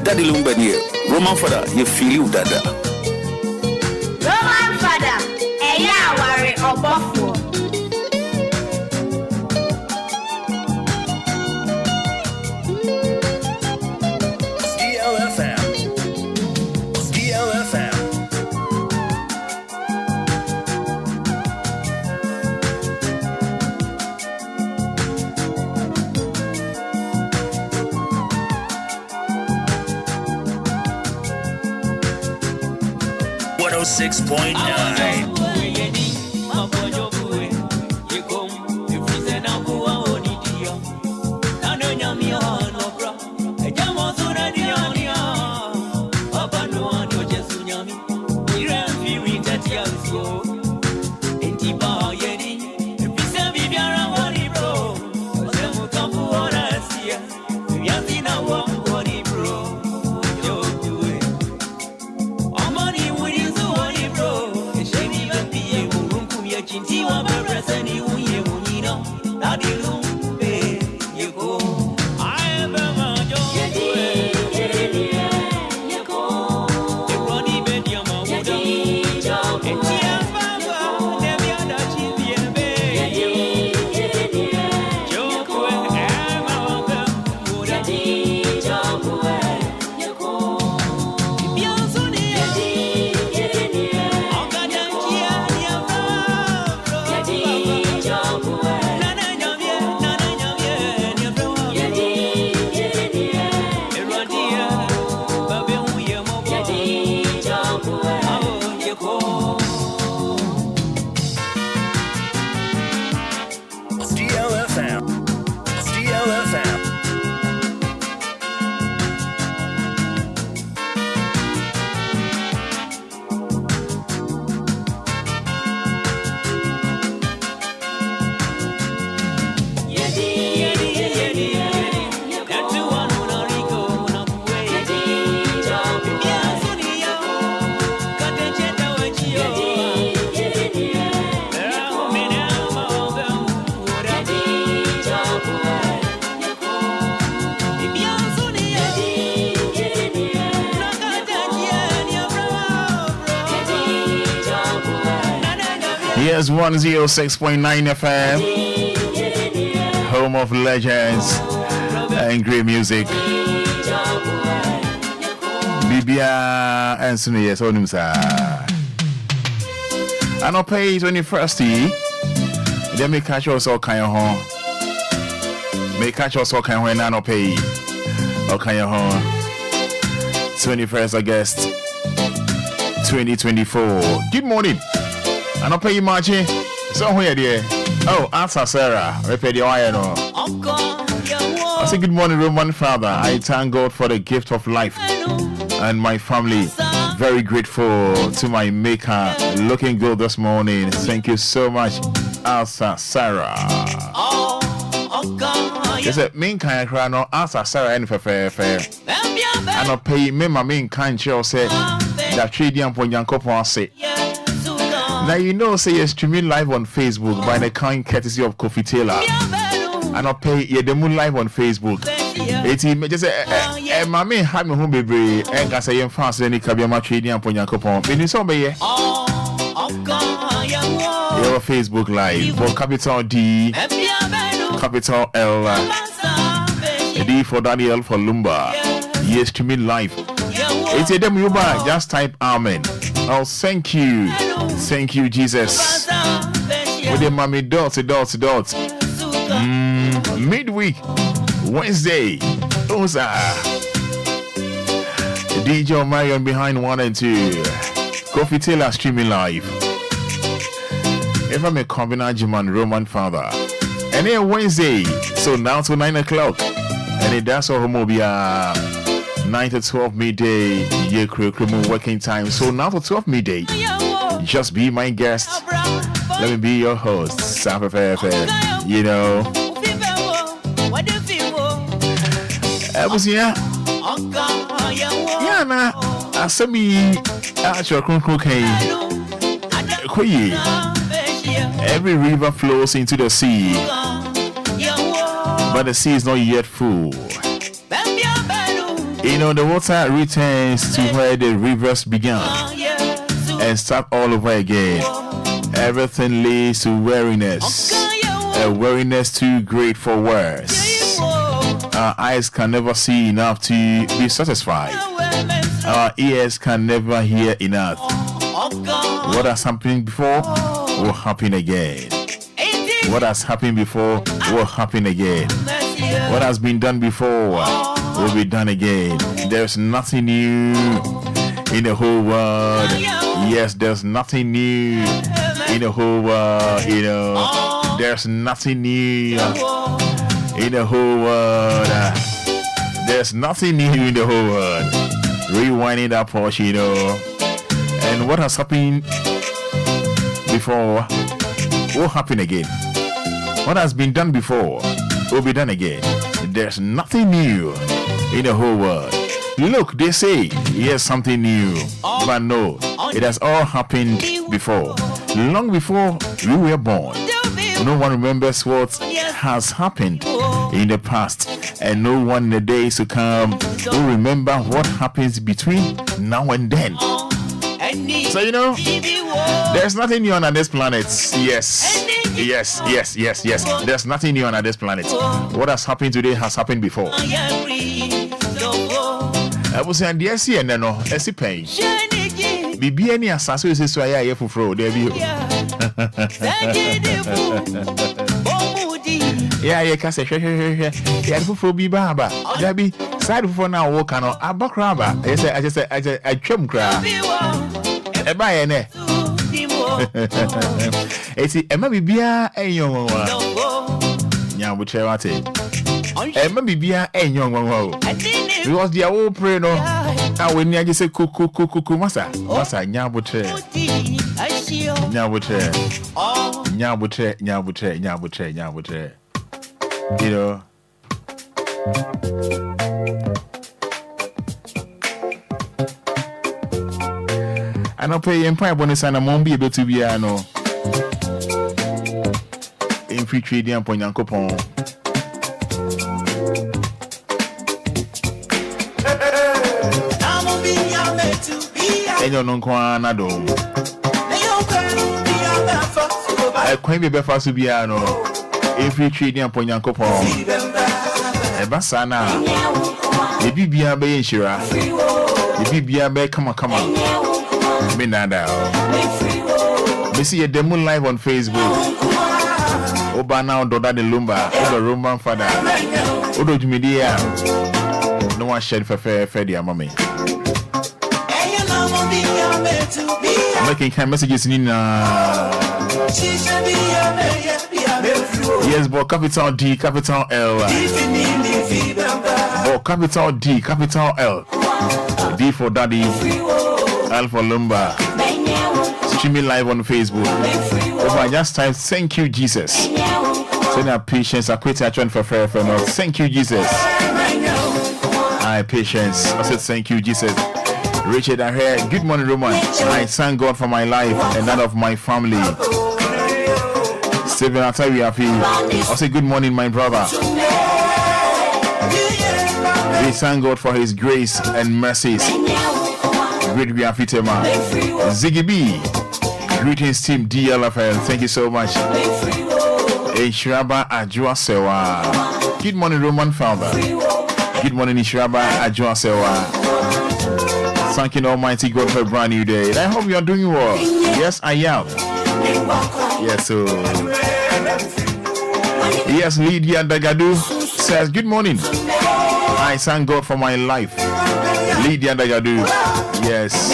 Daddy Lumba here. Roman Fada, you feel you, Dada. Roman Fada, eya wari obofo. DLFM. DLFM. Oh, 6.9. Yes, 106.9 FM, home of legends and great music. Bibia and Sunny, yes, on him, sir. And I'll pay 21st. Then me catch us all kind of home. May catch us all kind of when I'll pay all kind of home. 21st August 2024. Good morning. And I'll pay you marching somewhere there. Oh, answer Sarah. Repair the iron. I say good morning, Roman Father. I thank God for the gift of life and my family. Very grateful to my maker. Looking good this morning. Thank you so much, Asa Sarah. Yes, main kind of crown or Asa Sarah and fair. And I'll pay me my main kind show say that trading point Yankopo say. Now you know, say you're streaming live on Facebook by the kind courtesy of Coffee Taylor. And I'll pay you the moon live on Facebook. It's just a mammy had me home baby and I say I'm fast any Kabiyama trading upon Yankopon. When you saw me, your Facebook live for capital D, capital L, D for Daniel for Lumba. Yes, streaming live. It's a demo back. Just type Amen. Oh, thank you. Thank you, Jesus. With the mommy dots. Midweek, Wednesday. Those are DJ Marion behind 1 and 2. Coffee Taylor streaming live. If I'm a combination man, Roman Father. And then Wednesday, so now to 9 o'clock. Anidaso Wɔhɔ Obia 9 to 12 midday, yeah, working time. So now to 12 midday, just be my guest. Let me be your host, you know. I was here. Yeah, na asemi actual cocaine. Every river flows into the sea, but the sea is not yet full. You know, the water returns to where the rivers began and start all over again. Everything leads to weariness, a weariness too great for words. Our eyes can never see enough to be satisfied. Our ears can never hear enough. What has happened before will happen again. What has happened before will happen again. What has been done before will be done again. There's nothing new in the whole world. Yes, there's nothing new in the whole world. You know, there's nothing new in the whole world. There's nothing new in the whole world. Rewinding that portion, you know. And what has happened before will happen again. What has been done before will be done again. There's nothing new in the whole world. Look, they say, yes, something new. But no, it has all happened before. Long before we were born. No one remembers what has happened in the past. And no one in the days to come will remember what happens between now and then. So, you know, there's nothing new on this planet. Yes. There's nothing new on this planet. What has happened today has happened before. I was saying, yes, and no, it's a pain. Bibi any assassin is so I for fraud. There be. Yeah, can say, yeah, for be baba. There be side for now, walk on a backraba. I just said, I chum crab. A buy an it's a Mabibia a young one. Now, which I want it. A Mabibia a young one. Because the old prayer, no. Now, when you say, cuckoo, massa, nyabutre. You know. I don't pay empire bonus and I won't be able to be no in free trading and point coupon. And you're non quana dome. I can't be before to be no in free trading and point coupon. A basana, the BBA bay insurer, the BBA bay come on. Me nada. Me see a demo live on Facebook. Oba now Doda de Lumba, Oba Roman Fada, Odo Jumedia. No one shared for fair mommy. Making kind messages in yes, but capital D, capital L. But capital D, capital L. D for Daddy. Al for Lumba. Streaming live on Facebook. Over just time, thank you, Jesus. Send our patience, I quit action for fair. Thank you, Jesus. I patience. I said, thank you, Jesus. Richard, I heard, good morning, Roman. I thank God for my life and that of my family. Stephen, I'll tell you happy. I say, good morning, my brother. We thank God for his grace and mercies. Great be happy to man. Ziggy B. Greetings team DLFM. Thank you so much. Nhyiraba Kwadwo. Good morning, Roman Founder. Good morning, Nhyiraba Kwadwo. Thanking Almighty God for a brand new day. And I hope you are doing well. Yes, I am. Yes, so. Yes, Lydia Dagadu says, good morning. I thank God for my life. Lydia Dagadu. Yes.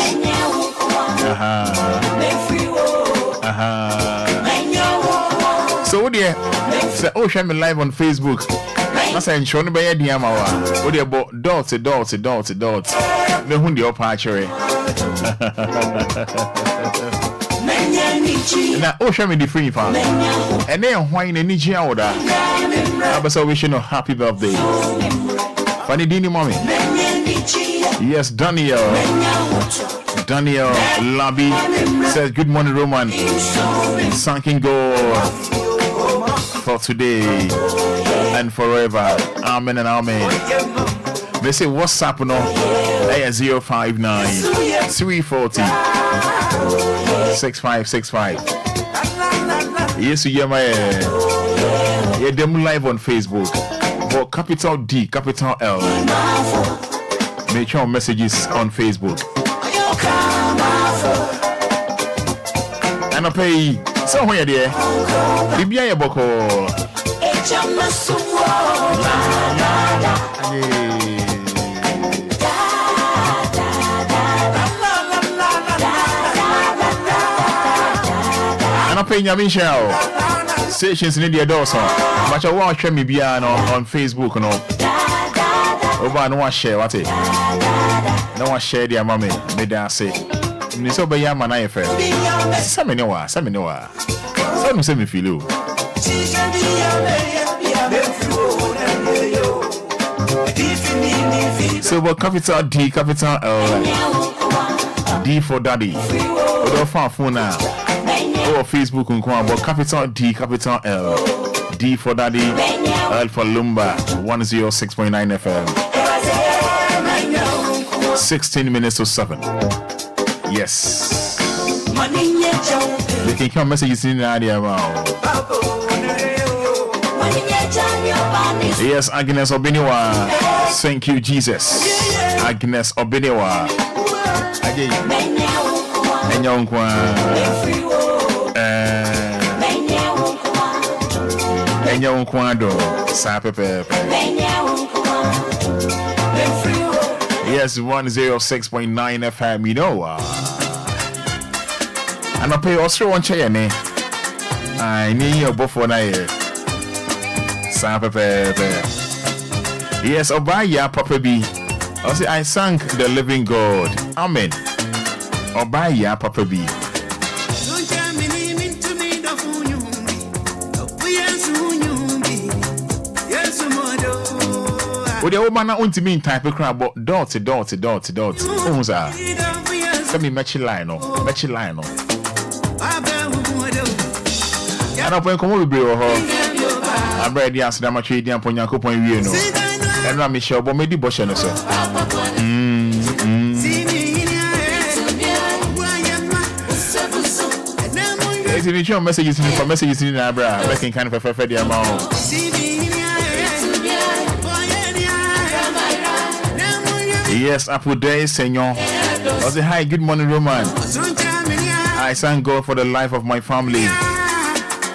So dear, say oh share me live on Facebook. I say ensure no be dia ma wa. Oh dear but dot. Me hu the up actually. Na oh share me the free fan. And then why in any gia order. I so wish you a happy birthday. Funny Dini mommy. Yes, Daniel Labi says good morning Roman. Thanking God for today and forever. Amen and amen. They say what's up no? 059 340 6565. Yes, you hear my yeah, them live on Facebook. For capital D, capital L. Make your messages on Facebook. And I pay somewhere there. Bibia ya boko. And I pay Micheal. Stations in the door, so but I want to me on Facebook, no. Over no one share what it. No one share their mommy. Me da say. Me so be yam na yefe. Some me know. Some say me feel. So what capital D, capital L. D for daddy. Odo fan phone now. Or Facebook but capital D, capital L. D for daddy, L for Lumba, 106.9 FM. 16 minutes to 7. Yes. You can come messages in the idea about. Yes, Agnes Obiniwa. Thank you, Jesus. Agnes Obiniwa. Enyo Kwado sa pepe. Yes, 106.9 FM, you know. And I pay also one chair, ne? I need your buffo na here. Sa pepe. Yes, Obia Papa B. I say I thank the living God. Amen. Obia Papa B. What the woman want to mean type of crab, but dot. Oh, sir. Send me Micheal line. I don't point come over, bro. I'm ready to answer that much. Trading upon your coupon, you know. And I'm Michelle, but maybe Bosch and so. If you messages in the bra, making kind of a fair amount. Yes, Apple Day, Senor. I say hi, good morning, Roman. I thank God for the life of my family.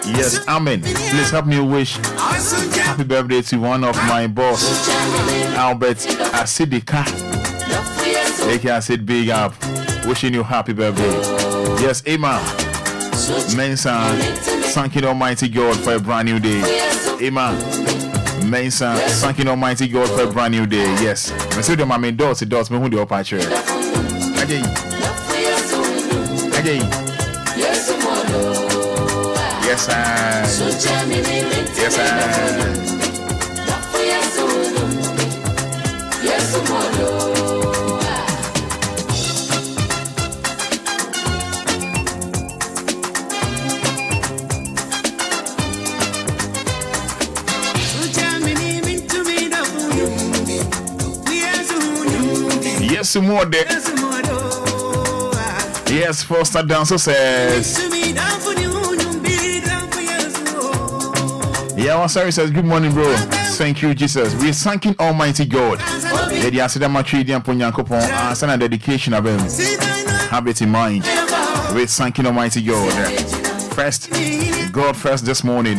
Yes, amen. Please help me wish happy birthday to one of my boss, Albert Asidika. I said big up. Wishing you happy birthday. Yes, amen. Mensa, thanking Almighty God for a brand new day. Amen. Mensa, thanking Almighty God for a brand new day. Yes. I said my main dots, me who the upper chair. Again. Yes, sir. Yes, sir. Yes, more there. Yes, Foster Dancer says. Yeah, one sorry says, good morning, bro. Thank you, Jesus. We're thanking Almighty God. Yeah, the accident maturity and Ponyankopon and send a dedication of him. Have it in mind. We're thanking Almighty God. First, God first this morning.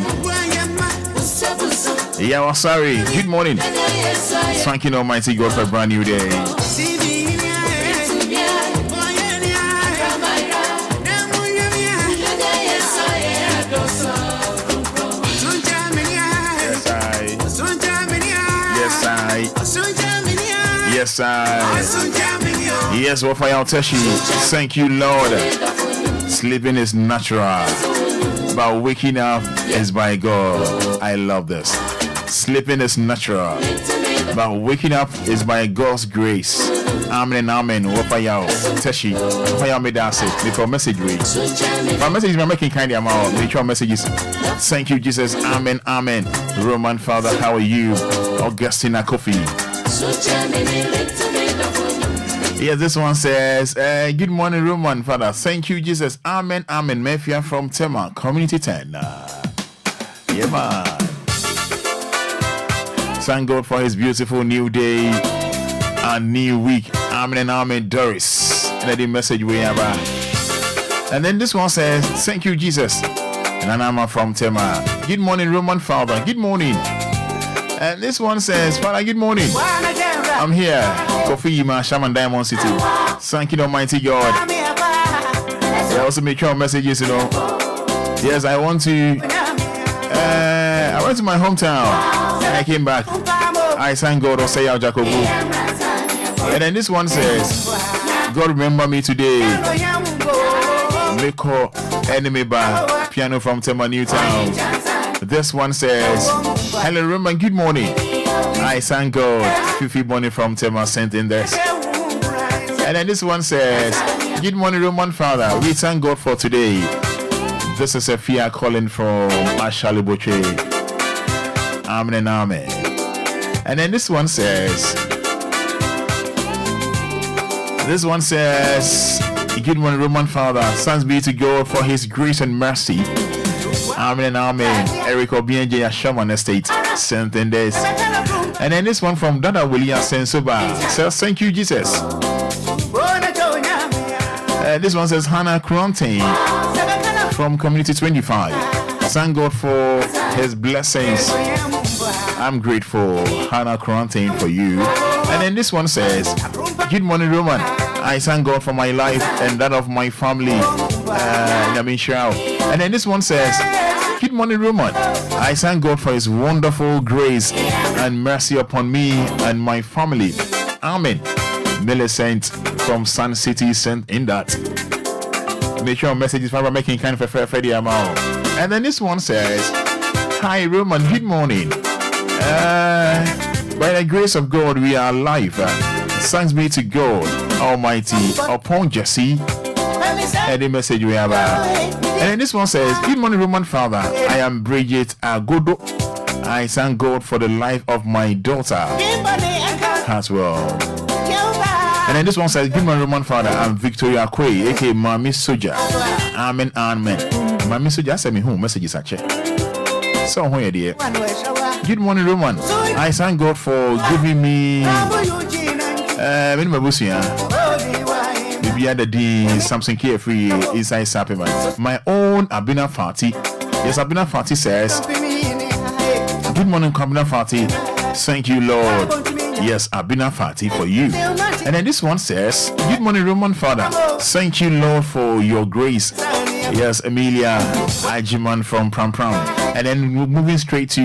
Yeah, well, sorry. Good morning. Thanking Almighty God for a brand new day. Yes, yes, Wafaya Teshi. Thank you, Lord. Sleeping is natural, but waking up is by God. I love this. Sleeping is natural, but waking up is by God's grace. Amen, amen. Wafaya Teshi. Wafaya Medase. Before message reads. My message is making kind of amount. Make your messages. Thank you, Jesus. Amen, amen. Roman Father, how are you? Augustina Kofi. Yes, this one says, good morning, Roman Father. Thank you, Jesus. Amen, amen. Mafia from Tema, Community 10. Yeah, man. Thank God for his beautiful new day and new week. Amen, amen, Doris. And the message we have. And then this one says, thank you, Jesus. And I'm from Tema. Good morning, Roman Father. Good morning. And this one says, Father, good morning. I'm here. Kofi Yima, Shaman Diamond City. Thank you, Almighty God. I also make your messages, you know. Yes, I went to my hometown. And I came back. I thank God, Osaya Jacobu. And then this one says, God remember me today. Miko enemy bar piano from Tema Newtown. This one says, hello Roman, good morning. I thank God. Fifi Bonnie from Tema sent in this. And then this one says, good morning Roman Father. We thank God for today. This is a Fia calling from Ashali Boche. Amen and amen. And then this one says, good morning, Roman Father. Thanks be to God for his grace and mercy. Amen and amen. Eric Obia Shaman Estate sent in this. And then this one from Dada William Sensoba says, thank you, Jesus. This one says, Hannah Curating from Community 25. Thank God for his blessings. I'm grateful, Hannah Curating, for you. And then this one says, good morning, Roman. I thank God for my life and that of my family. And then this one says, good morning, Roman. I thank God for his wonderful grace and mercy upon me and my family. Amen. Millicent from Sun City sent in that. Make sure messages for making kind of a fair Freddie amount. And then this one says, hi, Roman. Good morning. By the grace of God, we are alive. Thanks be to God Almighty upon Jesse. And the message we have. And then this one says, good morning, Roman Father. I am Bridget Agodo. I thank God for the life of my daughter as well. And then this one says, good morning, Roman Father. I'm Victoria Kwe, aka Mami Soja. Amen, amen. Mami Soja, send me home messages I check. So here, dear. Good morning, Roman. I thank God for giving me maybe other day something carefree inside supplement. My own Abina Fati. Yes, Abina Fati says, good morning, Abina Fati. Thank you, Lord. Yes, Abina Fati for you. And then this one says, good morning, Roman Father. Thank you, Lord, for your grace. Yes, Emilia Ajiman from Pram Pram. And then moving straight to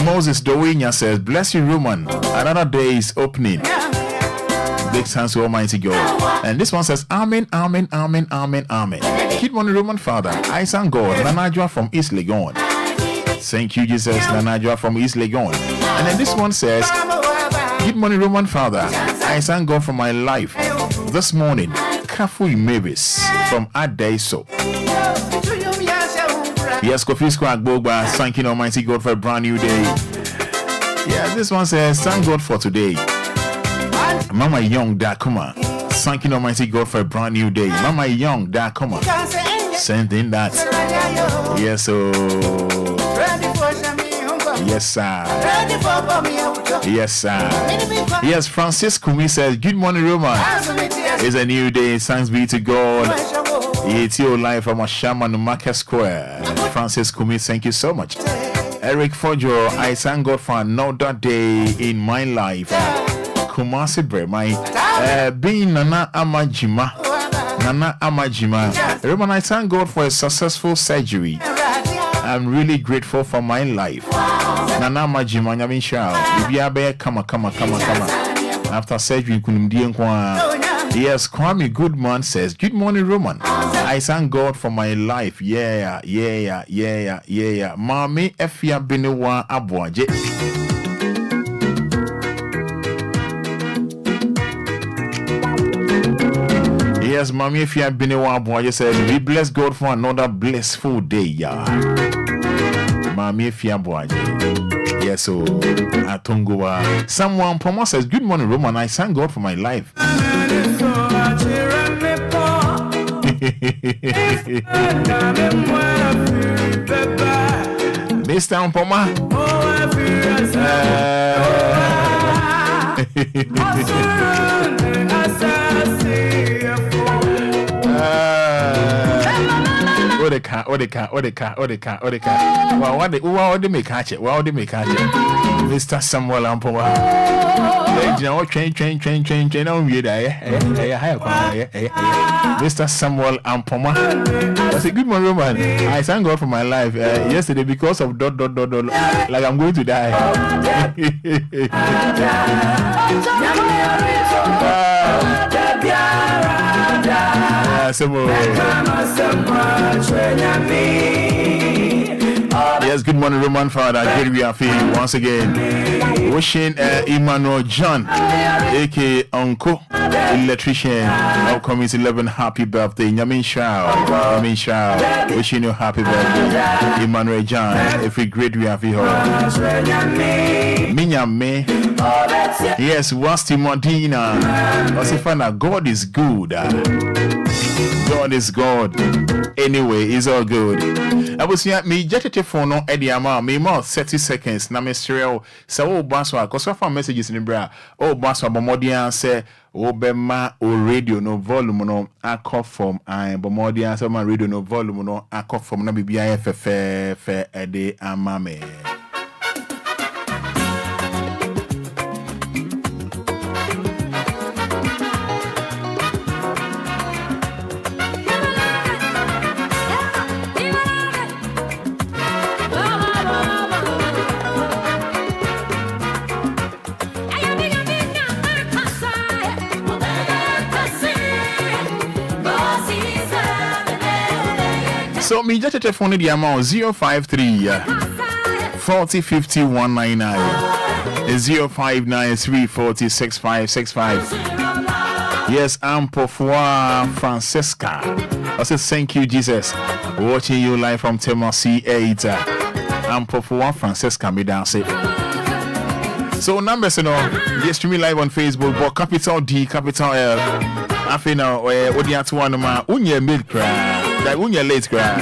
Moses Dowinya says, bless you, Roman. Another day is opening. Big thanks to Almighty God. And this one says, amen, amen, amen, amen, amen. Good morning, Roman Father. I thank God. Nanajwa from East Legon. Thank you, Jesus. Nanajwa from East Legon. And then this one says, good morning, Roman Father. I thank God for my life. This morning, Kafu Mavis from Anidaso. Yes, Kofi Squad Boba, thanking Almighty God for a brand new day. Yeah, this one says, thank God for today. Mama Young Dakuma, thanking Almighty God for a brand new day. Mama Young Dakuma, sending that. Yes, so. Yes, sir. Yes, sir. Yes, Francis Kumi says, good morning, Roman. It's a new day. Thanks be to God. It's your life from Ashama Numaka Square. Francis Kumi, thank you so much. Eric Fojo, I thank God for another day in my life. Kumasi Bre, my being Nana Amajima. Roman, I thank God for a successful surgery. I'm really grateful for my life. Nana Majima Nyamisha. Obia be kama. After surgery, kunimdie nkwa. Yes, Kwame Goodman says, good morning, Roman. I thank God for my life. Yeah. Mami Efia Benewa Abwaje. Yes, Mami Efia Benewa Abwaje says, we bless God for another blissful day. Yeah. Mami Efia Abwaje. Yes, so Atongoa. Someone Poma says, good morning, Roman. I thank God for my life. Mr. Poma. Odeka. What they make catch it? Mr. Samuel Ampoma. Train on you there. Mr. Samuel Ampoma. I said, good morning, Roman. I thank God for my life. Yesterday, because of ... like I'm going to die. Yes, good morning, Roman Fada. Good we are feeling once again. Wishing Emmanuel John, aka Uncle Electrician, upcoming 11 happy birthday. Nyamin Shao. Wishing you happy birthday, Emmanuel John. If we great we are feeling. Minyame. Yes, Wasti Modina. Osifana, God is good. God is God. Anyway, it's all good. I was here, me jetted for no Ediama, me more 30 seconds. Na mysterio, so Baswa, because of our messages in the bra. Oh, Baswa, Bomodian say, Obema, o radio no volume no, I call from I, Bomodian, so my radio no volume no, I call from Nabibia FFF, Ede Amame. So me just telephone the amount 053 40 50 199 0593 40 6565. Yes, I'm Pofua Francesca. I said thank you, Jesus. Watching you live from Tema C8. I'm Pofua Francesca. Me dance it. So numbers, you know, you stream me live on Facebook, but capital D, capital L. I feel now, what do you have to want to ma? Unye milk cry. Like unye late cry.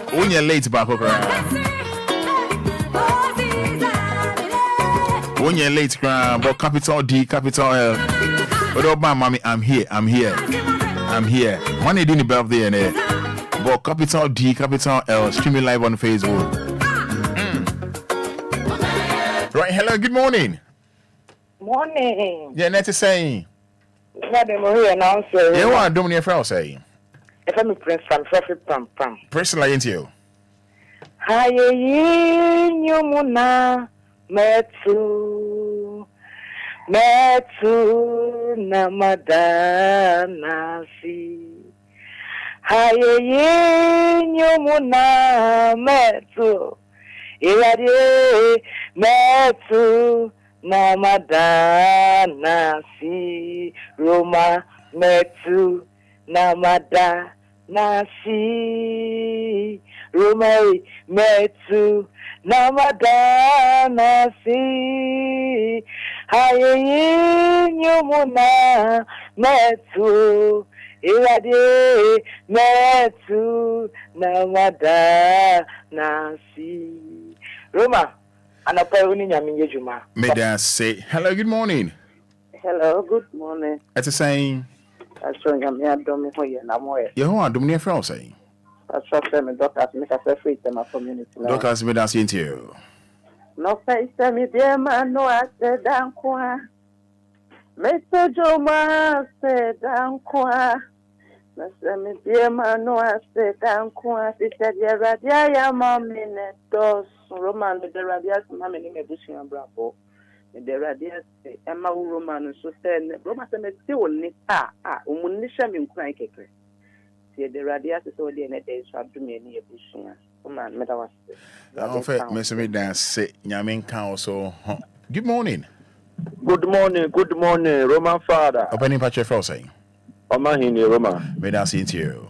Unye late back cry. Unye late cry, but capital D, capital L. But oh my mommy, I'm here. Money didn't the birthday and but capital D, capital L. Streaming live on Facebook. Right, hello, good morning. Morning. Yeah, that's saying. Madam Maria announcer. You want to do me a friend saying? If I'm Prince from Traffic Pam. Personally into you. Haye nyumuna metu namadana si. Haye nyumuna metu irade metu namadana si Roma metu namadana si Roma metu namadana si haye nyumuna metu irade metu namadana si Roma Meda say hello, good morning. Hello, good morning. That's the same. That's showing me a dummy for you. You are doing your friend saying. That's what I'm doctors make a free to my community. Doctors made us into you. No face me, dear man, no, I said, Dankwa. Mr. Joma said, Dankwa. Nasemi dear man, no, I said, I'm quite said, yeah, Radia, mommy, those Roman, the Radias, mammy, in a bush and bravo. The Radias, Emma Roman, so said, Roma, and still need Umunisha in crank. See, the Radias is already in a day, so I'll do me any bush. Man, Metawas. I'll fit Miss Me dance, say, Yamin Council. Good morning. Good morning, Roman Fada. Opening patch of saying. Omahini Roma. May I see you?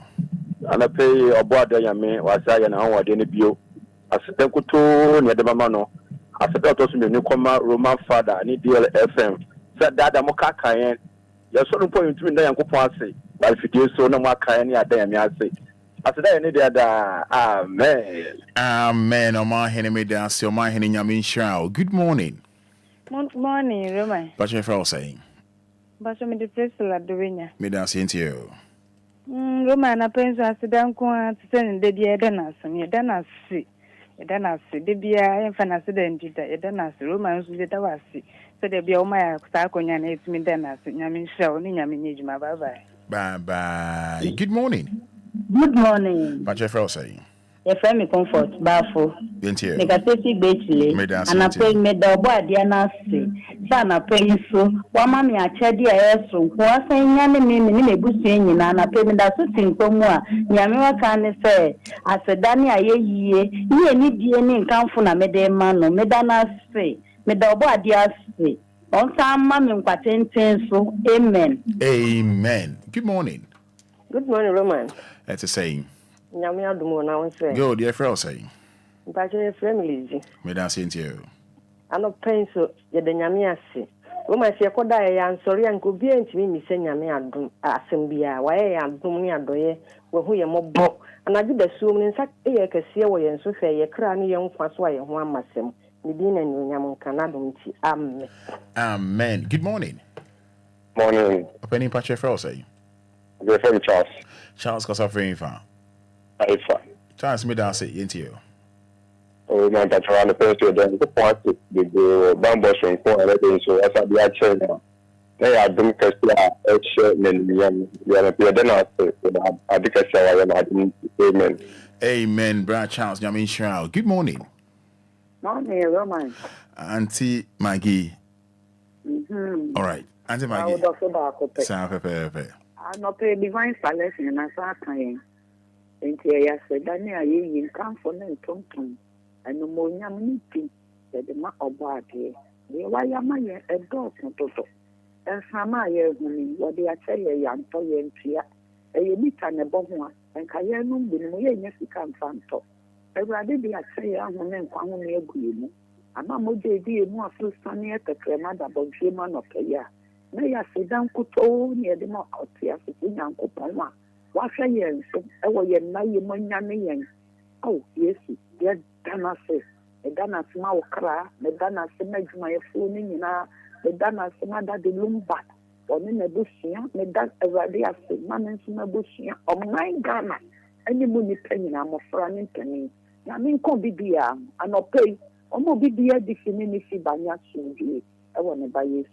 And I pay a board yame was I and our debut. As a Tenkuto near the Mamano. As a daughter to the newcomer Roman Fada, and DLFM. Said that the Mokakayan. You're so point to me, the Uncle Pansy. But if it is so, no more Kayani at them, I say. As I need the Amen. Amen. Omahini me dance, Omahini Yamin Shao. Good morning. Good morning, Roman. Patch of saying. But I'm the place to Ladovinia. May I see you? Roman, I pay to down to send the dear Danas, and you done us see. You done us see. The beer and accident, you done us, Romans with the Tawasi. So there be all my Sarkonia needs me Danas, Yamin Show, Yamin Nijma. Bye bye. Bye bye. Good morning. Good morning. Patch of saying. Your family comfort, Bafo. Into Negative Bately, and I pay me the boy, dear Nancy. Son, I pay you so. One mammy, I ched your air so. Was saying, Yanni, me, Bussing, and I pay me that sitting from one. Yamima can say, I said, Danny, I ye, need DNA come from a medemano, Medana say, Medobo, dear say. On some mammy, patent so, amen. Amen. Good morning. Good morning, Roman. That's a saying. Yamia Dumo now say. Go, dear friend saying. But your family. May I see you? I'm not paying so, yet the Yamia say. Woman, she could die and sorry and could be to me, Miss Yamia Assembia, why I am doing a doye, who you more. And I did assume in such a cassia way and so say a cranny young Fasway and one masem. Medina and Yaman Canadum. Amen. Amen. Good morning. Morning. Opening patch of say. Your friend Charles. Charles Cossafrain fan. I fine. Charles me dance it into you. Oh, my God, around the first year, then the point the bamboo and for everything. So, as I be a chair now, they are doing Cassia, and we are a then I think I say, amen. Amen, Brad Charles Yamin Shao. Good morning. Morning, Roman. Auntie Maggie. All right. Auntie Maggie. I would also back Sound pepe. I not pay divine selection as I can. And here I said, Daniel, you come for them, Tom, and no more yam meeting, said the ma of body. Why am I a dog, Toto? And some I hear what they are saying, young toy and tia, a unit and a bomb, and Kayanum, the way you can find top. I rather be a say, I'm an enquire green. I'm a more JD more full sunny at the cremada, but German of a year. May I sit down, could all near the more out here, sitting Uncle Palma. What say you? I will ye na ye money. Oh, yes, dear Dana says, the Dana small cry, the Dana makes my phone in the Dana Samada de Lumba, or in a bushia, the Dana Radia said, Mamma in a bushia, or my Ghana, any money penny, I'm a friend penny. I mean, could be dear, and I'll pay, or more be dear, the community by Yasu. I want to buy you.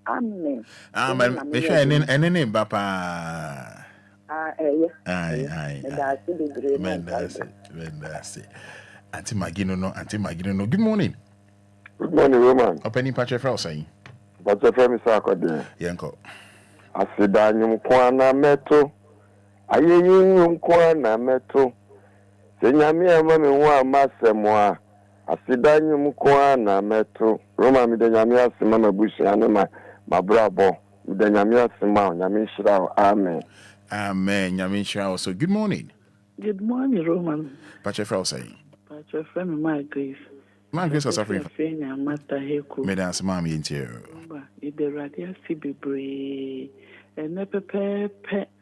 Amen. Amen. Be sure and any papa. Aye. That's it. Auntie Magino no. Good morning. Good morning, Roman. Opening patch of house saying. What's the famous accord? Yanko. I said, Daniel Kwana Meto. I you Kwana Meto. Senyamia Mammy wa Massamoa. I said, Daniel Kwana Meto. Roman with the Yamia Simama Bush and my bravo. With the Yamia Simon, Yamin Shroud. Amen. Amen. Yamin Shao. So good morning. Good morning, Roman. Patch of house saying. Patch of friend, my grace. My grace was suffering. Medans, mommy, into you. The radio be brave. And never pay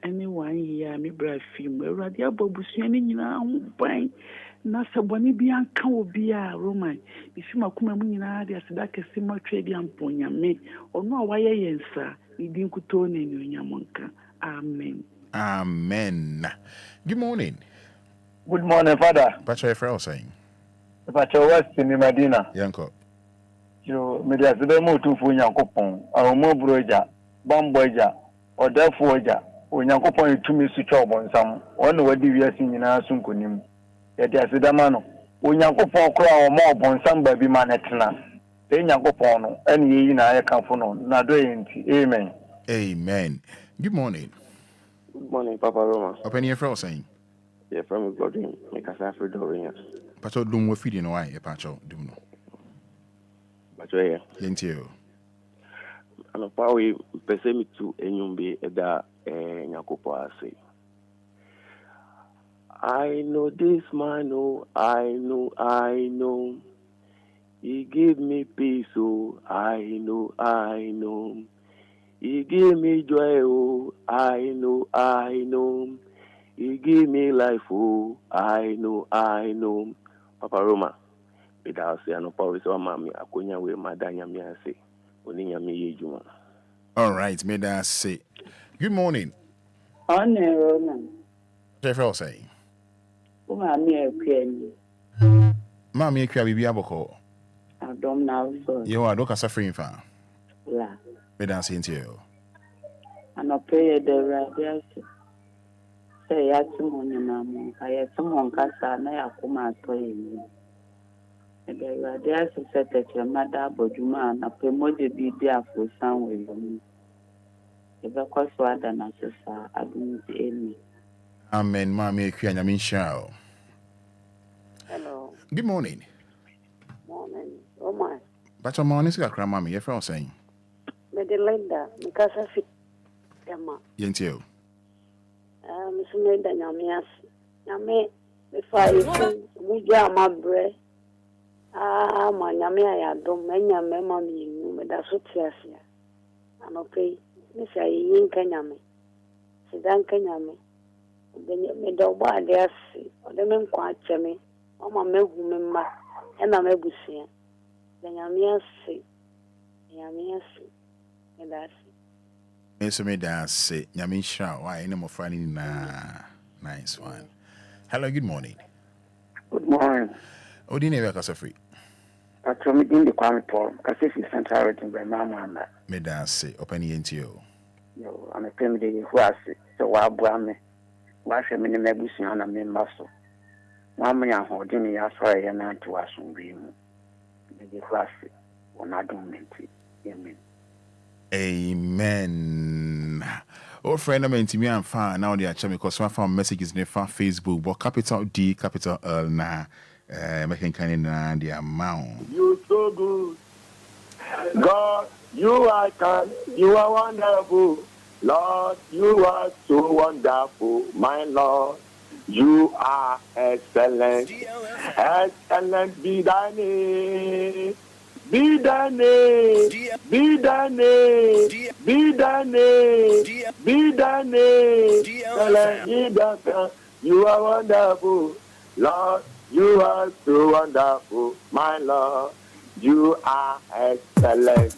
anyone here, me brave film. Radio Bobusian now, buying. Nasa Bonnie Bianca will be a Roman. If you are coming out, there's like a similar trade and ponya me, or no, why, yes, sir. We didn't go to Yamonka. Amen. Amen. Good morning. Good morning, Fada. Pacha Efrael saying. Pacha West in Medina. Yanko. You made us the more to Funya Copon, or more broja, Bamboja, or Defoja, onyankopɔn tumi so twɔ bonsam ɔno wadi wiase nyinaa so nkonim yɛde asedama no onyankopɔn kora ɔma ɔbonsam ba bi ma netena nyankopɔn no ɛne yɛyi na ayɛ kamfo no na do yɛnti amen. Good morning. Good morning, Papa Roma. Open your friend saying. Yeah, from Godwin. Make us after Dorian. Pacho dum we feeding why a pacho do no. Pacho yeah. Yentio. And a power we me to enyumbe eda nyakopo ase. I know this man, oh, I know. He gave me peace, oh, I know. He gave me joy, oh, I know. He gave me life, oh, I know. Papa Roma, without saying no power, so mammy, I couldn't wear my danya say, only a me juma. All right, may I say, good morning. Honor Roman. Jeffrey say, Mammy, a crabby aboko. I don't know. You are look as a free fan. Yeah. May I say to you? And I pay the radius. Say, I some I had someone cast and I come out playing. And the radius said that your mother, but you man, I pay more to be there for some with me. If I cost what than I just I don't see any. Amen, Mammy, I mean, shall. Hello. Good morning. Morning. Oh my. But your morning is a cram, Mammy, your friend saying. Medelinda, because I fit Emma. Yentio. Miss Meda Yamias. Yame, if I would my bread. My Yamia, don't many mammy, Medaso Tiasia. I'm okay. Miss I in Kenyame. Sidan Kenyame. Then you made a wild ass, or the men quite chemmy. Oh, my member, and I'm able to see. Then Yamias, and that's Miss Meda say, Yamin Shah, why no more funny? Nice one. Hello, good morning. Good morning. Oh, didn't ever cause a free. I told me in the Quamitor, because if you sent her written by Mamma, Meda say, open the NTO. No, I'm a family who has it, so I bram me. Wash a mini mebusi on a main muscle. Mamma, I'm holding me as far as I am to us on dream. The classic, or not don't mean it. Amen. Amen. Oh, friend, I'm in me and fan now. They are checking because my phone messages in Facebook, but capital D, capital L, making kind of the amount. You so good, God. You are kind. You are wonderful, Lord. You are so wonderful, my Lord. You are excellent. Excellent be thy name. Be thy name, be thy name, be thy name, be thy name. You are wonderful, Lord. You are so wonderful, my Lord. You are excellent.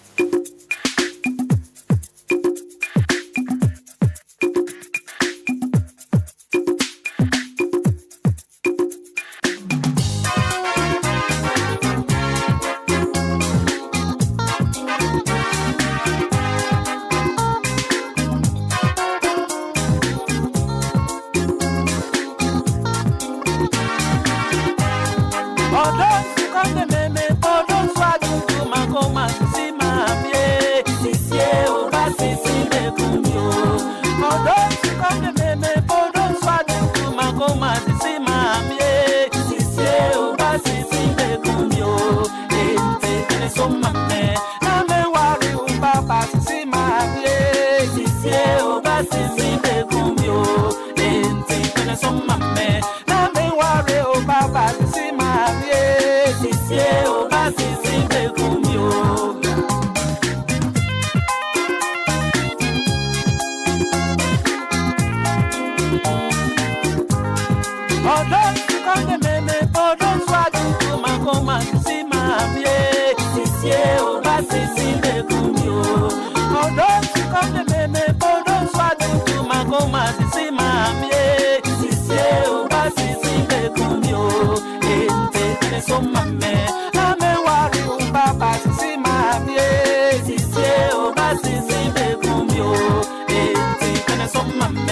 Mama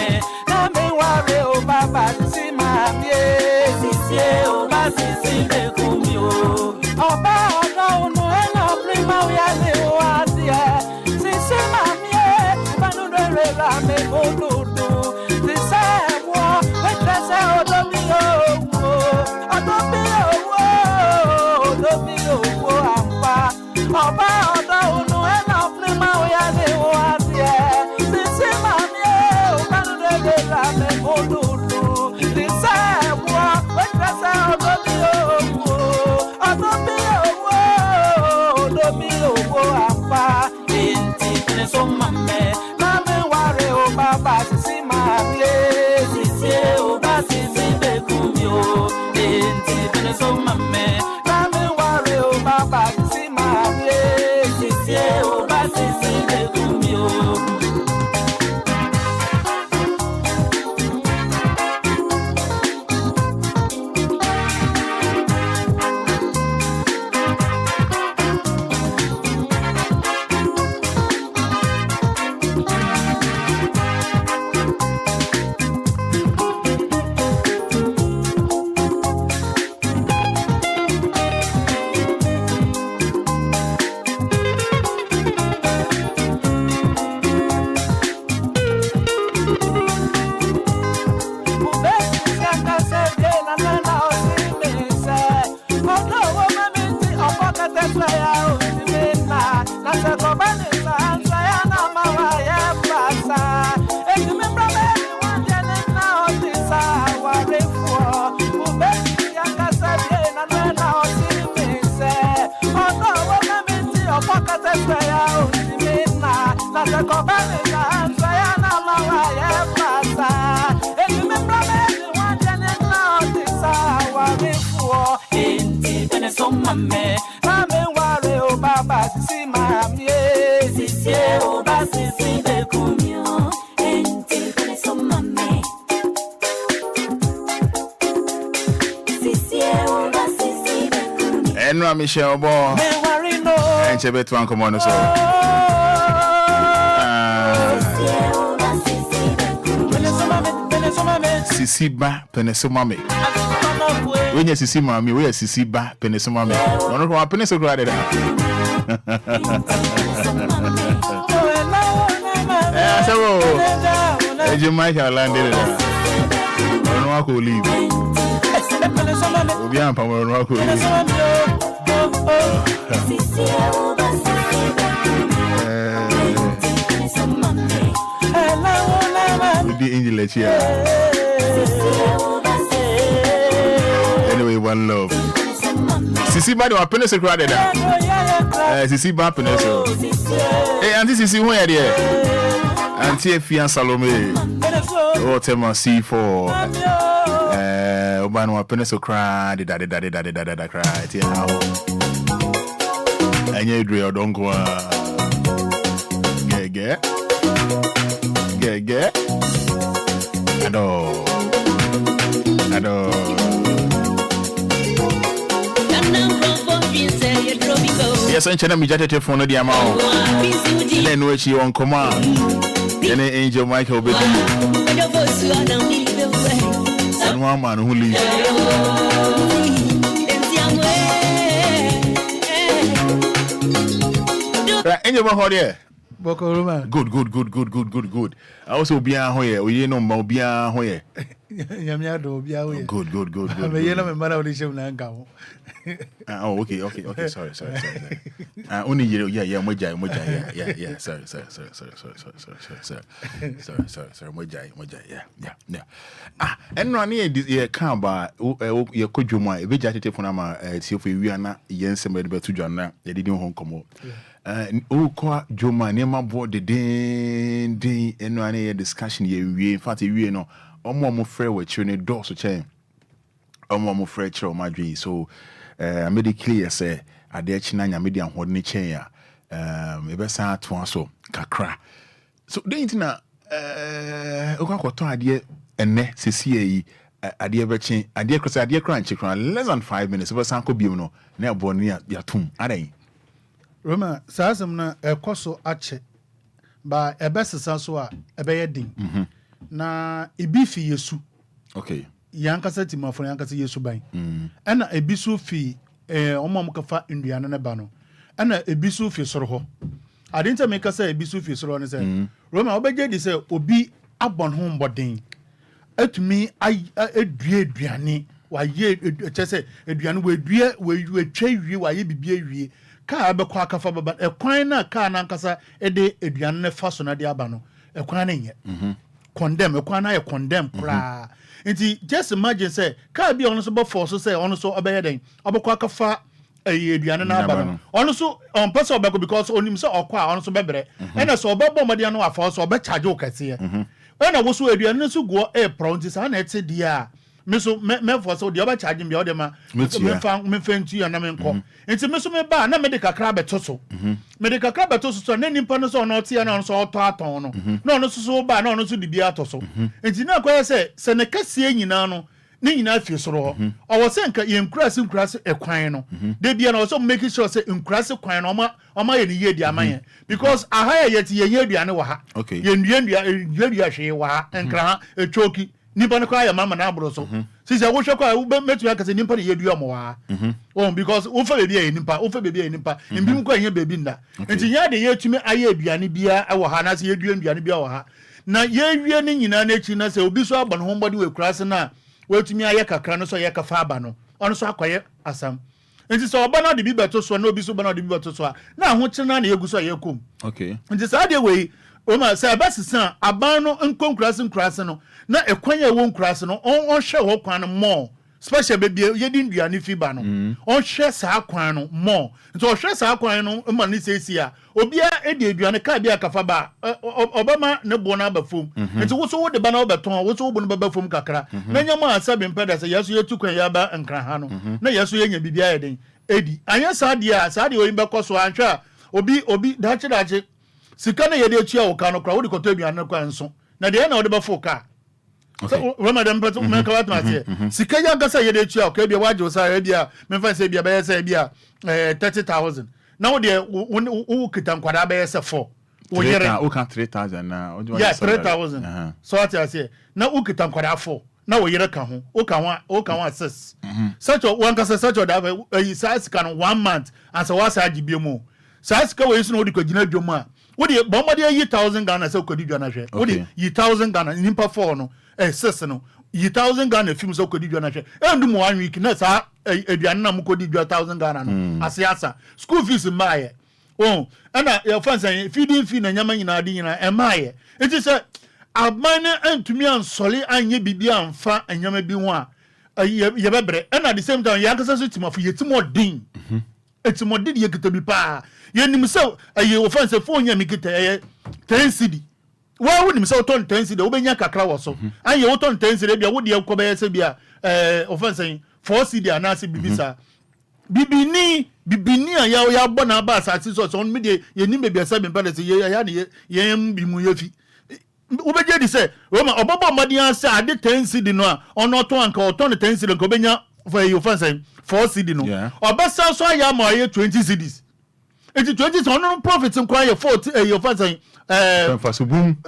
Michelle Bo and Chebet one come on so Sisiba Penesumame. When you see mommy, we are Sisiba Penesumame. No, no, Penesu graded. So, Micheal landed. I could leave. Obia and Power could leave. The angel here. Anyway, one love. Sisi bado wapende se crowded. Sisi ba pene so. Auntie Sisi who are there? Auntie Efia Salome. Oh, tema C4. Obano wapende so crowd. Da cry. Tia how. Anye dre odongo. Get. Ado. Yes, I'm channel me jate phone the amount. Then which you on command. Then Angel Michael baby. And one man who leaves. Angel Wɔhɔ there. Good. I also be a hoye. We know Obia hoye. Yamiado Obia. Good. I'm a yellow man of the show now. Oh, okay. Sorry. Only you, yeah. Moja. Sorry. Moja. Yeah. And no near this year can buy your kojuma. If you just take for nama, see if we are not yen somebody but to John. They didn't home come up. Kwa Joma nema board the day and no any discussion ye we in fact we no omo frɛ we chune door so chain omo frɛ chro my dream so I made it clear say ade china nya media ho ne chain ya e be san to so kakra so den tina okwakoto ade enne sesi yi ade be chen ade krosa ade crunch less than 5 minutes be san ko biom no na ebo ne ya tum adan Roma, Sasam na ekoso ache ba ebesesa so a ebeye din. Na ibifi yesu. Okay. yankasa timafo yankasa yesu ban ana ebisu fi omam kafa induane ne ba no ana ebisu fi soro ho adinta me kasa ebisu fi soro ne se Roma obeje di se obi abon ho mbodin atumi edue aduane waye chese aduane we twa wie waye bibie wie ka abekwa akafa baba ekwan na ka na nkasa ede aduane ne fa so na de aba no ekwan na nye condemn ekwan na ye condemn pra nti just imagine say ka bi ono so bo force say ono so obeye den obekwa akafa aduane na aba no ono so on person obeko because onim say okwa ono so bebre ena so obebo mode no afa so obe charge okase ena wo so aduane so go pro nti sa na ete dia me so me for so de obe charge me o ma me fa ntu ya na me nko nti me so me ba na me de kakra beto so me de kakra beto so na nimpa no so no tie na so oto aton no na ono so ba na ono so de bia to so nti na kwa se ne kase nyina no ne nyina fi soro ho owo se nka ye Enquires ekwan no de bia na so make sure say Enquires kwan no oma ye ne ye di amaye because aha ye ti ye aduane wa ha ye ndua hwe wa ha nkra ha etwoki nipa no kwa ya mama na abro so sisi a wo hwe kwa metu akase nipa ne yedua mo wa because wo fa bebi ya nipa mbim kwa ye bebi nda enti nya de yetumi aye aduane bia wo ha na se yedua aduane bia wo ha na ye wie ne nyina na echi na se obi so abon ho mbode we Enquires na wetumi aye kakra no so ye kafa aba no ono so akoye asam enti so oba na de bi beto so na obi so ba na de bi beto so na ho kyena na yegu so ye kom enti sa de we o ma say abasisan aban no Enquires no na ekwan ya wo Enquires no on hwe ho kwan no more special baby yedi nduane fiba no on hwe sa kwan no more nti o hwe sa kwan no ma ni sesi a obia edi aduane ka bia kafa ba obama ne bo na ba fom nti wo so wo de ba na obeton wo so wo bo no ba fom kakra na nyama asabe mpeda se yeso yetu kwan ya ba nkran ha no na yeso yenya bibia ye den edi anya sa de oyin be koso anhwa obi dache sika na ye de atua wo ka no kra wo de koto aduane kwa nso na de na wo de ba fo ka so Ramadan peto me ka wat matie sika ya gasa ye de atua ka bia waje sa ya bia me fa se bia ba ya bia 30,000 na wo de wo kitan kwada ba ya 4 wo yere o kan 3,000 na o 3,000 so what I say na wo kitan kwada 4 na wo yere ka ho o kan 6 such one kasa such da sa sika no 1 month and so wasa agibie mu sa sika wo yesu no de ko gina dwom a wo de bomade yi 1,000 Ghana se ko di dwana hwe wo de yi 1,000 Ghana nimpa 4 no 6 no yi 1,000 Ghana film so ko di dwana hwe endu mo 1 week na sa aduane na mo ko di 1,000 Ghana no asiasa school fees maaye ana ya fansan feeding fee na nyama nyina adi nyina maaye enti se abane antumi ansole anye bibia amfa anyama bi ho a ye bebre ana the same time ya kasa so timafo yetimo din etimo din ye kitabi pa ye nim se aye ofanse fo nya mi kita 10 cedi wa wo nim se oton 10 cedi obenya kakra wo so anye oton 10 cedi bia wo de ko be se bia ofanse 4 cedi anase bibisa bibini ya bona ba asase so on me de ye nim bia se be pele se ye ya ne ye bi mu ye fi ubeje di se Roma obobo madi ase ade 10 cedi no a ono to anka oton 10 cedi ko benya for you fancy 4 cedi no obesa so ya ma ye 20 cedis eti 20 so no profit nkwa ye 40 you fancy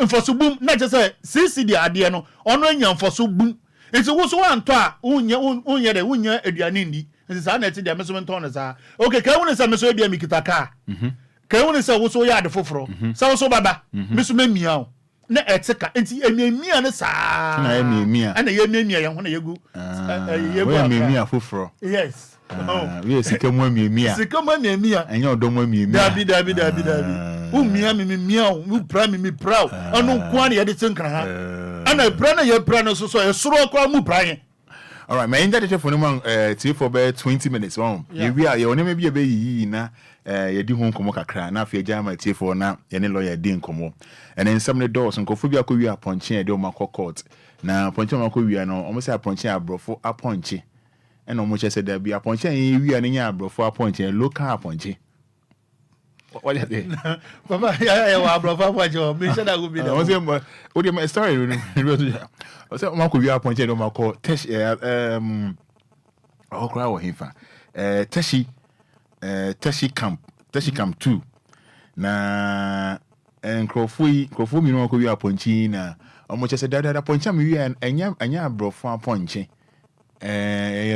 enforce boom na je say 6 cedi ade no ono anya enforce boom eti wo so anto a unya aduane ndi eti sa na eti de meso nto no sa okay ka woni sa meso bia mikitaka ka woni sa wo so ya ade foforo sa wo so baba meso memia o na eteka enti emiamia ne saa na emiamia ana emiamia ye ho na yegu yegu emiamia foforo yes we sikemu emiamia enye odomo emiamia dabi umia mimia u pra mi proud anu kwa na ye de tenkra ha ana pra na ye pra no so ye soro kwa mu pra ye. All right, my inja de for no man for about 20 minutes on. We are you only be yi na ye di ho nkomo kakra na afia jama tie for na ye ne lawyer di nkomo. And then some the doors nkofu bi akowi aponche e de o makọ court. Na aponche makowi no o mo say aponche abrofo aponche. And o mo che say there be aponche wi nya abrofo aponche local aponche. What is it? Papa, ya wa abrofo aponche me say that go be there. O say o dey my story I said, Marco, we are pointed on my call. Teshi, oh, cry or him. Teshi Camp 2. Na, and Crofui, you know, we are pointing Omo che say da ponche me wi anya brofo ponche.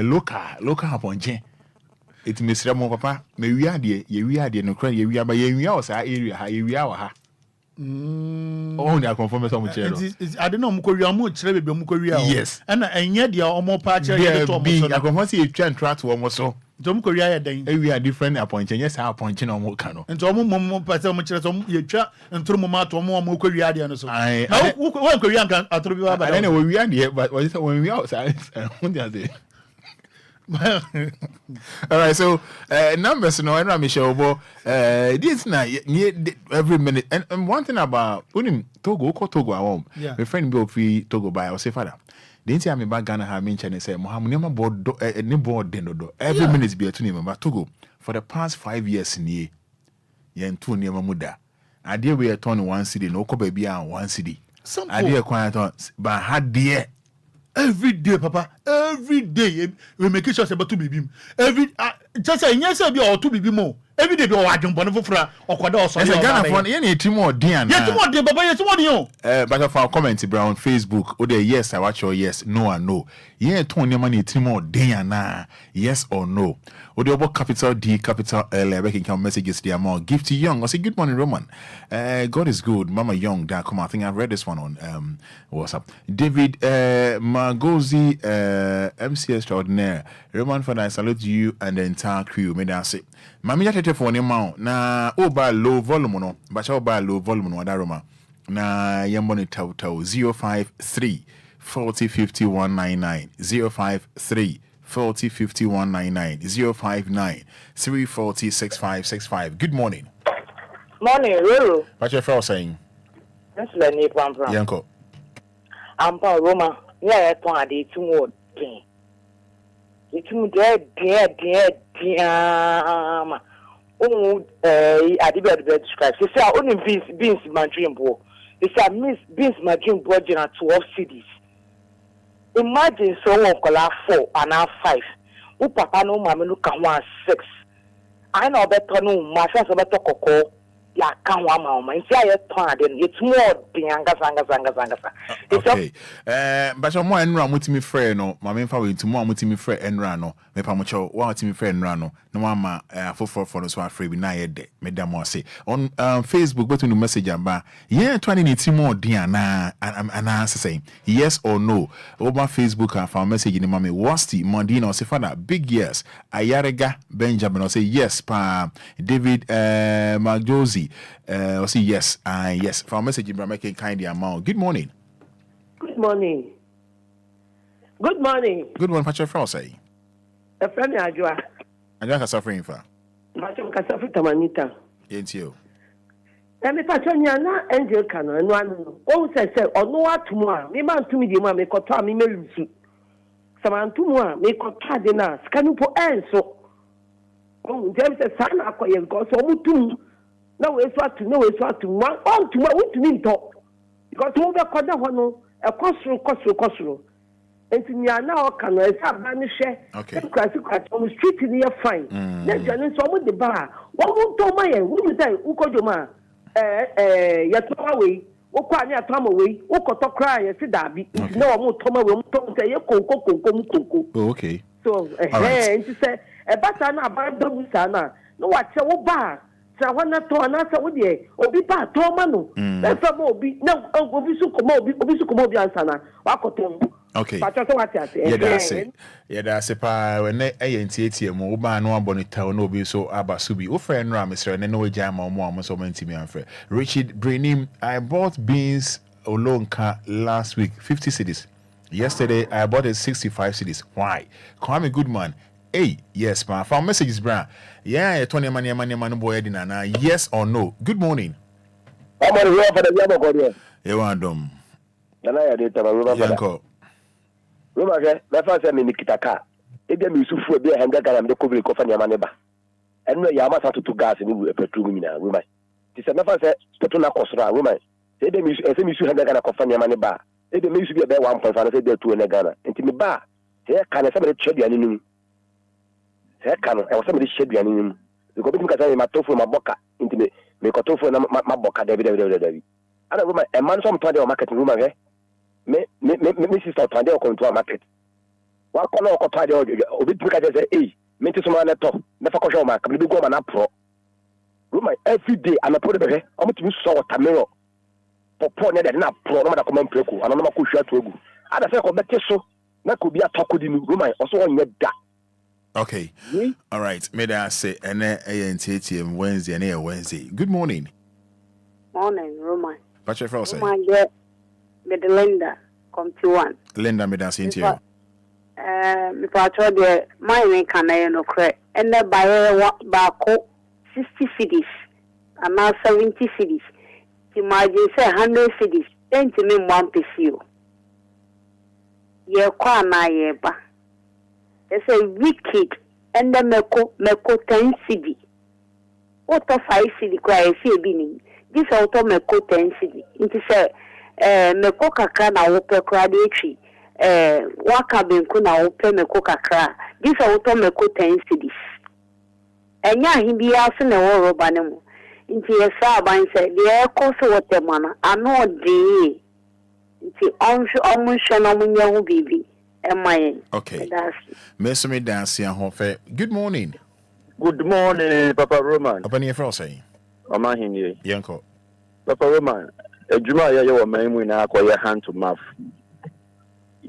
Local ponche. It Mr. Mo papa me wi ade ye wi ade no kra ye wi aba ye wi o sa area ha ye wi awa ha. Oh, they are confirmed some chero. I don't know mukori amu chire bebe mukori awo. Yes. And enye dia omo pa chire ye to omo so. I confirm say you try and try to omo so. To mukori aye den. We are different appointing. Yes, I appointing omo kano. Nto omo pa say omo chire so ye twa ntoro mo ma to omo mukori ade no so. Na wo mukori anka atoro bi wa ba. I don't know we are here, but when we outside, what they say. All right, so numbers no I know Michelle Bo this na every minute and one thing about unim Togo home. Yeah. My friend be free Togo by I say Fada. The say me back Ghana ha mention say Mohammed ma board any board den do every minute be to name but Togo for the past 5 years ni yen two name muda. Ade we turn 1 city no ko baby and 1 city. Ade quiet on but had there every day, Papa. Every day, we make sure about 2 BB. Every just say yes, be or 2 BB more. Every day, be or I don't want for or quad or so. Yes, Ghana for any 2 more Dian. Yes, 2 more day, Papa. Yes, 2 more you. But for our comment, Brown Facebook, or yes, I watch your yes, no, and no. Yeah, 2 money 2 more Diana. Yes or no. Or the about capital D, capital L. I can messages there more. Give to Young. I say good morning, Roman. God is good. Mama Young, that come. I think I've read this one on WhatsApp. David Magozi. MC Extraordinaire. Roman Fada, I salute you and the entire crew. May I say, Mami Yatete for Nemao. Na oba low volume no, but oba low volume no Adaroma. Na Yamboni Tau 053 40 50 199 053 40 50 199 059 340 6565. Good morning. Morning, Ruru. What's your first saying? That's the name from Yanko. I'm Paul Roma. Yeah, I want it to it's dead. I did describe. They say only beans my dream boy. They say beans my dream boy general 12 cities. Imagine someone call 4 and now 5. Who papa no mama look at 1 6. I know better no my friends better cocoa. Ya kan wa mama nti aye ton ade no yetumo zanga. Okay. But mo enra mutimi frɛ no ma me mfa we ntumo mutimi frɛ enra no me pa mo cho wa mutimi frɛ enra no no ma afoforo no so afrɛ bi na ye de me da mo ase on Facebook but no message amba yeah 20 nitimo din ana say yes or no over Facebook and for message ni ma me Wasti Mondino say Fada big yes Ayarega Benjamin say yes pa David Magjosi say yes yes for message in making kind amount. Good morning. Good morning. Good morning. Good morning, Patrick Frosty. A friend Ajwa. Ajwa ka suffering for. Patrick ka suffering tamanita. Yes you. Na me Patrick na angel kan no anu. O say ono atumu a me man tumi di mu a me koto a me melusu. Samantumu a me koto de na skanu po enso. O dem say sana akoye because o mutum na we so atu one on to want to mean talk because we be kwada ho no e kosoro enti nya na o kan no e sa ba ni hwe okay kwasi on street ni e fine na jani so mo de ba wo mo to ma ye wo mi say ukojo ma ya to we wo kwa ni atama we wo koto kra ye si da bi na wo mo to ma we mo to say ye konko okay so enti say e ba sa na ba do sa na no wa che wo ba sa wana to na sa wo de obi pa to ma no na fa mo obi na obi su ko mo obi ansa na wa koto okay pa to what ya say yeah that's pa when entiatie mo ba no abonita no obi so aba subi wo friend no amesere ne no we jama mo so mantimi anfre Richard Brenim I bought beans olonka last week 50 cedis. Yesterday I bought it 65 cedis. Why? Kwame Goodman. Hey, yes, ma. Found messages, bra. Yeah, 20 money, boy, Edina. Yes or no? Good morning. I'm on the road for the Yama Godia. You want them? And I did tell a Roma. Roma, my father said, Nikitaka. If you miss for be a hundred and the cover of Yamaneba. And no Yama to gas in the petroleum in a Roma. This is never said, Stotona Cosra, Roma. Say they miss a semi 200 and a coffin Yamaneba. They may be about 1.5 say 2 in a Ghana. And to me, bar. Here can somebody check the enemy. Kano e wasem de hyedu anim because bitum kasa ma tofo ma boka intime me kotofo na ma boka David ana Roma e man so mto de market Roma he me sister tande o konto market wa kono o kota de obi pika say me ti so ma na to na fa ko show ma kam bi go ma na pro Roma every day I'm a pro de be o mo ti so watermelon popo ne de na pro no ma da ko man preku ana no ma ko hwa to agu ada say ko bete so na ko bi atokodi ni Roma o so onye da. Okay. All right. May I say ANTTM Wednesday and Wednesday. Good morning. Morning, Roman. What's your first say? Roman, with Linda, come to one. Linda, me dance into you. Me patro de my name can I no credit. And the buyer bako 60 cities and now 70 cities. Imagine say 100 cities. Then to me one piece. Ye kwa na ye ba. It's a wicked and the meko 10 city. What of 5 city cry see being. This auto meko 10 city. It is meko kakra na wope kra de tree. Waka benku na wope meko kakra. This auto meko 10 cities. Enya himbi ase na wo roba ne mu. Nti yesa aban se de ekoso wote mana ano de. Nti onhwe na munya hu bibi. Okay. Miss me dance here. Good morning. Good morning, Papa Roman. Open your first say. Oma hinye. Yanko. Papa Roman, ejuma ye wo maimu na akoye hand to mouth.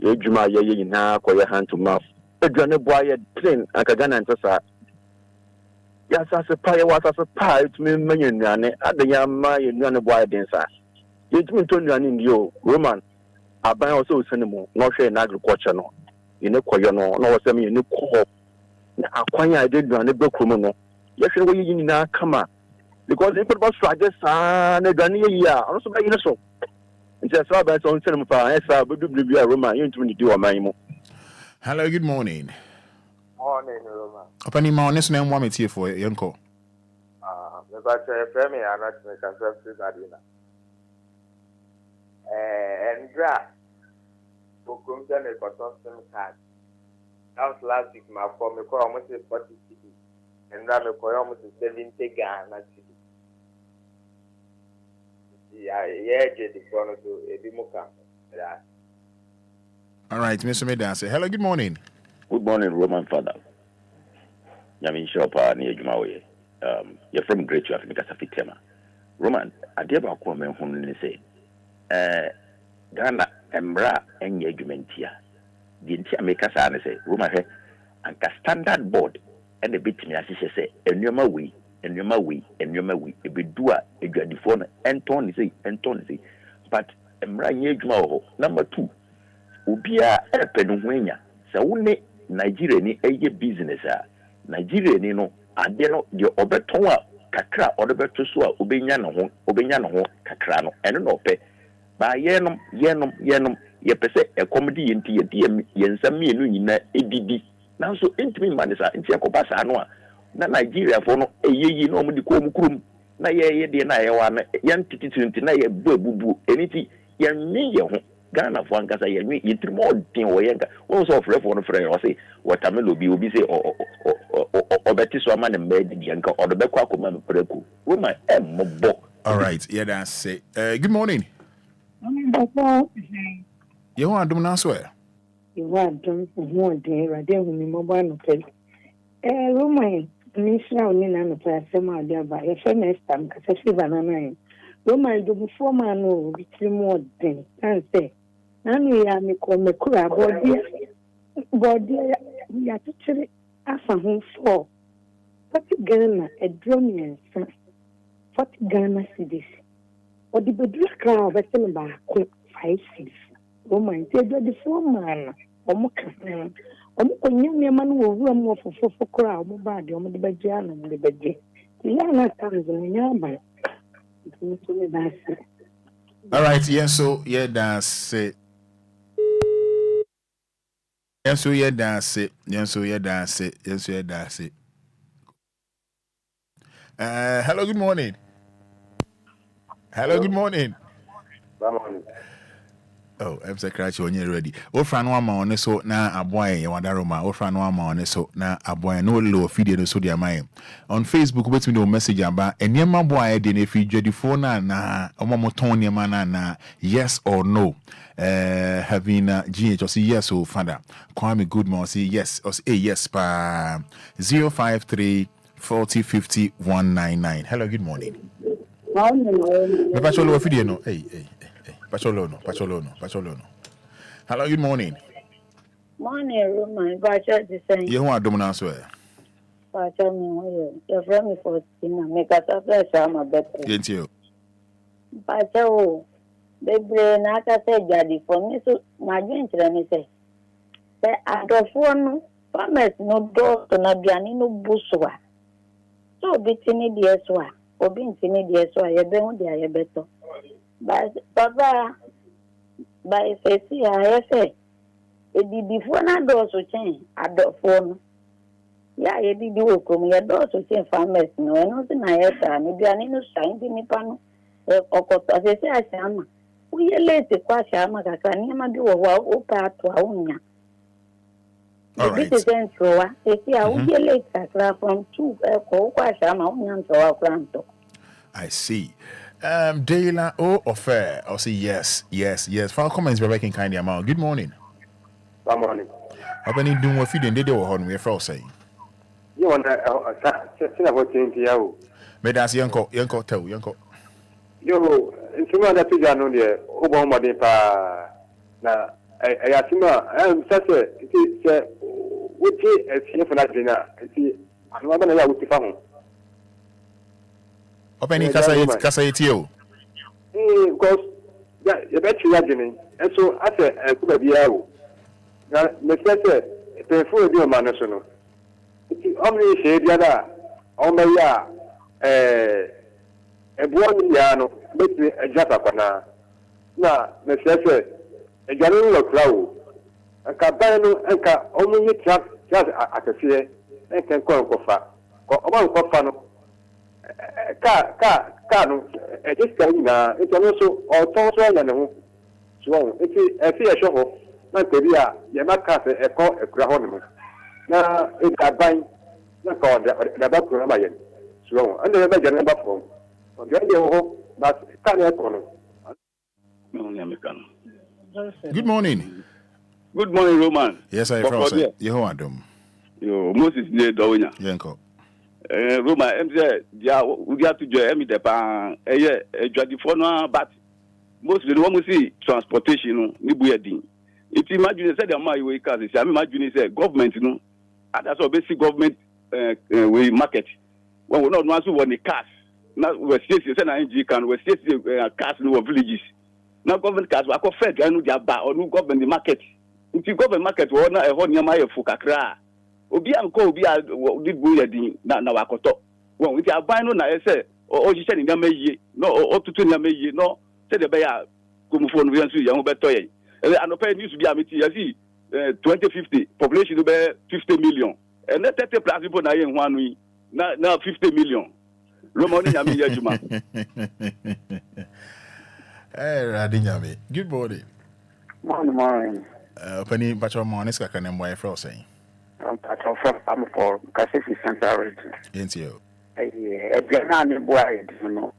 Ejuma ye na akoye hand to mouth. Edwane boye train aka Ghana ntasa. Ya sase pa ye wasase pa etumi menye nuane adenya ma ye nuane boye den sa. Yetumi to nuane ndio Roman. Aban also senimu no hwe na agriculture no ine koyo no no wasem ye ne ko na akwanya de duane bekrum no ye hwe wo yi nyina kama because people boss strategy sa na duane ye ya also ba yine so nti asa ba so senimu pa esa bedubibi a Roma you ntumi di o man mu. Hello, good morning. Morning, Roma. Opani ma oneso na nwa metie for yanko. Me ba che frame ya na me ka service adina. Andra Bokum done a custom card. That was last week, my form, me call almost 40 cities. And then me call almost 70 Ghana cities. Yeah, the corner to Ebimuka. All right, Mr. Medase. Hello, good morning. Good morning, Roman Fada. Yamin Shopa near Jumawe. You're from Great Africa Safitema. Roman, I dare about comment whom say. Ghana Embra engagement here. The entire maker say, Roma he and standard board and a bit me as she say, and your way, a bit doer, a good phone, and Tony say, but Embra Yejmo, number 2. Obia a penwenya, so only Nigeria ni a business, Nigeria no, and then your Obertonwa, Kakra, or the Bertusua, Obenyano, Kakrano, and no pay. Ba yenom ye pese e comedy enti ye nsam mienu nyina edidi nanso entimi manisa enti akoba sa no a na Nigeria for no eyeyi no omudi ko omukrum na ye de na ye wa na yan tititinti na ye bubu eniti ye nwi ye ho Ghana for ankasa ye nwi ye trimo odin wo yenka won so frɛ for no frɛ o say watermelon bi obi say o beti so ama na mbedi yenka o do be kwa akoma mpreku wo ma embo. All right, yeah, that's it. Good morning. You want to do now, swear? You want to one day, right there with me, mobile. Roman, Minister, only none of us, some idea by a feminist time, because I see banana. Roman, do before man, no, be more than, and say, and we are me call me cura, body, we are actually after home for 40 Ghana, a drum, 40 Ghana cities. Or the bedroom crowd, but tell about 5 cities. Roman, take the 4 man, or Moka, or young man will run more for 4 crowd, body, or the Bajan and the Bajan. The young comes in Yama. All right, yes, so yeah, that's it. Yes, so yeah, that's it. Yes, so yeah, that's it. Yes, so yeah, that's it. Hello, good morning. Hello, good morning. Good morning. Oh, I'm secretary when you're ready. Ofra no ama on so na aboy ya wadaroma. Ofra no ama on so na aboy no low feed no so dia mai. On Facebook wait me no message aba enema boy de na fi dwadi phone na omomoton niema na yes or no. Having GH or say yes or Fada. Call me good man say yes or say yes pa 053 40 50 199. Hello, good morning. Me pacholo video no. Hey. Pacholono. Hello, good morning. Morning, Roman. Bacha the same. You want to do so? Bacha me. Your friend me for dinner. Make a surprise. I'm a better. Thank you. Bacha oh, baby, na ka say jadi for me so my joint me say. Say adofo farmers no do to na biani no buswa. So bitini dieswa. Obi ntini dieswa ye be hu dia ye beto. But Papa, by say, I say, it did before not do so change. I don't phone. Yeah, it did do come. You do so change farmers. No, nothing I have. Maybe I need to sign the Nipano. Or as I say, I am. We are late to quash Amaka. Can you do a wow opa to Aunia? All right. This is Enquires. They say, I will be late from 2 quash Amaka to our granto. I see. Dayla or fair? I'll say yes. For our comments, we're making kind amount. Good morning. Good morning. I've been doing what feeding they were on. We're for saying. You want to about 20 years. But that's young tell. Yo, in some other people are known there. Obama de pa na ayasima. I'm such a which is here for that dinner. I'm not going to go to farm. Opening kasa yetio. Because you bet you are doing. And so I said, I could be out. Now, Mr. Perfume do a man. It's only say the other. Only a boy piano, make me a jatapana. Now, Mr. A general crowd. A cabano and car only trap just at a fear and can call Kofa. Or Kofano. Car no this kind na it also or toso na no so it e fi show ho na tebi a ye ma ka se e ko e kura ho no na e ka ban na ko da ba kura ma ye so and the be na ba from on the day ho but can e ko no Good morning. Good morning, Roman. Yes, I from you Adam. Yo Moses ne Donya. Yenko. Roma MZ dia we have to join me the pan dwadi for no but mostly the one we see transportation no ni bu yedin it imagine say the man we cars say imagine say government no that's all basic government we market when we not want to want the cars now we say na NG can we say cars no villages now government cars we go fed no dia ba or no government the market it government market we na e ho nyama ye fu kakra Obia did go yadin na wakoto. When we are buying no na say or you said in Yamaye, no or to Yamaye, no, said the Baya Kumufon we answer young betoy. And the pay news to be a meeting, 2050 population to be 50 million. And that 30 plus people na 1 week now 50 million. Romani Yami Juma. Hey, Radinyami. Good morning. Morning. Penny Patrol Monisca can and why for saying. I'm for Cassidy Central region. Ain't you? A Ghanaian boy, you know.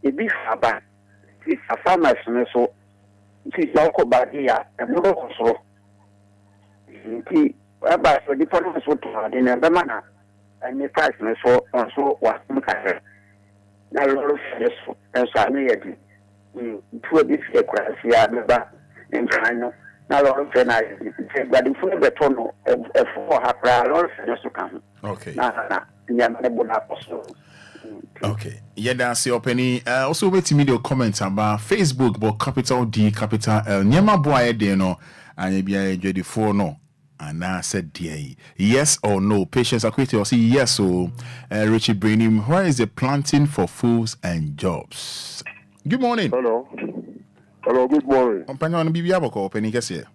It be Fada. It's a farmer's so. It's local Badia, and local so. About the difference with in a manner. And the price so on so what Mukaka. Now, Lord, and so I made it. To a bit of Crasia, in China. Now, Lord, but the full betono, for her, Lord, just come. Okay. Okay. Yeah, that's your penny. Also, wait to me your comments about Facebook, but capital D, capital L. Nyama boy, de no, and maybe I enjoy the four no. And I said, yes or no. Patience, I quit or say yes. So, Richie Brainim, where is the planting for fools and jobs? Good morning. Hello, good morning. I'm planning on BB Aboko, Penny Cassia.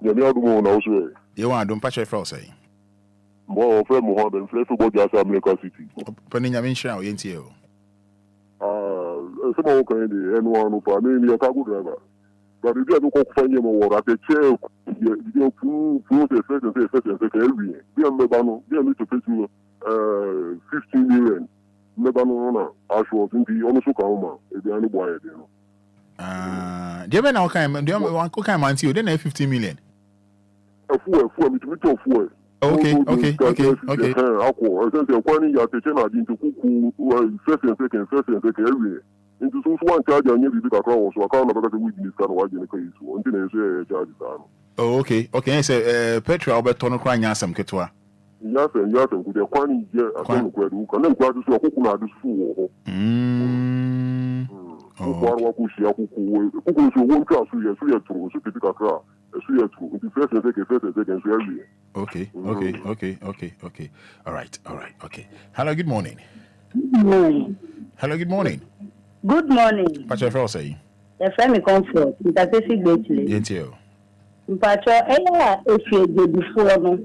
The other one also. You want to do patch for say? More of them have been playing football just America City. Penny Yamin some of the N1 for me, a cargo driver. But if you don't find him or at the chair, you prove the first and every year. We are Mebano, we are need to pay to 15 million. Mebano, I was in the almost Oklahoma, if you are any boy. Do you have now kind man you then 15 million? A fool, Okay. Okay. I said the one you are taking into Kuku, first and second every year. Into so one charge and you be across, so I can't have a weakness kind of watching the case. One thing is charge down. Oh, okay. Say Petra Albert Tono crying some Ketua. Yes, with the quantity here, I don't know who can then go to so who are the school. Who so one class, so you're true, so typical crowd. The first and second, every year. Okay. All right. Okay. Hello, good morning. Good morning. Hello, good morning. Good morning. What's your friend say? Your friend comfort. That's a greatly. Yes, you. Mpacho, if you did before no.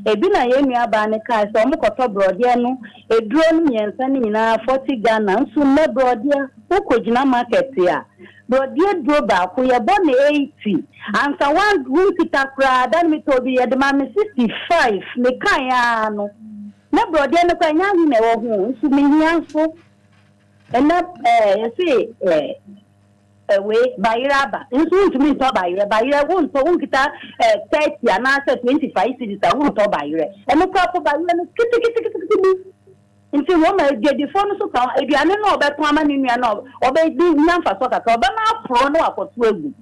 Ebina yemi abane ka so mo koto brodia no eduro no yensa ni na 40 Ghana nso me brodia ukogina market ya brodia duro ba ko ye bo na 80 ansa one kita kra dan mi to bi ye de ma 65 me kan ya no na brodia no kwa nya ni me wo ho nso me hianso ena yesi we bayiraba nso ntumi to bayire won to won kita 30 ana 25 cities won to bayire eno kwa ko bayire no kiti nti wo ma de di phone so ka eduane no obeto ama ni nua no obe di nyamfa so ka obe na afro no akoto egu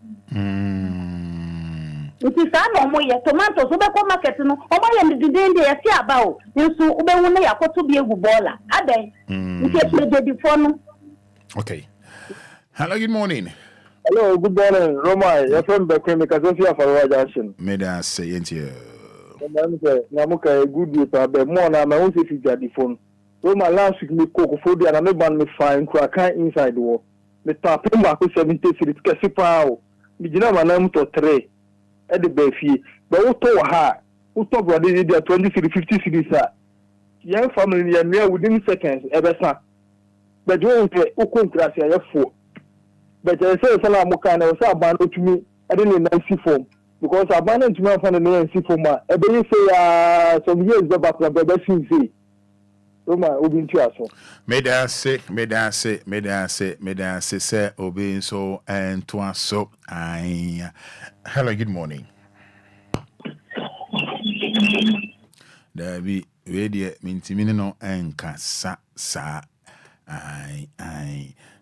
nti sa no mo ye tomato so be ko market no omo ye ndidinde ye si aba o nso ube wu no yakoto bi egu bola adan nti de di phone. Okay. Hello, good morning. Hello, good morning. Roma, you're from the clinic. I don't see a follow Jackson. May I say, you? Namuka, a good week, but more than my own city at the phone. Roma, last week, me cook food and I ban me fine crack inside the wall. Me tap him back with 70 cities, Cassipao. Me did not name to 3 at the Bayfee. But what to her? Who talk about the 20 cities, 50 cities? Young family, and near within seconds, ever son. But you won't say, Ukun Gracia, 4. But I say, Salah Mukana was abandoned to me. I didn't see form because I abandoned to me from the NC form. I believe some years back, but that's easy. Roma, Obin Tiaso. May I say, sir, Obin so and Twaso. Hello, good morning. There be radio mintimino and Kasa.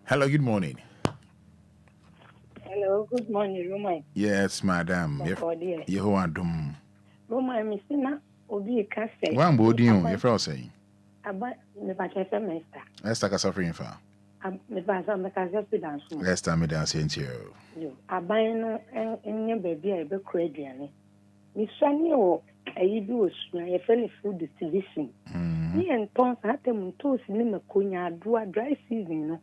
Hello, good morning. Hello, good morning, Roma. Yes, madam. You are dum. Roma, Missina, Obi Casse. One body, your friend saying. About the Bachelor. Let's take a suffering for. The Baza Macazas dance. Let's time me dancing to you. I buy no and your baby, I be credit. Miss Sunny or I do a fairly food distribution. Me and Tons had them toast in the Conya, do a dry season.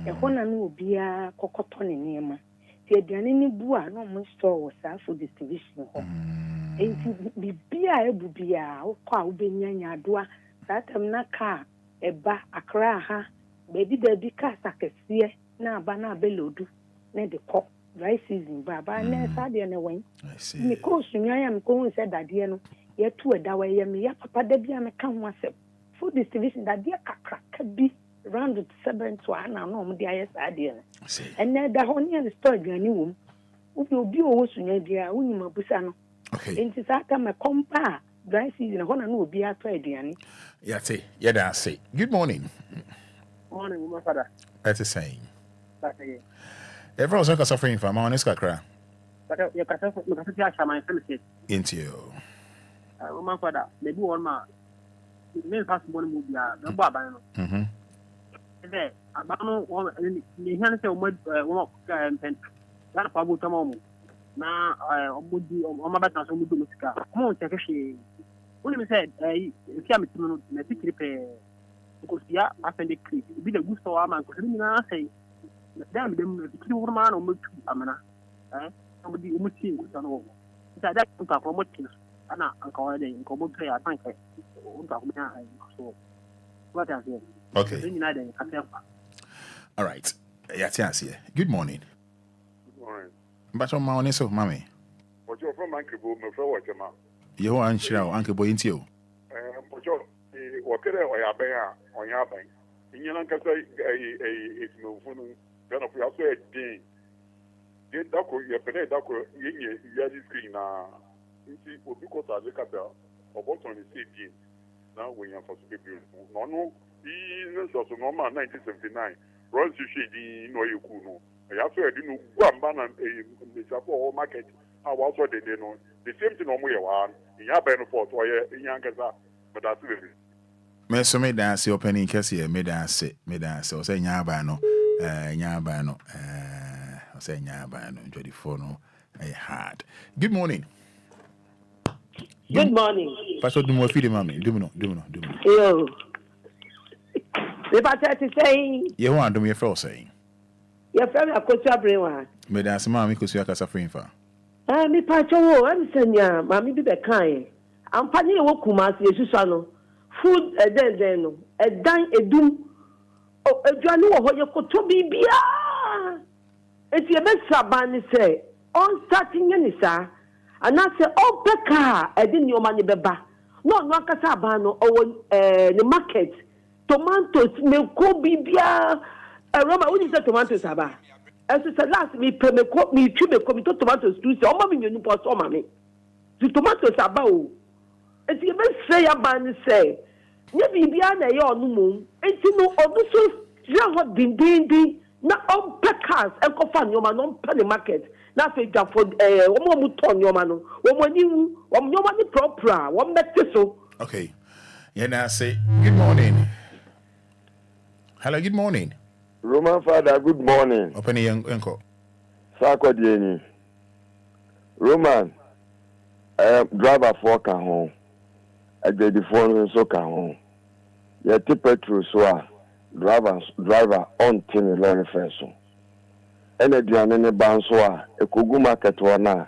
A honor no be a cocoton in Yama. The Danini Bua no more store was for distribution. And be a bubia or cow being yadua that am not car a ba a cra baby there be cast a cassia na bana below near the cock dry season baba near Sadia and away. I see. Because I am going said that dear no yet to a daway me papa debia me come myself. Food distribution that dear could be round 7 to an hour, the IS idea. And then the honey and the story, your new room, who will be always in your dear Winima Busano. Okay. In this time, a compa, dry season, a honor will be a trade, Yanni. Yes, yeah, say. Good morning. Morning, my father. That's the same. Everyone's like suffering from my honest crack. But you can say, my family. Into you. My father, maybe one man. The first one would be a Baba. There, about one, the hand say, one that Pablo Tamamo. Now, would be on my back, would do Musica. Come on, check a shade. When you said, if you have a ticket repair, because yeah, I send a creek, be the good for a man, because I say, damn them, the 2 man or 2 amana. Somebody who would see what's on over. That took a promotion. Anna, Uncle Eddie, and Cobo Tray, I think. So, what are you? Okay. All right. Yes, here. Good morning. Good morning. But on my own, so, mammy. But you're from Uncle Boom, my friend, what you ma? You are unsure, Uncle Boy, into you. But you're what could I bear on your bank? In your uncle say, it's no fun, then of your sweat, Dean. Get Dako, your penny Dako, you had this screen now. You see, because I look at the about on the same now when you're for people. No, he's also normal 1979. Ross, you should know you could know. I also didn't go and ban a market. I was what they know. The same thing on we one. In your benefit, or in younger, but that's it. Meso me dance opening kese me dance o say nyaba no o say nyaba no 24 no hard. Good morning. Good morning. Pastor Dumo feed mami. Dumo. Yo. The pastor saying you want to me for saying. Your friend Akosia Brewa. Me dance mami Kosia kasa free fa. Me pastor wo am senya mami bi be kan. Ampani wo Kumasi Yesusa no. Food then no. Dan edum. O aduane wo ho ye koto bibia. Eti e be saban ni say on starting ni sa. And I say, oh, Becca, I didn't know money beba. No, Casabano, or the market. Tomatoes, me go bibia. Roma, what is the tomatoes, Saba? As I said last, me tube tomatoes to say, oh, mammy, you know, so mammy. The tomatoes are bow. As you may say, a man say, maybe beyond a year no moon, and you know, also, you know what, ding, not on Peccas, and go find your man on penny market. Na fe ja for omo mu ton yo manu omo ni wu omo yo mani proper omo mete so. Okay, yeah, now say good morning. Hello, good morning. Roman Fada, good morning. Open your uncle. Sako Dieni. Roman, driver for ka home. I get the phone so ka home. Yeah, petrol so driver on tin lorry first. Ene diane ne banso a ekogu market wana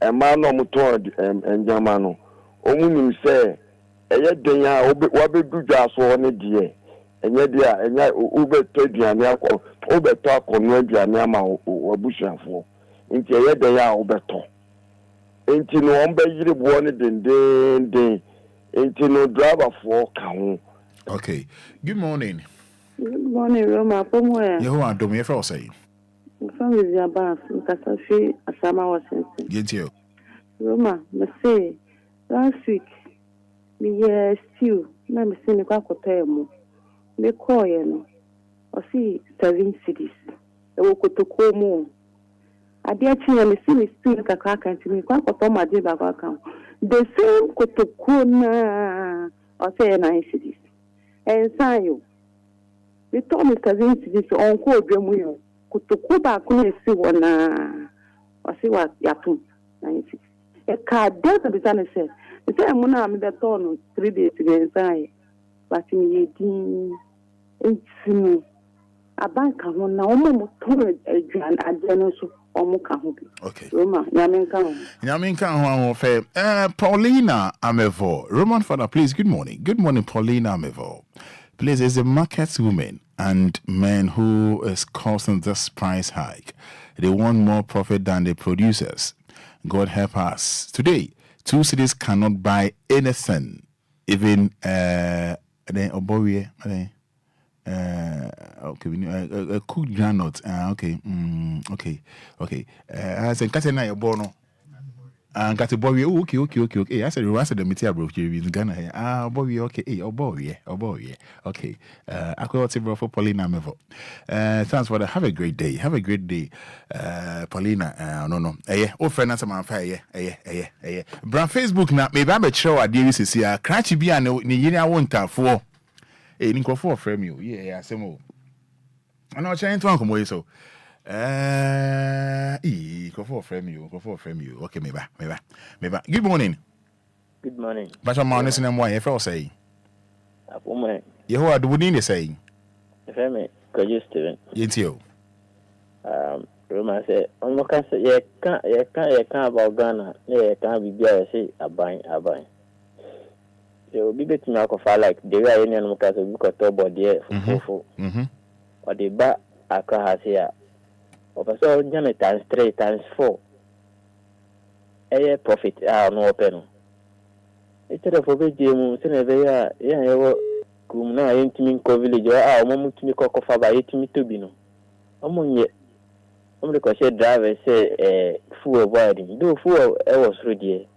e ma no muto enjama no omunim se eye den a wabedu dwaso ne de enye de a enya ubeto diane akọ ubeto akọno diane ama wabusuafo nti eye den a ubeto nti no ombe yiri bo ne den nti no driver for ka ho. Okay, good morning. Good morning, Roma. Pomo ya. Yeho adom ye for say. From the Abas, Kasafi, Asama was get you. Roma, me say, last week, me stew, na me say, me kwa kotemo. Me call you, or see 7 cities. The Wokotokomo. I dare to me see me stew like a crack and to me, kwa kotoma diba account. The same Kotokona, or say 9 cities. And Sayo, they told me 7 cities on code Remuyo. Kutukuba kune si wana wasi wa yatum na nchi ka delta bitane se muna mi beto no 3 days again bati mi yedi ensinu abanka ho na omo moto aduan adeno so omo ka ho bi. Okay, Roma nyamenka ho fe Paulina Amevo. Roman Fada, please. Good morning Paulina Amevo. Please, as a market woman and men who is causing this price hike, they want more profit than the producers. God help us. Today, 2 cities cannot buy anything, even cooked granite. Okay. I said, Katena Bono. And got a boy, okay. I said, the Micheal bro, in Ghana here. Boy, okay. Boy, okay. I call it for Paulina Mevo. Thanks for that. Have a great day. Paulina. No. Oh, friend, that's my fire. Brand Facebook now. Maybe I'm a show at DVC. Cratchy be and Nigeria won't have for a link for frame you. Yeah, some more. I'm not trying to come away so. Go for frame you. Okay, maybe. Good morning. But I'm honest and why if I say. You are doing the saying. If I may, could you, Steven? It's you. Roma said, "On the cancer, you can't about Ghana. You can't be there. Say, I buy. So, be better now. Like the way any animal can book a top or there for or the back. I can't here. Officer Jame times 3 times 4. A profit no open. It's a for Jim, Senator, yeah, Kumna, intimate village, or moment to me cock of about 8 me to be no. Among yet. Only because driver say full avoiding. Do full I was ready.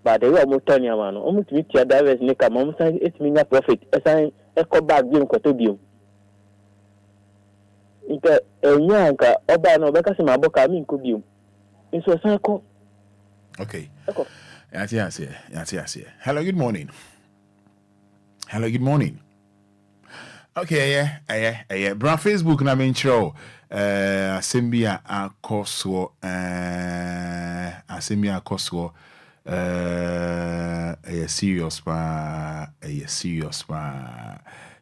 But they were Mutania man. Almost meet your drivers make a moment, it means a profit. As I echo back game cotobium. Inka enyanka oba no beka se maboka mi nkobium nso san ko. Okay. Yati. Hello, good morning. Okay, yeah. Bra Facebook na menchro asembia akoso serious pa.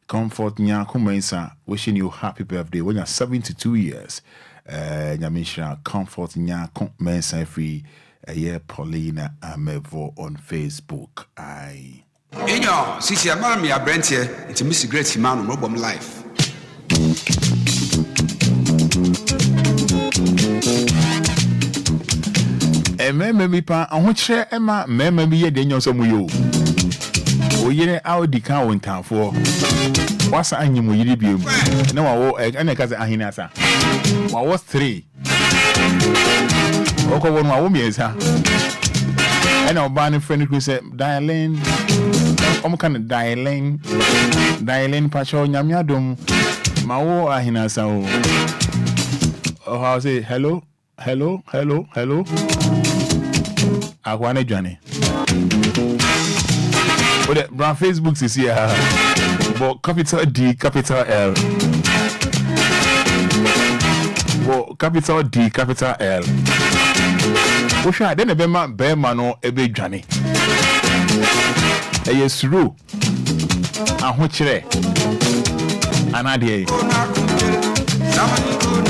Comfort Nyako Mensa, wishing you happy birthday when you're 72 years. Nyamisha Comfort Nyako Mensa free Paulina Amevo on Facebook. Aye. Inyo, sisi amami ya brand here, it's Miss Great Man Robom Life. Meme pa ahochre ema meme bi ye denyo so muyo. Oyere audi kan wontanfo. Wasa anyimu yiri biom. Na wawo ene kaze ahinasa. Wawo 3. Oko wonu wawo miensa. Ena oba ne friend ku say dialing. Kan dialing pacho nyamiadom. Mawo ahinasa o. Oh, I say hello. Akwane Johnny. But brand Facebook is here. But capital D, capital L. But capital D, capital L. Osha then be man ebe Johnny. Yes true. Ahochire. Anadie.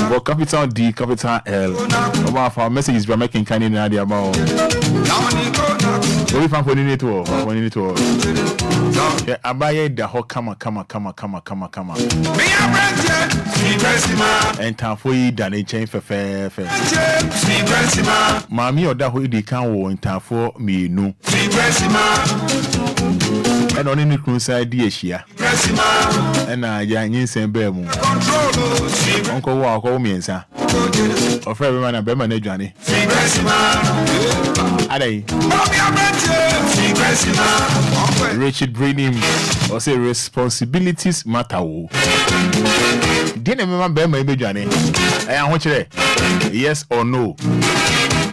But capital D, capital L. About our messages we are making kind in the about. What if I'm putting it to? Yeah, abaye da ho kama. And time for you done a change for fair. Mami or da ho di kan wo in time for me no. And on any cruise idea shia. And ya yin sen be mu. Uncle walk home mensa. Of every man and Bema Johnny. Ade. Richard bring him or say responsibilities matter. Didn't remember Bema Johnny. I want you yes or no.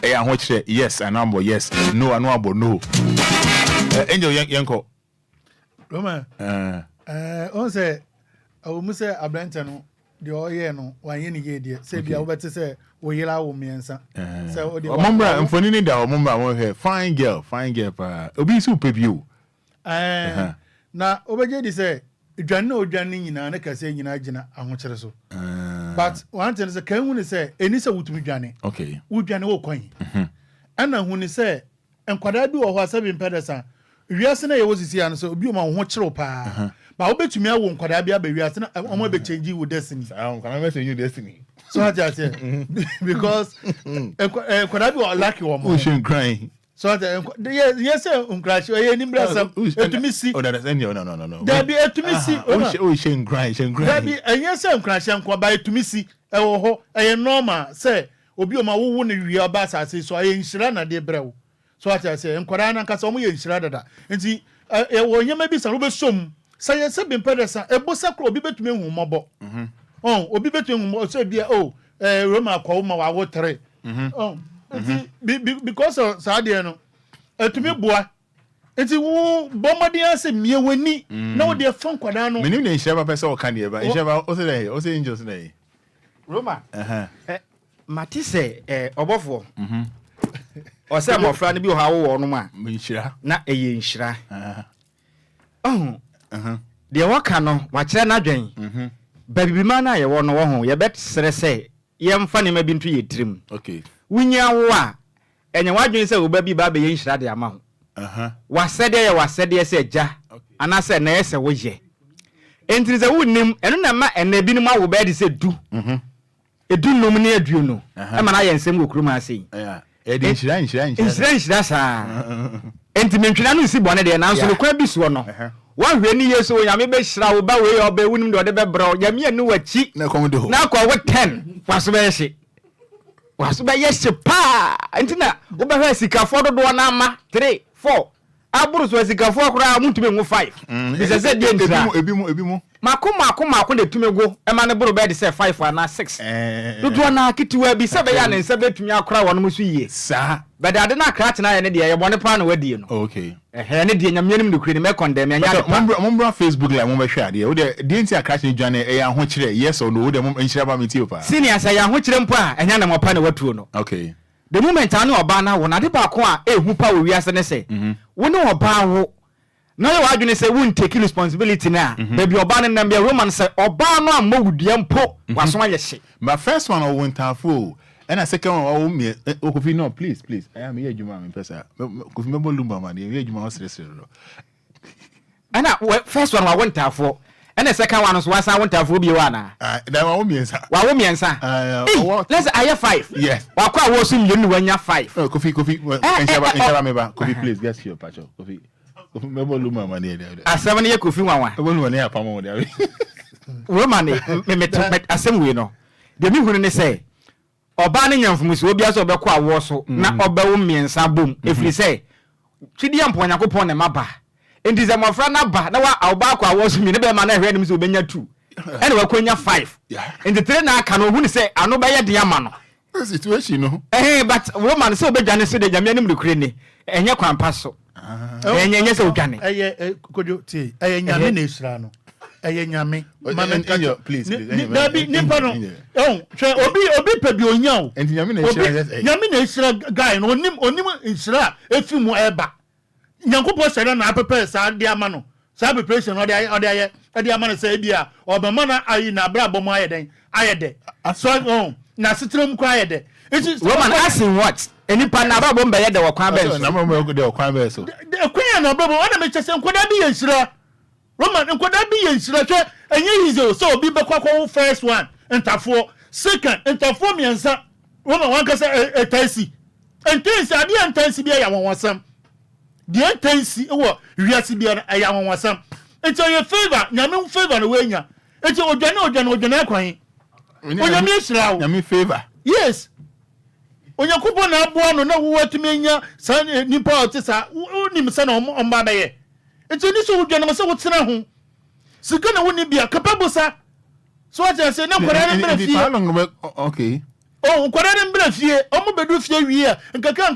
I want you yes and number yes. No and no. Angel Yanko. Roma. On say I will say a Blanton. The oye no wan ye ni ye de say bia wo bete say wo yira wo miensa say o de omambra mfoni ni da omambra won he fine girl pa obi su pebiu na obeje di say odwane nyina na kase nyina gina ahokere so but one thing say kan hu ni say eni say wutumi dwane okay wudwane wo kwan ana hu ni say enkwada bi wo ho asabi mpedesa wiase na ye wo sisi an so obi o ma ho kire pa ba obetumi awo nkwada bia ba wiase na omo be change with destiny can I say you destiny so what you say because nkwada bi o lucky wo mo shin crying so yes crash e ni brasa etumi si oh that's no there be etumi si shin crying there be yes crash nkwa ba etumi si e wo ho e normal say obi o ma wo ne wi ba asase so e nhira na de brew so what you say nkwada na nkasa omo ye nhira dada nti e wo nyema bi san wo be som say se be pedesa e bosa kro obi betumi hu mobo obi betumi hu mo so bia Roma kwa ma wa wo 3 because of saade no etumi boa enti wo bomadi ase miewani na wo de fon kwada no menim ne nhira ba pese o kan de ba nhira o se angels na Roma matise obofo o se amofra ne bi o ha wo no ma nhira na eye nhira de waka no wa kire na dwen baby ma na ye wo no wo ho ye bet sere se ye mfa ne ma bi ntu ye tirim okay wunya wo a enye wadwen se wo ba bi ba be ye nhira de ama ho wa sede se ja ana se na ye se wo ye entri se wunnim eno na ma ena bi no ma wo ba de se du edunum ne aduonu e ma na ye nsem go kuruma ase e de nhyira saa enti mentwena no si bone de na nso no kwa bi so no wan hwe ni yeso nyame be hyira wo ba we oba wunim de ode be bro nyame anu wachi na kom de ho na kwa wo 10 waso be yehye pa enti na wo be hwe sikafo dodo na ama 3 4 aburu so sikafo akura muntube ngo 5 bisa se de ndira ebi mu mako de tumego e ma ne buru be de se 5 ana 6 dodo na kitiwa bi se be ya ne nse be tumi akura wono musu yie sa be de ade na krat na ye ne de ye bone pa na wadie no okay ne de nyame nim de kure ne me condemn anya de mombra Facebook like mo be hwe ade wo de nti akrat ne dwane e ya ho kire yes or no wo de mo nhyira ba meti opa senior say ya ho kire mpo a enya na mo pa na watuo no okay the moment anu oba na wo na de ba ko a ehu pa wo wiase ne se wo ne oba wo na yo adwene se won take responsibility na baby oba ne nam be Roman say oba no amawudua mpo waso aye hye my first one o wintafo and a second one o me o Kofi no please I am here juma me pesa Kofi me Lumba man here juma o stress no and first one wa wintafo and the second one so wasa wintafo bi wa na na wa wo miensa let's aye 5 yes wa kwa wo so mmienu wanya 5 Kofi enchaba me ba Kofi please get your patch Kofi Mebo Lumba man here asem ne Kofi wanwa Mebo Lumba ne apamo there Roman me asem we no de mi hunu ne say oba ne nyamfumusi obi aso obekọ awo so na obawo miensa bom efiri say twidi ampo nyakopon ne maba enti ze mofra na ba na wa oba akọ awo so mi ne be ma na hwe ne mi so obenya 2 ene wa konya 5 enti 3 na aka no hunu say ano be ye de ama no situation no but Roman say obedwane so de nyame anim de kure ni enye kwampa so enye say odwane kodio ti nyame na esra no nyame please nimpa no obi pe bi onya o enti nyame na esra guy no onim esra efi mu eba nyankopo sere na prepare sa de ama no sa preparation ode ama no say bia obama na ayi na bra bom ayeden ayede so na sitram kwa ayede Roman asking what enipa na bra bom be yede wakwan be so na mo go de wakwan be so de kwan na bra bom ona me chese nkoda bi yesra Roman nkoda bi yesra hwe enye hizo so obi be kwakwa first one entafo second entafo miensa Roman wan ka say etasi ade entansi bi ya wonwasam de entansi wo wiase bi ya wonwasam enti your favor nyame favor no wenya enti odwane akwan onyame esra wo nyame favor yes onyakupo na aboa no na wo atumi nya sa nipa otisa unim sa na omba baye enti ni so odwane se wo tena ho sika na woni bia kapabusa so ati se na kwara ne mbra fie okay kwara ne mbra fie omo bedu fie wie a nkaka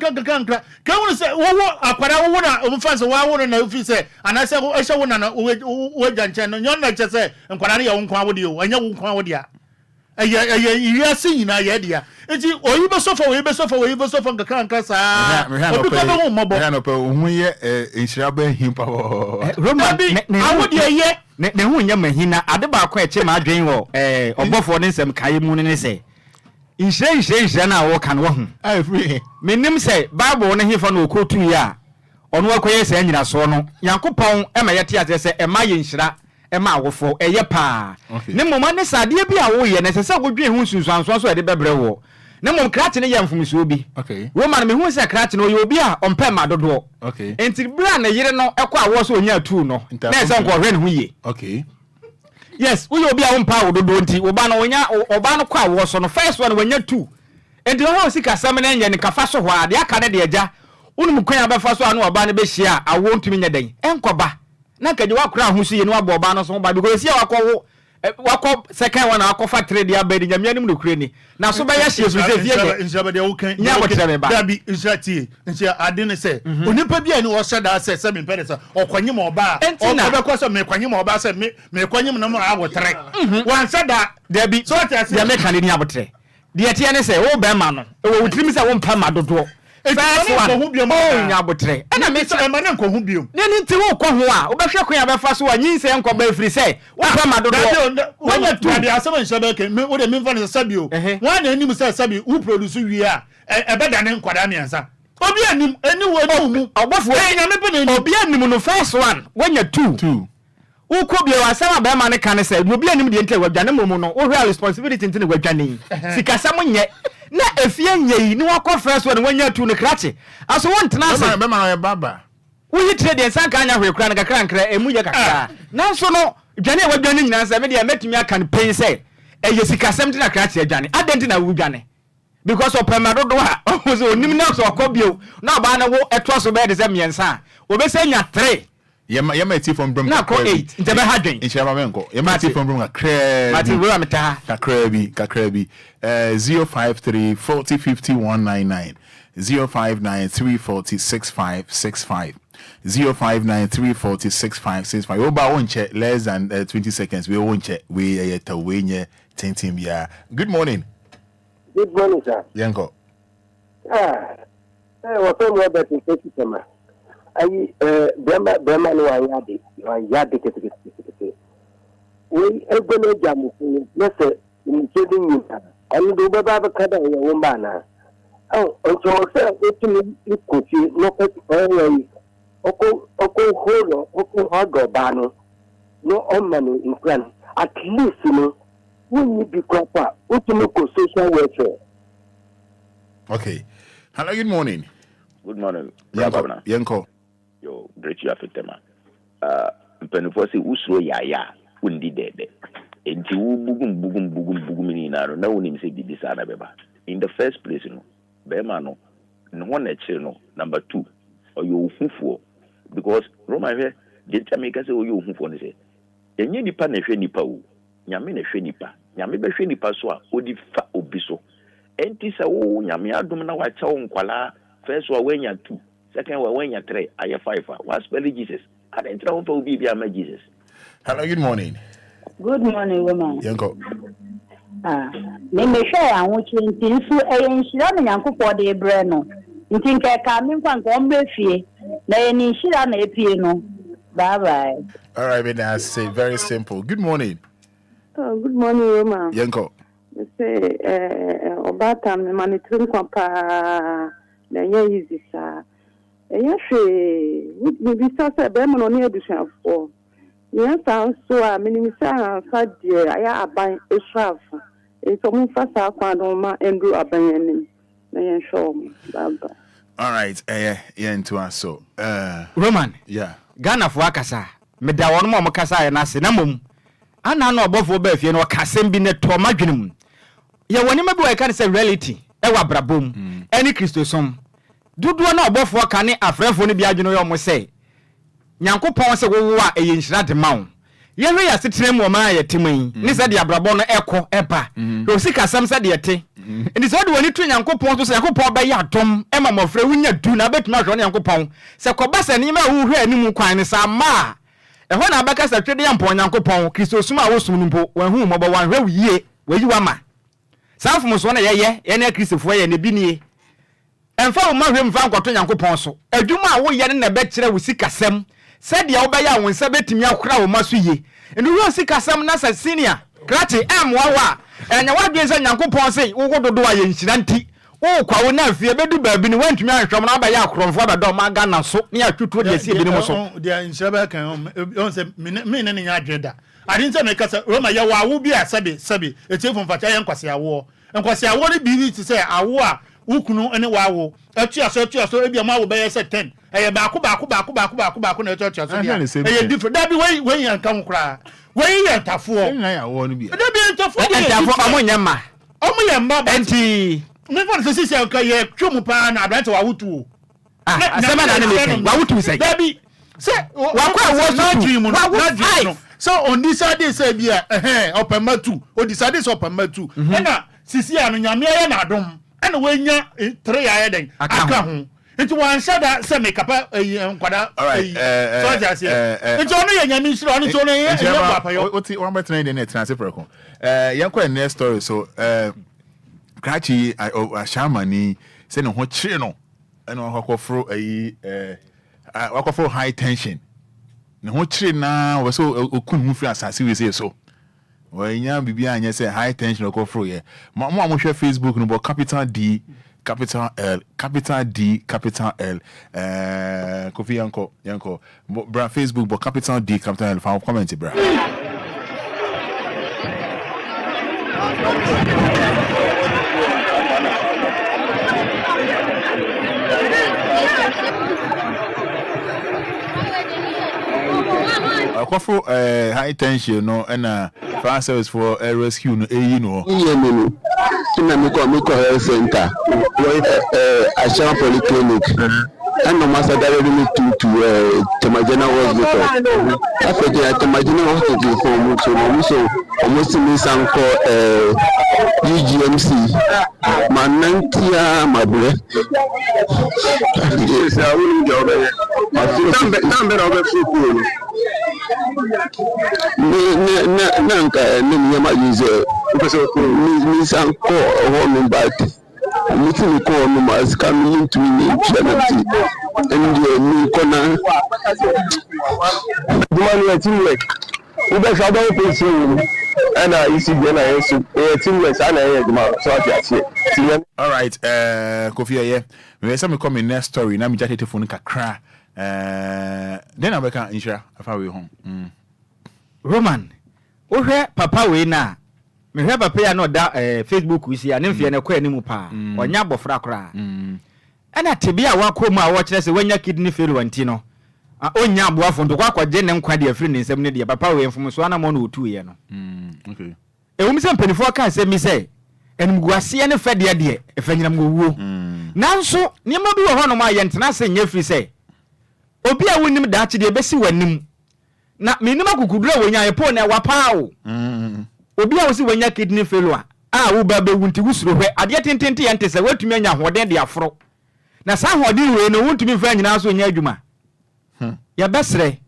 ka woni se wo akwara wo na omfanse wo no na ofi se anase wo ehye wo na wo gyanche no nyon na che se nkwara ne ye wo nkwa wo de o anya wo nkwa wo de a iriasi nyina ye dia enti oyibe sofa nkaka saa obi ka be ho mobo ya no pe ohun ye enhyira ba himpa Roman awodi ye ne hu nya mahina ade ba kwa eche ma adwen wo obofo ne nsem kaye mu ne se inhyira na wo kan wo hu ai free menim se bible ne hifa na okotu ya ono akoye se anyira so no yankopon ema yete ate se ema ye nhyira ema awofo eye pa ne moma ne sade bi a wo ye ne se wodwe hu sunsuanso so ede bebre wo ne mom krate ne yamfumso obi okay Roman me hu se krate no ye obi a ompa ma dodo okay enti bra na yire no ekọ awo so onya tu no na se nko hwe ne hu ye okay yes wo ye obi a ompa wo dodo enti oba no onya oba no kwa awo so no first one wanya tu enti ho sika sam na nya ne kafa so ho ade aka ne de agya unum kwan abafa so anu oba ne be hia awo ntumi nya den enkoba na kaje wakura ahusu ye no abo oba no so ba because ya wakọ second one akọfa trade ya bedi nyame anim no kure ni na so ba ya hie so se fie nsia de wo kan nya botire me ba da bi nsia tie nsia ade ne se onipa bia ni wo hyada se me pede se okwanyem oba obekọ se me kwanyem oba se me kwanyem na mo abotre wan sada da bi so tia se ya me kan ni abotre de tie ne se wo be ma no wo wutrim se wo mpa ma dodo first one nya abotre na me se ma na nko hu biom ne ni nti wo kọ ho a obehwe kwan abefa so anyin se nko ba free se wo mpa ma dodo wanya tu ade asema nhyaba ke me wo de me mfa ne sabio wan na anim se sabio wo produce wie a ebeda ne nkwada miansa obi anim eni wo ni mu ogbofo nya me pe ne obi anim no first one wanya 2 Uko bi wasama be ma ne kan say no bi anim de ntwe wadwane mom no wo real responsibility ntwe wadwane sikasam nye na efie nyei ni wakọ first one wanya tu ne krache aso won tena say be ma baba wo yi tire de san kan nya hwekura ne kakra nkra emu ye kakra nanso no dwane wadwane nyina say me de metumi aka ne pay say eye sikasam tena krache adwane adenti na wo dwane because of permadodo ha o nim na so akobio na ba na wo etwa so be de say miensa wo be say nya 3 Yema tea from Brum. Na ko 8. Intebe hadwen. Inshama menko. Yema tea from Brum kakra. Mati wo ameta. Kakra bi. 053 40 50 199. 059 340 6565. 059 340 6565. Oba won check less than 20 seconds. We won check. We yeta wenye tentim bia. Good morning. Good morning, sir. Yanko. What am I about to say to you? Bema no ayade kete we egolo jamu no se including you and do baba kada ya womba na so se etimi ikuti no pe oko hogo ba no omani in plan at least no we need be proper utimi ko social welfare. Okay, hello, good morning. Good morning. Yanko. Yo, great you afitema. Mpenufo si usro yaya undi dede. Enti wu bugum ni na na woni mse bibisa na beba. In the first place no, bema no na chire no. Number 2, oyo ufufuo because Roma here did Jamaica say oyo ufufuo ni say. Enye nipa na hwe nipa wu. Nyame na hwe nipa. Nyame be hwe nipa so a odi fa obiso. Enti sa wo nyame adom na wa cha wo nkwala first wa wenya 2. Second one, when you're 3, I have 5. What's spelling Jesus? I didn't try to be Jesus. Hello, good morning. Good morning, woman. Yanko. Me share and which in so a shira na yanko de breno. Ntinka ka me kwa nko mbefie. Na eni shira na epie no. Bye bye. All right, I say very simple. Good morning. Oh, good morning, woman. Yanko. Say obata me manitrim kwa pa na easy sa. Yes, we say be mo no education for. Yes, so a minimisa fa de aya aban esraf. E so mo fa sa kwa do ma endu aban ani. Na yen show me. Baba. All right, into us so. Roman. Yeah. Ghana for akasa. Me da won mo kasa ya na se na mom. Ana na obofo ba fie no kasem bi ne to madwenum. Ye woni mabi wa kan say reality. E wa brabom. Any Christosom. Dudu na obofo ka ne afrefo ne bia dweno yo mo say Nyankopon se wo a eye nhira de mawo ye hwe ya setire mu ma ya timin ni se de abrabo no eko eba o sika sam se de yete ndi so de woni tu Nyankopon so se Nyankopon ba ya atom e ma mofre wunya du na betuma hwe Nyankopon se ko ba se ni ma wo hwe animu kwan ne sa ma e ho na abaka se twede ya mpon Nyankopon Kristo suma wo sum mpo wan hu mo ba wan hwe wiye wayi wa ma sanfo mo so na ye na Kristofo ye ne bi nie emfa wo ma hwe mfa nkoto Nyankopon so adwuma wo ye ne na be kire wo sikasem said ya obaya won se betimi akora wo maso ye enu wo sikasem na sa senior krati wawa enya wadwen se Nyankopon se wo gododo aye nhira nti wo kwa wo na afie bedu baabi ni wantumi anhwam na abaya akoromfo abado ma Ghana so ne atwuto de sie bi ni mo so de nhira ba kan on se me ne nya adweda adin se me kasa Roma ya wawo bi a sabe etiefo mfacha ye nkwase awo ni bi ti se awo a ukunu ene wawo atuaso ebi amawo be ye se 10 eye baako na atuaso bia eye different da bi we yan kan kura we yan tafo na ya wo no bia da bi tafo amonyama enti me for se sisi kan ye twom pa na abrante wawotu asema na ne me wawotu se da bi se wakwa wo so dream no so on this day say bia opematu o decide so opematu na sisi anu nyame ya na adom ana wanya 3 ya den aka ho nti wan shada se me kapa nkwada so just here nti onu ye nyame shiro onu so no ye papa yo oti wan betre dey net na se preko yankwa next story so krachi ashamani se no ho chire no ena wakofro wakofro high tension ne ho chire na wo so okun hu fi asase we say so wanya bibia anya say high tension okofro ye mo hwe Facebook no bo capital D capital L, capital D, capital L. Kofi Yanko. Bra Facebook, but capital D, capital L. Found comment, bra. Akofo high tension no and fire service for rescue no you know. Ina miko health center Ashan Polyclinic and no master directly to Temajana Hospital. After Temajana Hospital for almost miss uncle UGMC Manantia Mabre. Yes, I will go. Number of football. Nanka Nima use Miss Uncle Lumba. Meeting call numbers coming into me and new corner. The teamwork. We best have a person and I see when I teamwork and I all right, Kofi, yeah. We have some coming next story. Now, me just hit the phone kakra. Then I can insure if I will home. Roman, oh, Papa, we na. Me hwe papa ya no da Facebook we see anem fie na kwa animu pa onya bofra kra ana tebia wakomu a wo kire se wanya kidney failure nti no onya aboafo ndo kwa kwaje ne nkwa de afiri ne nsem ne de papa we mfom so ana mo no otu ye no okay ewumi se mpanifo ka se mi se enumguase ne fede de efanyina mwo nanso niam bi wo ho no ma ye ntena se nya firi se obi a wonim da chi de besi wanim na menim akukudura wonya ye po na wapao obi a wosi wanya kidney failure wo ba be wunti wusuro hwe ade tentente ye ntese watumi anya hoden de afro na sa hoden we no wuntumi fa nyina so nya adwuma ya besre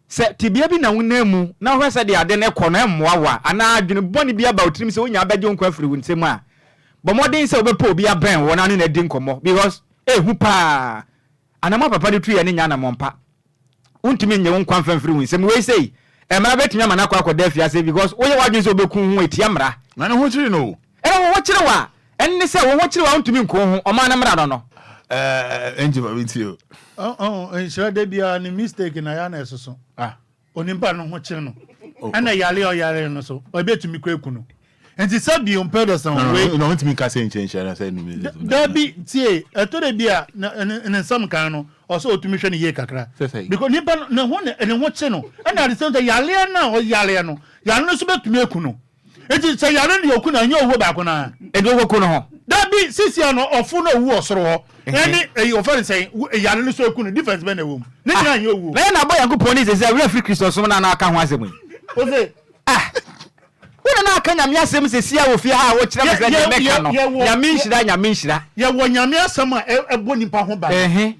se tibia bi na wunamu na hwe se de ade ne kɔ na mmoawa ana adwene boni bia ba otirim se wonya abaje nkwa afiri wunsem a bomoden se obepo obi aben wona ne na di nkomo because hu pa anama papa de tu ye ne nya na mompa wuntumi nye wonkwa mfa afiri wunsem we sei emra betumi amana kwa akɔda afia se because woyɛ wadwen se obekun ho etia mra na ne ho kyiri no wo kyiri wa enne se wo kyiri wa ntumi nko ho ɔma na mra no enji ba bitio ensure de bia ni mistake na ya na esoso onimpa no ho kyiri no ana yale no so obetumi kwa ekunu enti sabi on pedosan we no ntumi ka se nchenche na se nu da bi tie eto de bia na sam kan no also otumi hwe ne ye kakra because nipa na ho ne ho kye no ana de se yale na o yale no so betumi ekunu enti se yale ne okunu anya owo ba ko na e do okunu ho da bi sisi ano ofu na owu osoro ho eni ofere say yale no so ekunu difference be na wo ne nyina anya owu na boy yakupon ni se we free Christ so na aka ho asem o se wona na aka nyame asem se sia wo fie ha wo kire me se meka no nyame nhyira ye wo nyame asem a ebo nipa ho ba ye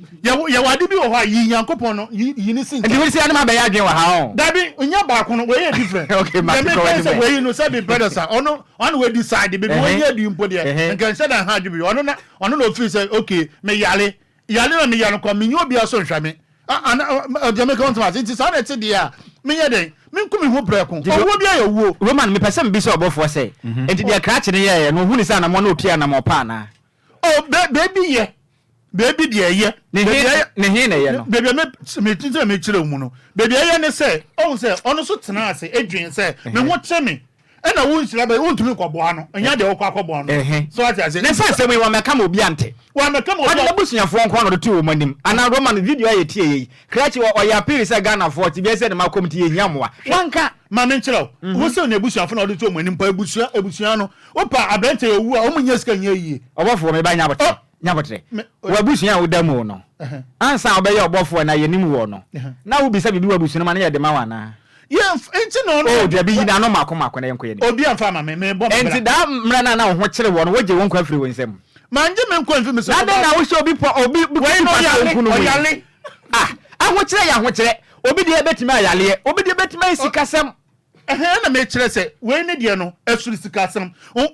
wade bi wo ha yi Nyankopon no yi ni sin ndi we sia na ma be ya adwen wa ha on da bi onya ba ko no we ye different okay ma ko we no say be brothers ono we decide be we ye di mpo de nkan say na ha adwi bi ono no feel say okay me yale na me yale ko me nyo bi aso nhwame Jamaica want to say so na ti dia me ye den me nkumi ho breko owo bia ye wo Roman me pese mbi so obofo se enti dia kra kire ye no hu ni sa na mo na otua na mo pa na baby dia ye ne he na ye no baby me tinze me kire mu no baby ye ne se on se ono so tena ase edwen se me ho kye me ena wo nsira ba wo ntumi kwabo ano enya de wo kwabo ano so ati ase ne se we wa meka mo bi ante wa meka mo wa busunyafo nko no tu wo manim ana Roman video aye tie yi krachi o ya piri se Ghana 40 bi se de makom tie hiamoa wanka ma me nkyerɛ wo se na busunyafo na tu wo manim pa ebusuya no opa abente ewu a wo munya sika nya yie obofo me ba nyabotre wa busunya wo damu no ansa obeye obofo na yenim wo no na wo bisa bibi wa busunya ma na ye de ma wana ye enti no de bi yina no makoma na yenko ye ni obi amfa ma me bo enti da mra na ho kyere wo no woje won kwa afiri wonsem manje me nkwa mfi me so na de na wo se obi we no yale ho kyere ya ho kyere obi de betimi ayale obi de betimi sikasem na me kyere se we ne de no asuri sikasem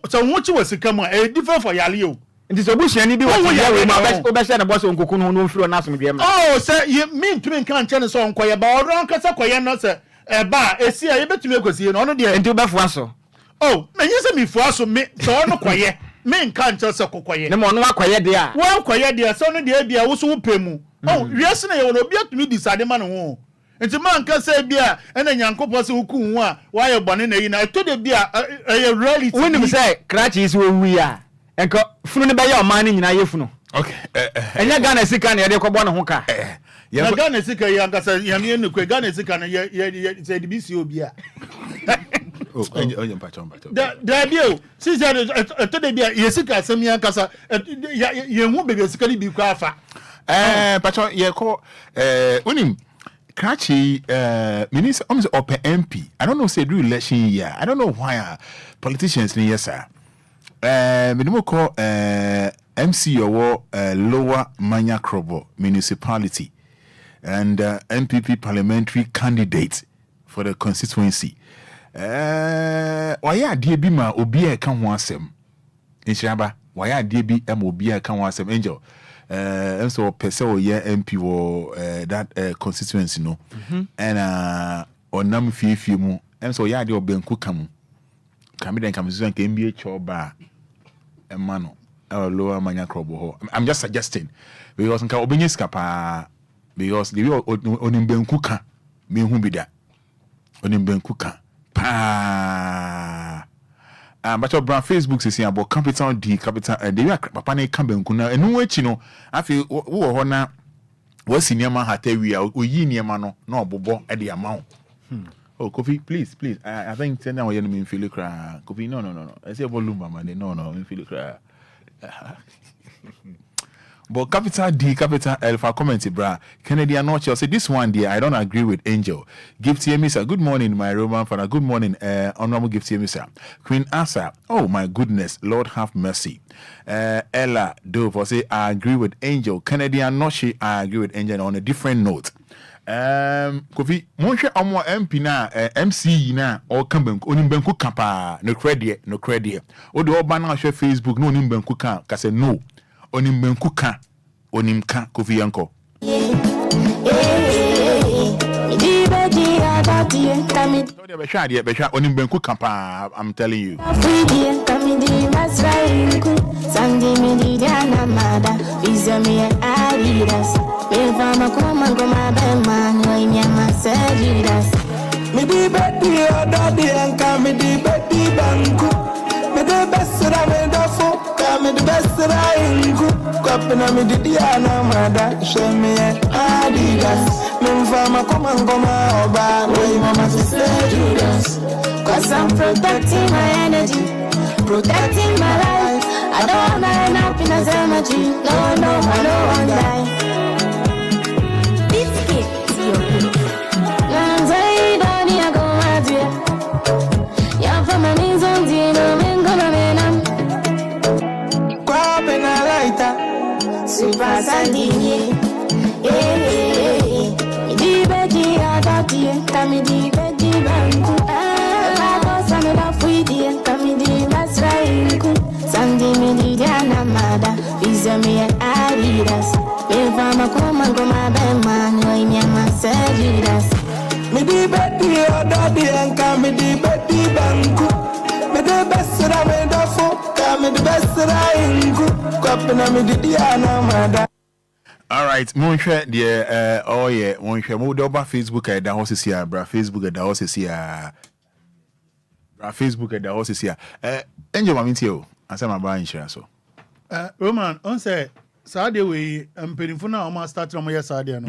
so ho kyi wasika mu a different for yale o nti so busuani bi wo ya we ma be se na boso nkoku no mfiro na asom dwem say me ntumi nka nkyene so nkoye ba oron kasa koye no se ba esi a ye betumi ekosie no no de nti obefo aso menye se mi fu aso me so no koye men kan tell se kokoye ne mo no akoye de a won koye de so no de bia wo so wo pemu oh wiase na ye wo obi atumi disade ma no ho nti man ka se bia ena nyankopɔ se wuku hu a wa ye bɔne na yi na to de bia ye reality wonim se krachi is wo wi a enko funu ne be ye oman ne nyina ye funu okay enya Ghana sika na ye de kɔbɔ ne ho ka na Ghana sika ya nkasa ya me enu kwe Ghana sika na ye se de bi si obi a onye mpacho da bio si se to de bia ye sika asem ya nkasa ye hu bebe sika ni bi kwa afa pacho ye ko unim Krachi minister almost open MP. I don't know say do election year. I don't know why politicians in yes sir. Minimum call MC or Lower Manya Krobo municipality and MPP parliamentary candidate for the constituency. Why dear be ma Obia can want some in Shaba? Why dear be Obia can want some angel? And so Peso yeah MP or that constituency no and on nam few more and so yeah the Ben Kukamu come then comes to NBA choba and mano Lower Manya Krobo. I'm just suggesting because nka obenyiskapa because the onim Ben Kuka me hu bi da onim Ben Kuka pa but your brand Facebook says about capital D capital they are papa na ka banku na enu achi no afi wo ho na wo sinema hatawi a oyi niema no na obobo e de ama oh Kofi please I think tell now you me feel cry Kofi no I say about Lumba man no me feel cry but capital D, capital L for comment, bra. Canadian Notch, say this one, dear, I don't agree with Angel. Give to me, sir. Good morning, my Roman Fada. Good morning, honorable give to me, sir. Queen Asa, oh my goodness, Lord have mercy. Ella Dove, say I agree with Angel. Canadian Notch, I agree with Angel on a different note. Kofi, Monshe Omo MP na MC na or Kamben, Onimbenku Kapa, no credit. O the Obana share Facebook, no Nimbenku ka, kase no. Onimbenku ka onimka Kofi yanko onimbenku ka pa I'm telling you me the best that I could copina me the Diana Mada show me Adidas me fama come oba way mama say Judas cause I'm protecting my energy protecting my life I don't want my happiness energy no I don't want die this is your Lanzai dani ago adie ya fama minzo ndino mengona menam Super Sandini, di bedi adati, kami di bedi banku. Ako sami la fuidi, kami di basrainku. Sandi mi di jana mada, visa mi Adidas. Eva makoma goma bema, no inyama seridas. Mi di bedi adati, kami di bedi banku. Me the best that I made of folk, me the best that I could copina me the Diana Mada. All right, Monshe, dear, oh yeah, Monshe, mo do ba Facebook at the house here, bra. Facebook at the house here, bra. Facebook at the house here. Angel, I'm into you. I say my bra insurance so. Roman, on say Saturday we penifuna almost start from yesterday no.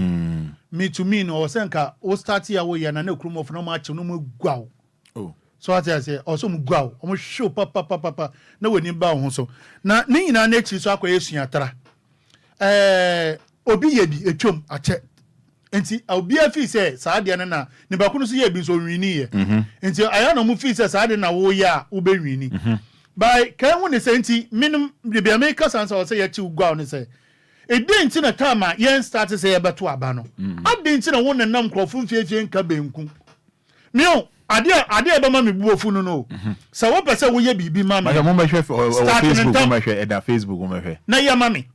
Me to me no senka o start here we na na krumo for no match no mu gwa. Oh. So what I say also mu gwa. O show papa na we ni ba ho so. Na ni nyina na echi so akwa esuatra. Obi ye bi etwom ache. Enti obi afi say Saturday na ne ba kunu so ye bi so nwini ye. Enti aya no mu fi say Saturday na wo ya wo be nwini. By can one say enti minimum the be make sense or say ye chi gwa on say e dey enti na time a yen start say ye beto aba no ade enti na won nam krofo fiefie nka benku mio ade be ma me buofu no so wo pese wo ye bibi ma me mo ma hwe Facebook mo ma hwe eda Facebook mo ma hwe na ya ma me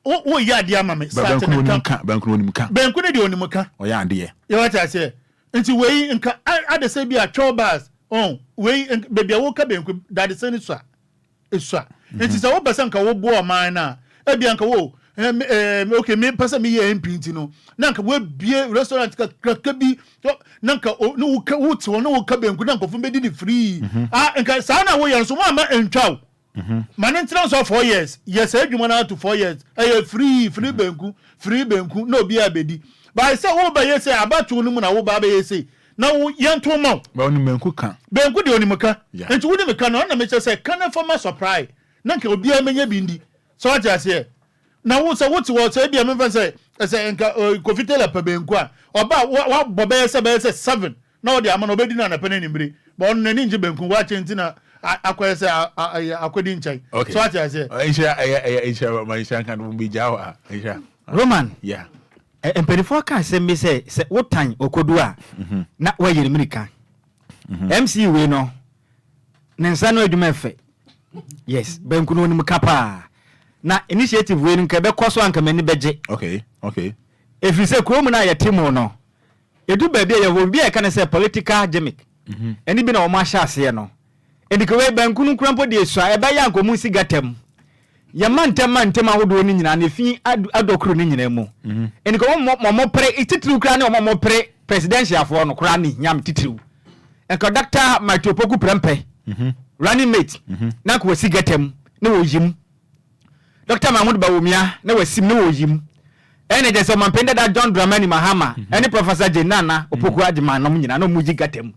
wo ya ade ama me start na kan benku ne de onimuka o ya ade ye what I say enti we nka ade say bi a chobas we baby wo ka benku that is any so esua Enti se wo pese nka wo bo man na e bia nka wo okay me pese me ye MP no na nka wo bie restaurant ka bi na nka no wo ti wo no wo ka benku na nka fu be di free nka sa na wo ye so ma entwa maintenance of 4 years yes adwuma na to 4 years free benku no bi abedi but say wo ba ye say abatu no mu na wo ba ye say na wo yento ma ba oni benku de oni meka enti wo de meka na na me say kana for my surprise na nka obi amenya bindi so what you say na wo say what wo say bia me say nka kofitela pa benku a oba wa boba ye say 7 na wo de ama na obedi na pene nimbre ba on na ninje benku wa chenti na akwese akwedi nchai so what you say insha maisha kan bu bijawa insha Roman yeah empedifo ka se me se wotan okodu a na wa yiri mirika MC we no nensa no adwuma efe yes benku no nim kapa na initiative we nka be koso anka mani beje okay if you say krom na ya timo no edu ba bia ya wo bia ka na say political gimmick eni bi na o ma sha ase no edika we benku no krampo de esua e ba ya nkomu sigatem ya mantem ahodo ni nyina na fi adokro ni nyina mu enika mo pre ititru kra ne mo pre presidential afo no kra ni nyam titru enka doctor matopoku prempe running mate na ko sigatem na wo yim Dr. Mahmoud Bawumia na wasim na wo yim ene je so mampenda da John Dramani Mahama ene Professor Jenana opoku adima na nyina na mu jigatem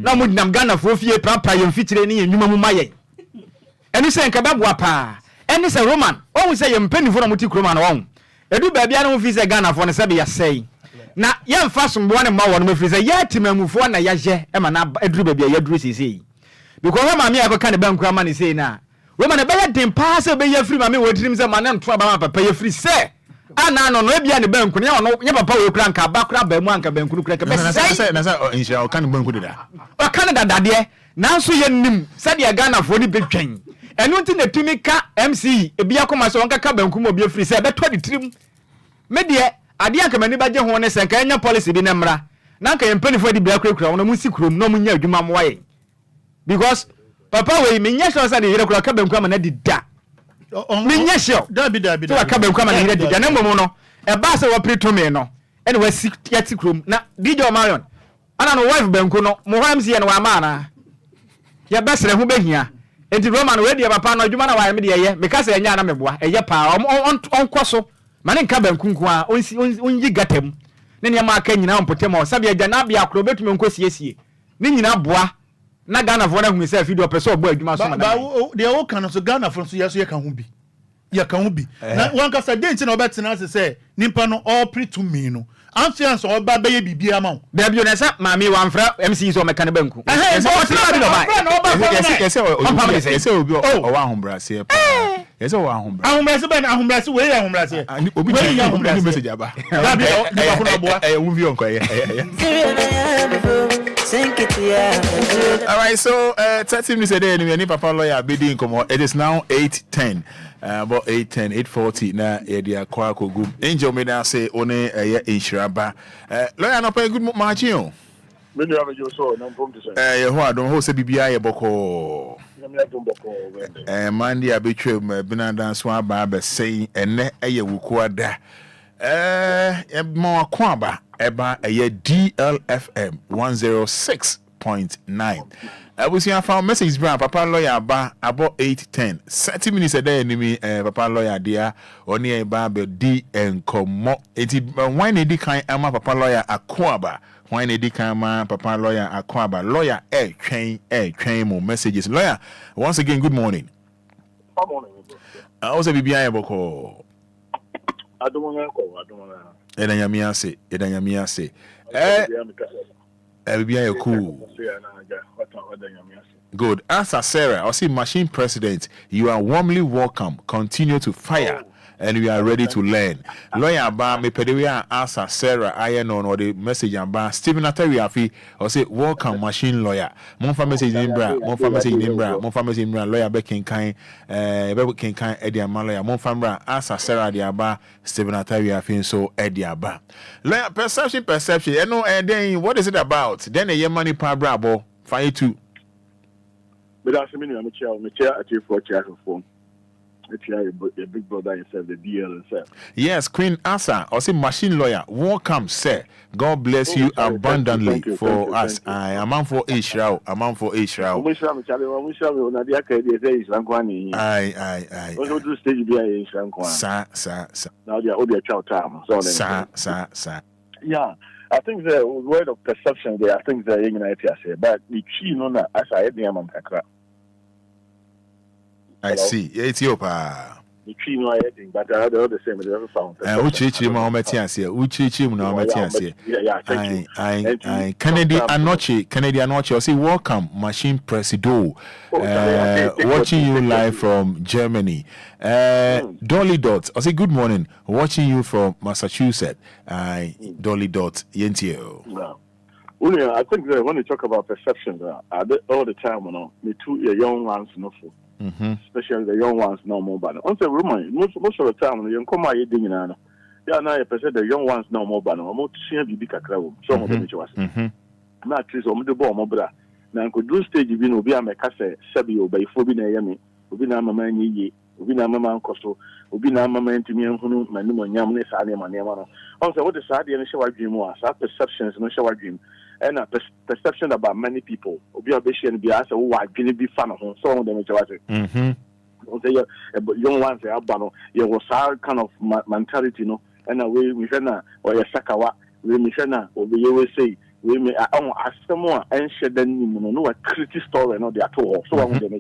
na mu dinam Ghana fo fie prapra yem fitire ni enwuma mu maye ene se enka babua pa ene se Roman o se yem penifo na muti kroma na won edu ba bia na wo fi se Ghana fo ne se be ya sei na yem fa sombo ne ma wo no mafiri se ya timamufo na ya je e ma na edu ba bia ya duru sesei because ma me akoka ne banku ama ne sei na Roman e be ya dem pa se be ya free ma me wo dirim se ma na nto aba ma papa ya free se ana no e bia ne banku ne ono nya papa wo kura nka ba kura ba mu anka banku kura ka be sei na sa insha o kan banku dida o kan dade na so ye nim se de Ghana fo ni betwan enu nti na tumi ka MC ebia koma so onka ka banku mo bia free se be to de trim me de ade anka mani ba je ho ne se nka nya policy bi ne mra na nka ye mpani fo di bia kura wono mu sikrom no mu nya adwuma mo waye because papa we me nya so sa de yere kura ka banku ama na dida me nya sho dabi so ka banku ama na yere dida na momo no e ba se wo preto me no ene wa sikrom na DJ Marion ana no wife banku no mo ho MC ye no wa ma na ya besere ho behia enti Roman we de papa no adwuma na wa me de ye me ka se nya na meboa eye pa on kwaso mane nka banku nko a onyi gatam ne ne ma aka nyina on potem o sabe agya na bia akro betumi nko siesie ne nyina boa na Ghana fo na hu se video person obo adwuma so na ba de o kan so Ghana fo so yeso ye kan hu bi na wan ka sa dent na obetena se nimpa no all pre to me no anfiance oba be ye bibia ma da bio na sa mami wan fra MC so meka ne banku so o tira bi no ba ese obi o wa hombra se pa ese o wa hombra ahombra se we ya hombra se obi ya hombra message aba da bi ba ko na boa wu vi onko all right, so 30 minutes a day any papa lawyer bidding come on. It is now 8:10. About 8:10, 8:40 na edia kwa kogu. Angel me now say one Nhyiraba. Lawyer no pay good margin. Me dey have you so na pom to say. Ho adon ho say bibia ye boko. Na me adon boko. Mandi abetwe binanda so aba be say ene eye wuku ada. Mo kwaba eba eye DLFM 106.9. We see found message brand papa lawyer ba about 8:10 30 minutes a day enemy papa lawyer dia oni e ba be di enkomo enti why na di kan ama papa lawyer akwaba why na di kan ama papa lawyer akwaba lawyer twen mo messages lawyer once again good morning. Good morning. Also bibia e boko adomona. Edanyamia se bibia e cool. Good. Answer Sarah. I see machine president. You are warmly welcome. Continue to fire, and we are ready to learn. Lawyer Ba me pedewia answer Sarah. I know or the message about Stephen Atariafi. I say welcome machine lawyer. Monfa message Nimbra. Monfa message Nimbra. Lawyer Bekin kind. Bekin kind Eddie Amalaya. Monfa Nimbra answer Sarah Diaba. Stephen Atariafi so Eddie Aba. Lawyer perception. You know, and then what is it about? Then a money pa brabo. Fire too. But that's me Micheal at you for chair phone. a big brother himself, the DL himself. Yes, Queen Asa, or say machine lawyer, welcome, sir. God bless you abundantly for us. I am on for Israel. I'm on for Israel. Aye. Now they are Obia chow time. Sir. Yeah, I think the word of perception there, I think the United say, but the key no na as I had the amount kakra. I see. It's your pa. The key no I had, but I had the same. They never found. Uchichi Mahometians here. Uchichi Mahometians here. Yeah, thank you. Canadian Anoche. I say welcome, Machine Presido. Watching you live from Germany. Dolly Dot. I say good morning. Watching you from Massachusetts. Dolly Dot. Yentio. Wow. I think that when you talk about perception, all the time, me too, young ones, especially the young ones, no more. But on the room, most of the time, you come out, yeah, now you perceive the young ones, no more. But I'm not seeing the big crowd. Some of them, not at least on the bomb, Obra. Now, could do stage, you know, be a Macassa, Sabio, by Phobia, Yami, Ubina Mamma, Ubina Mamma Costo, Ubina Mamma, Timian, Manu, Yamnes, Animan. Also, what is sad in a shower dream was, our perceptions in a shower dream. And a perception about many people. Obia Beshian be asked, oh, I can be fan of him. So on them, young ones, they are bano. There was our kind of mentality, and a way we or a Sakawa, we Mishana, or the USA, we may ask someone and share them, no, a critical story, no, they are told. So on them,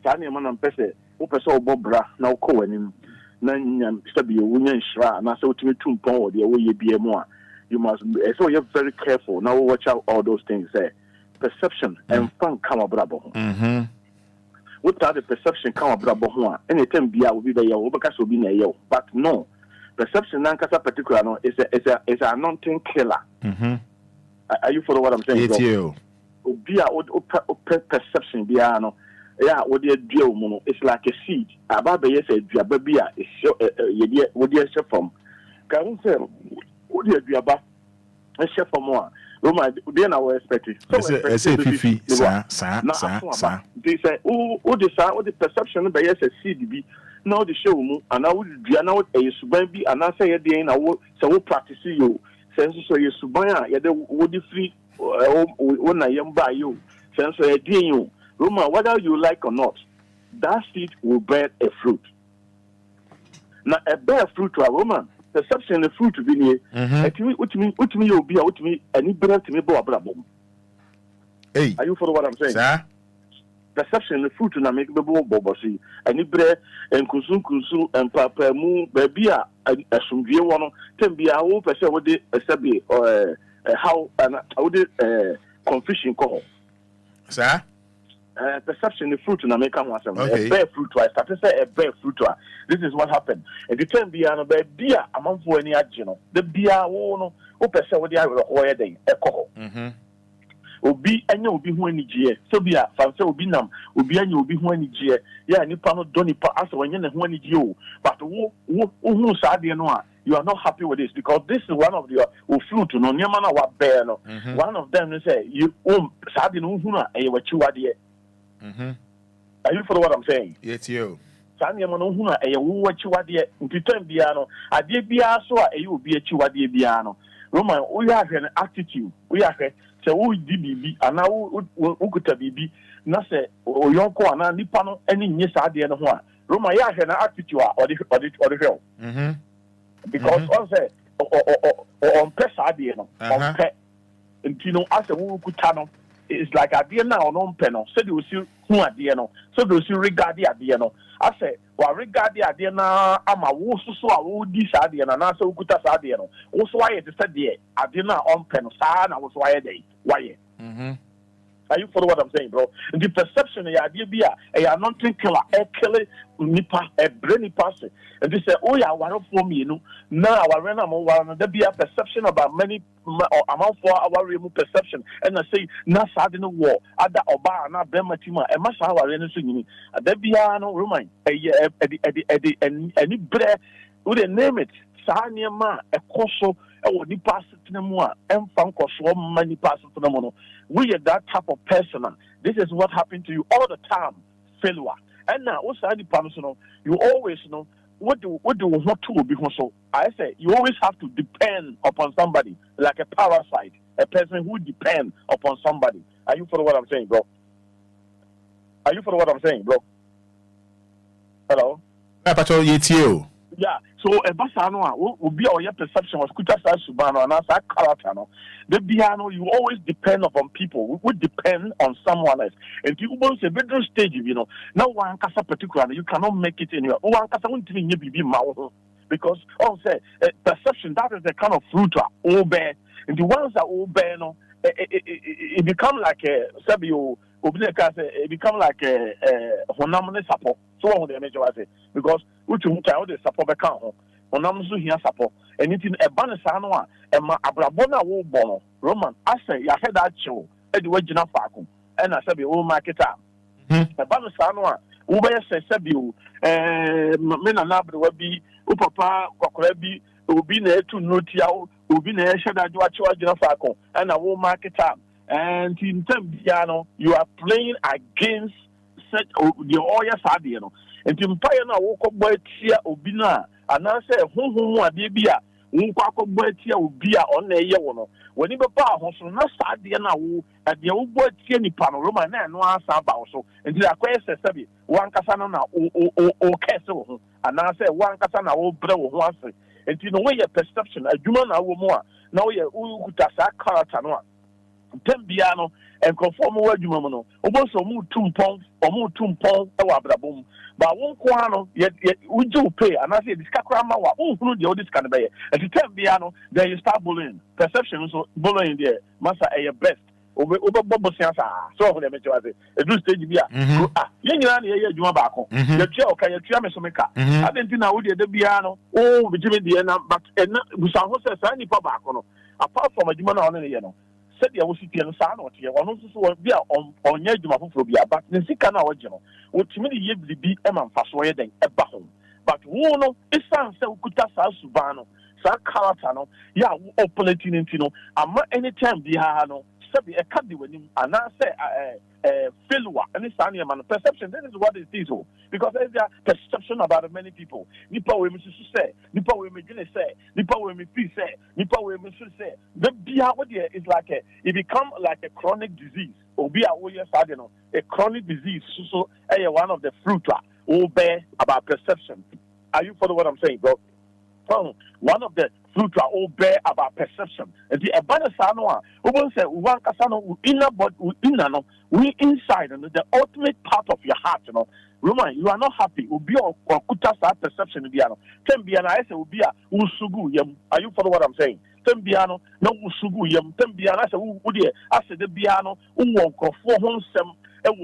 Tanya Man and Pesse, Opeso Bobra, now Cohen, Nan Stabio, Union Shra, and I saw to me 2 pounds, the way you be a more. You must be so you're very careful. Now watch out all those things there. Perception and fun come about. Without the perception come about anytime be will be there because will be there. But no. Perception nankasa particular no is a non-thing killer. Are you follow what I'm saying? It's you. Obia perception biano. Yeah, what they do it's like a seed. Ababa yes a babia is what you from. Can say what do you about a chef for more? Roma, then I was expecting. I say, Fifi, sir. They say, oh, the perception by yes, a CDB. Now the show, and I would be an out a subabi, and I say again, I will so practice you. Sense so you subaya, yet the woody free when I am by you. Sense so you. Roma, whether you like or not, that seed will bear a fruit. Now, a bear fruit to a woman. Perception the fruit to be near. What me you'll be out to me any better to me boabum. Hey, are you follow what I'm saying? Sir? Perception the fruit to make the bobosi, any bread and kusu and papa moon, baby, a some dear one, 10 be a whole percent with the sabi or how and I would confusion call. Sir? Perception the fruit and make a bear fruit. I started to say a bear fruit. This is what happened. And the term be an beer among for any agino. The beer won't perceive what they are or day, a coho. Obi and you will be when year. So be a fancy will be num, will be and you will be when year. Yeah, Nipano don't pass when you're when you. But who sad you know, you are not happy with this because this is one of your fruit no Yamana what bear no. One of them is say you sad in Uhuna and you were two idea. Are you follow what I'm saying? Yes, you. Sanya Manohuna, a Wachiwadi, Pitan Biano, a dear Biaso, a you be a Chiwadi Biano. Roman, we have an attitude. We have a so we DBB, and now we could be Nasa or Yonko and Nipano, any yes idea and one. Roma, you have an attitude or the hill. Because also on press idea, on pet, and Tino as a Wukutano. It's like a dear now on penal. So you see who are dear no. So you see regard the idea no. I say, well, regard the idea now. I'm a wusu so I would this idea and I so good as idea no. Also, why it is said there. I did not on penal. Sana was why day. Why? Are you follow what I'm saying, bro? And the perception, the idea be a non-thing killer, a killer, a brainy person. And they say, oh, yeah, one for me, now I ran among there be a perception about many amount for our real perception. And I say, not sad in the war, other Oba, not Bematima, and my sour anything. There be no remind, any bread, would they name it? Sanya ma, a coso. The person to the more and fun so many persons to the mono. We are that type of person. This is what happened to you all the time. Failure. and now also the panel, you always know what do not to be so. I say you always have to depend upon somebody, like a parasite, a person who depends upon somebody. Are you for what I'm saying, bro? Are you for what I'm saying, bro? Hello? Yeah, so a basano will be our perception of Kuta Subano and as a character. The piano, you always depend upon people. We would depend on someone else. And you go to a bedroom stage, now one casa particularly, you cannot make it anywhere. One casa won't even be mouth because say perception, that is the kind of fruit all bear. And the ones that all bear, it become like a Sabio. It become like a honamone support. So what they major say because which you the support account honamsu here support anything a banisano and my abrabona wo bono Roman I say ya head that show at the wagina fakum and I said oh market up a banisano ube say sabu men and abri will be upapa kokorebi ubi na to notia ubi na shada wagina fakum and I will market up. And in terms piano, you are playing against such the Oya Sadiano. And in Payana, Woko Boetia Obina, and I say, who are Debia, Woko Boetia Ubia on a Yawono. When you papa, Hosso, not Sadiana, at the old Boetia Panorama, and no answer about so. And the Aquas Sabi, one Casana or Castle, and I say, one Casana or Bro once. And you know, your perception, a human hour more. Now you're Utasa Karatanoa. Tembiano and conform word you mono. Almost a move 2 pounds or move 2 pounds or abrabum. But one quano yet we do pay and I say this cacrama who the oldest can be. At the Tembiano, then you start bullying. Perception so bullying there. Massa a best. Over Bobo Siasa. So for the metro a do stage beer. Young you are back. The chair can you tell me some car? I didn't know the piano. Oh, Jimmy Diana, but we saw what's a sign for apart from a demon on the said there was a son or here, one also be on Yajumafobia, but the Sikana original, which many years be Emma Fasway than a bahon. But Wono, it sounds so good as Subano, Sakaratano, ya, operating into anytime the Hano, Sabi a candy with him, and I say, failure, and it's only a man perception. That is what it is, because there's a perception about many people. Nipa we must say, Nipa we may say, Nipa we may say, Nipa we must say. The beer is like it become like a chronic disease. Obia a chronic disease. So one of the fruit bear about perception. Are you following what I'm saying, bro? One of the fruit all bear about perception. And the Abanasanoa, who will say, one Casano, inner but inner, we inside, and the ultimate part of your heart, Roman, you are not happy. Ubia or Kutasa perception in Biano. Tembiana, I say, Ubia, Usugu, yam. Are you following what I'm saying? Tembiano, no Usugu, yam. Tembiana, I say, Udia, I said the Biano, Uwonko, 4 sem. And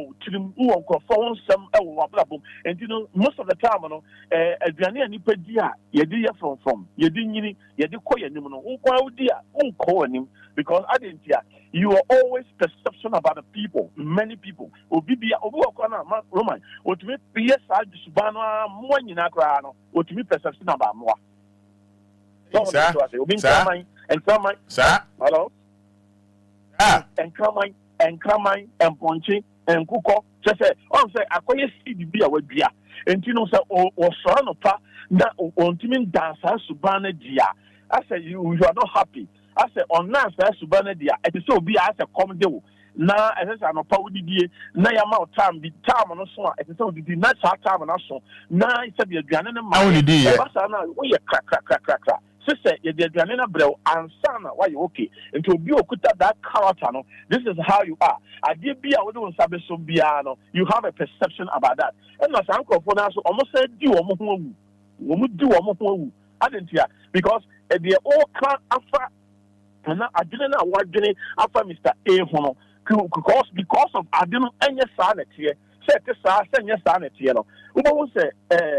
you know, most of the time, Adriana Nipedia, Yedia from Yedini, Yedikoya Nimano, Ukoya, because I didn't hear. You are always perception about the people, many people. Obia, Obokana, Roman, or to me, PSI, Subana, Moinacrano, or to me, perception about moi. Sir, and come, sir, hello, and come, and Ponchi. And Kuko just say, oh, say, I call you see the beer with beer. And you know, say, or son of pa, that on Timin dance, Subana dia. I said, you are not happy. I said, on Nance, Subana dia, it is so be as a common deal. Now, as I said, I'm a power dear, now I'm out time, the time on us, it is so the not time on us. Now, I said, you're Ghanaian, my only dear. We are crack. Sister, you're Ghanaian, bro, and son, why you okay? And to be okuta that character, this is how you are. I did be a little Sabiano. You have a perception about that. And my uncle for us almost said, do I didn't hear because they all can't after, and I didn't know what Jenny after Mr. A. Because of I didn't any sanity here. Said this, I send your sanity, Who say,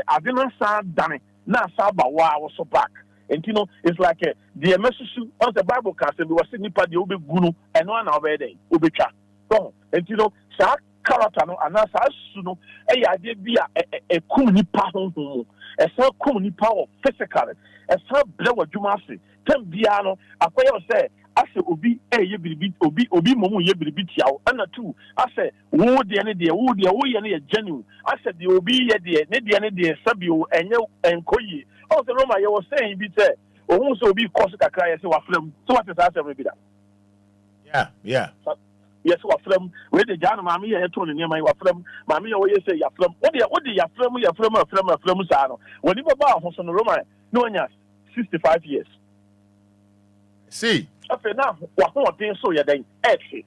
I didn't sound done it. Now, Saba, why I was so back. And you know, it's like the message on the Bible cast, we were sitting by the Obi Gunu and one over there, Ubicha. And you know, Sa Karatano, and as I soon, I did be a community power, a so community power physically, a so blow of Jumasi, Tembiano, a way of say, Ase obi ye biribi obi momu ye biribi tiawo ana two ase wo de ne de wo ye ne genuine ase de obi ye de ne de sabio enye enkoyi o se Roma ye was saying bi say ohun so obi cost kakra ye se wa frem so what is that every bit yeah yes wa frem we de jana ma me ye to ne nema wa frem ma me ye wo ye say ya frem wo de ya frem sa no woni baba ho so no Roma no nya 65 years see after now, what so you're then actually.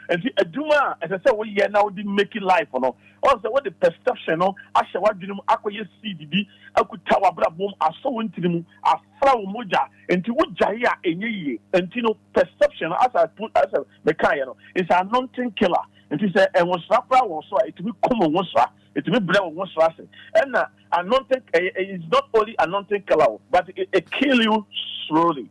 And see, a duma, as I said, we are now making life, no. Also, what the perception, no, I shall what you acquire CDB, I could tell a boom, I saw into them, I flower moja, and to what Jaya and ye, and you know, perception, as I put as a mechanic, it's a non-thing killer. And he said, and was rapper was so it will come on once, it will be brave once, and a non-thing is not only a non-thing killer, but it kill you slowly.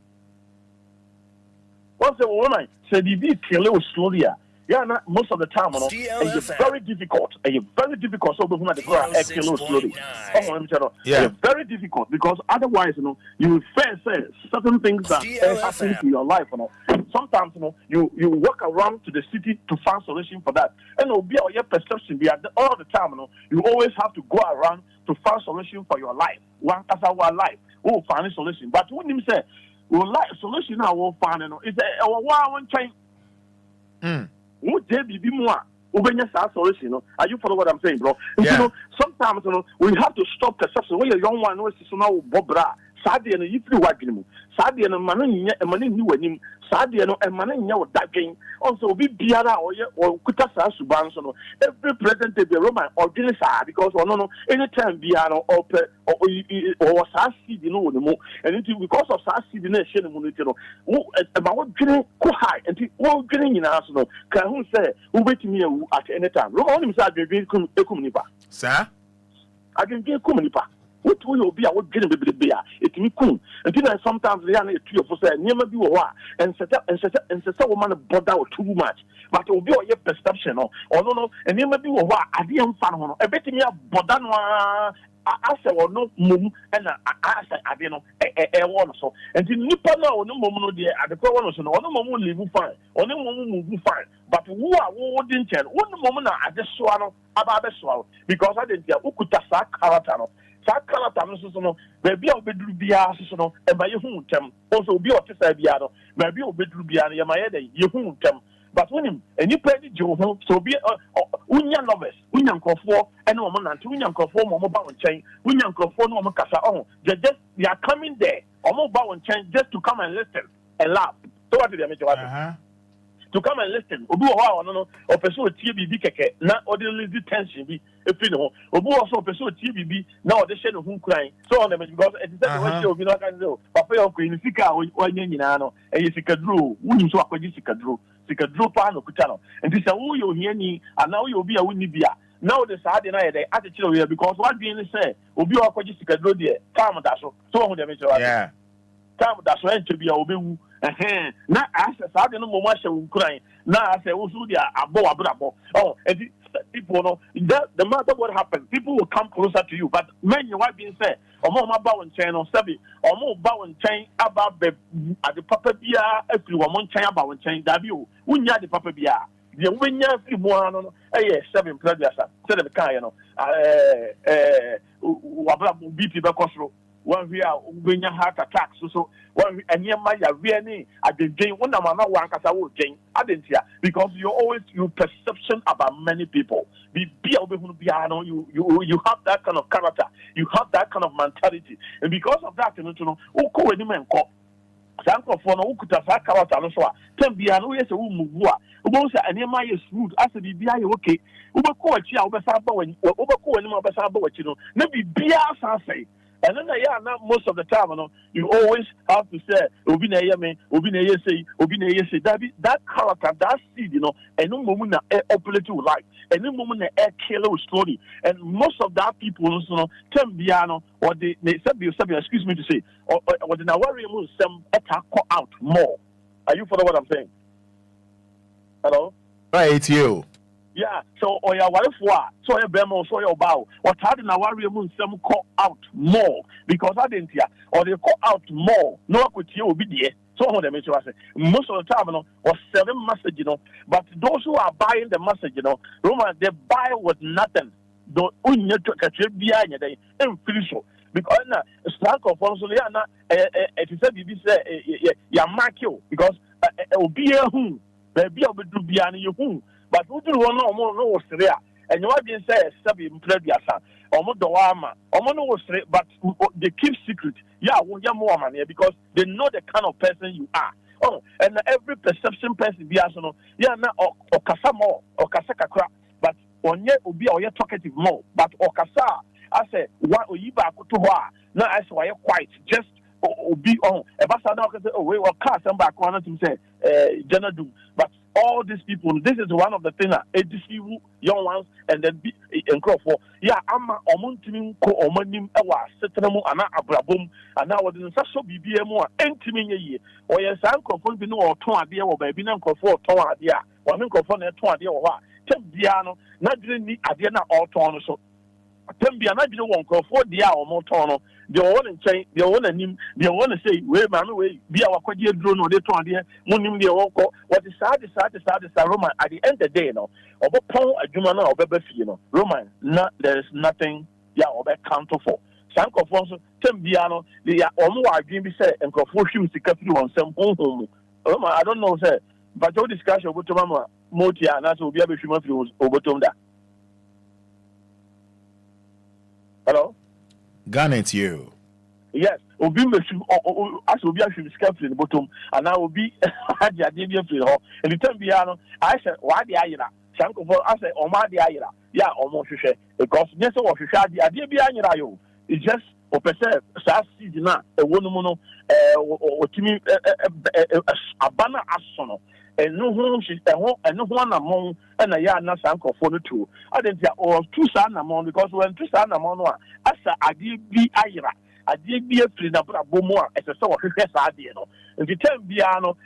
Once a woman said, "If you kill it slowly, yeah, most of the time, it's very difficult. It's very difficult. So, the woman kill slowly. It's very difficult because otherwise, you face certain things that happen to your life. Sometimes, you walk around to the city to find solution for that, and it'll be your perception. All the time, you always have to go around to find solution for your life. One as our life, find a solution. But when you say solution I will find is a one chain. Would there be more? Solution, are you follow what I'm saying, bro? Yeah. Sometimes we have to stop perception. When you're young one, now Bobra, Sadi and you feel what you Sadi and money new and Sadi and money that game. Also, be Biara or Kutasa Subansono. Every present day, Roman or Genesa, because anytime Biano or Sassi, and because of Sassi, the nation, about getting high and all getting in Arsenal. Can who say, who wait me at any time? Roman himself, sir, I can get Kumanipa. What will be? I would get a bit beer. It me cool. And then sometimes they are 3 or 4 say never be a and set up woman bother too much. But it will be your perception or no, and never be a I didn't find a bit me a bodan. I said, well, no, mum, and I said, I didn't know a one so. And the Nippon, no moment, dear, at the corner, no moment live fine, or no moment move fine. But who are wouldn't tell 1 moment I just swallow about the swallow because I didn't tell Ukutasa Karatano. Sakala maybe I'll be Drubiaso, and by your home term, also be what to say, maybe I'll be Drubiana, my head, your home term. But when him, and you pay the Joe, so be Union lovers, Union Crawford, and no man, and Union Crawford, mobile chain, Union Crawford, no Macassa, they are coming there, or mobile chain, just to come and listen and laugh. So what did they make to come and listen. Obu no or person TBB keke na ordinary tension be if you know. Obu also person TBB now they share no crying. So on them because it is that way obi no can do. Papa your queen sika o nyina no e sika dro. Wuni so akwaji sika dro pa no kuta no. And this who you hear ni and now you obi a wuni bia. Now the sad na e dey attitude here because what being say obi akwaji sika dro there. Calm that so on them yeah. Calm that so to be a obi na asa saa de no mo ma hye Ukraine na asa wo so dia abo and people know the matter what happened people will come closer to you but men you what being said omo ma ba won chen no sabi omo ba won chen aba be ade papa bia afiri wo mon chen aba won chen da bi o wunya de papa bia de wunya afiri mo no eh 7 pladiasa say the kan no wabra BP be kosro one we are benya heart attack so one and here my really I did gain one man one kasa will gain I didn't hear because you always your perception about many people you have that kind of character you have that kind of mentality and because of that you know uko any man call sanko for no ukuta sa character no so a tambia no yes we move a ubo say any man is rude as the bia you okay ubo ko achi a ubo sa ba when ubo ko any man ubo sa ba wachi no na bibia sa say. And then, most of the time, you always have to say, that character, that seed, and no moment operate you like, and no moment air kill slowly. And most of that people, or they excuse me to say, or the Nawari some attack out more. Are you following what I'm saying? Hello? Right, it's you. Yeah, so or your wife so your bemo, so your bow. What had in our room call out more because I didn't hear or they call out more. No, I could you be there. So most of the time, or selling message, but those who are buying the message, Roman, they buy with nothing. Don't need to catch it behind your day and finish so. Because Slank of Fonsolia, it is said, you mark you because Obia whom, baby, I will do beyond you whom, but who do one no there. And you have been said, Sabi Mplediasa, Omodawama, Omono was straight, but they keep secret. Yeah, won't you more money because they know the kind of person you are. Oh, and every perception person be as no, yeah, now or Kasamo or Kasaka, but on yet will be or yet talkative more, but or Kasa, I say, what or you back to her. Now I say, quite just be on a bassa now can say, oh, we will cast them back on to say, Janadu, but all these people, this is one of the things that deceive young ones and then be and crop for. Yeah, I'm a Omuntim, Omonim, Ewa, Setramo, and Abrabum, and now in such a BBM or Entiming a year, or yes, I'm confronted to know or two idea or baby uncle for two idea, or uncle for a two idea or what. Tell Diano, not really Adena or Tono. So, tell me, I'm not one call for the hour more Tono. They want to say, they want to say, wait, man, wait, be our quadria drone or they told you, Munim, the Oko, what is sad, Roman, at the end of the day, or Paul, a Jumana, or Bebefino, Roman, there is nothing, yeah, or counter for. Some conforms, Tembiano, they are almost being said, and confusion to cut through on some home. Roman, I don't know, sir, but your discussion about Mama, Motia, and that's will be able to over that. Hello? Ghana, it's you. Yes, Obi as Obi should scalp in the bottom, and I will be at the idea of the and the time piano. I said, why the Ayra? Sanko for I said, Oma the Ayra. Yeah, almost because yes, what you shall the idea behind you. It's just or per se, season, a woman, or Timmy, a banner asono. And no home she's and no one among and a yarn sanko for the two. I didn't say or two son among because when two son among one, as I did be Ira, I did be a free number of Bomoa as a sort of yes idea. And the term piano,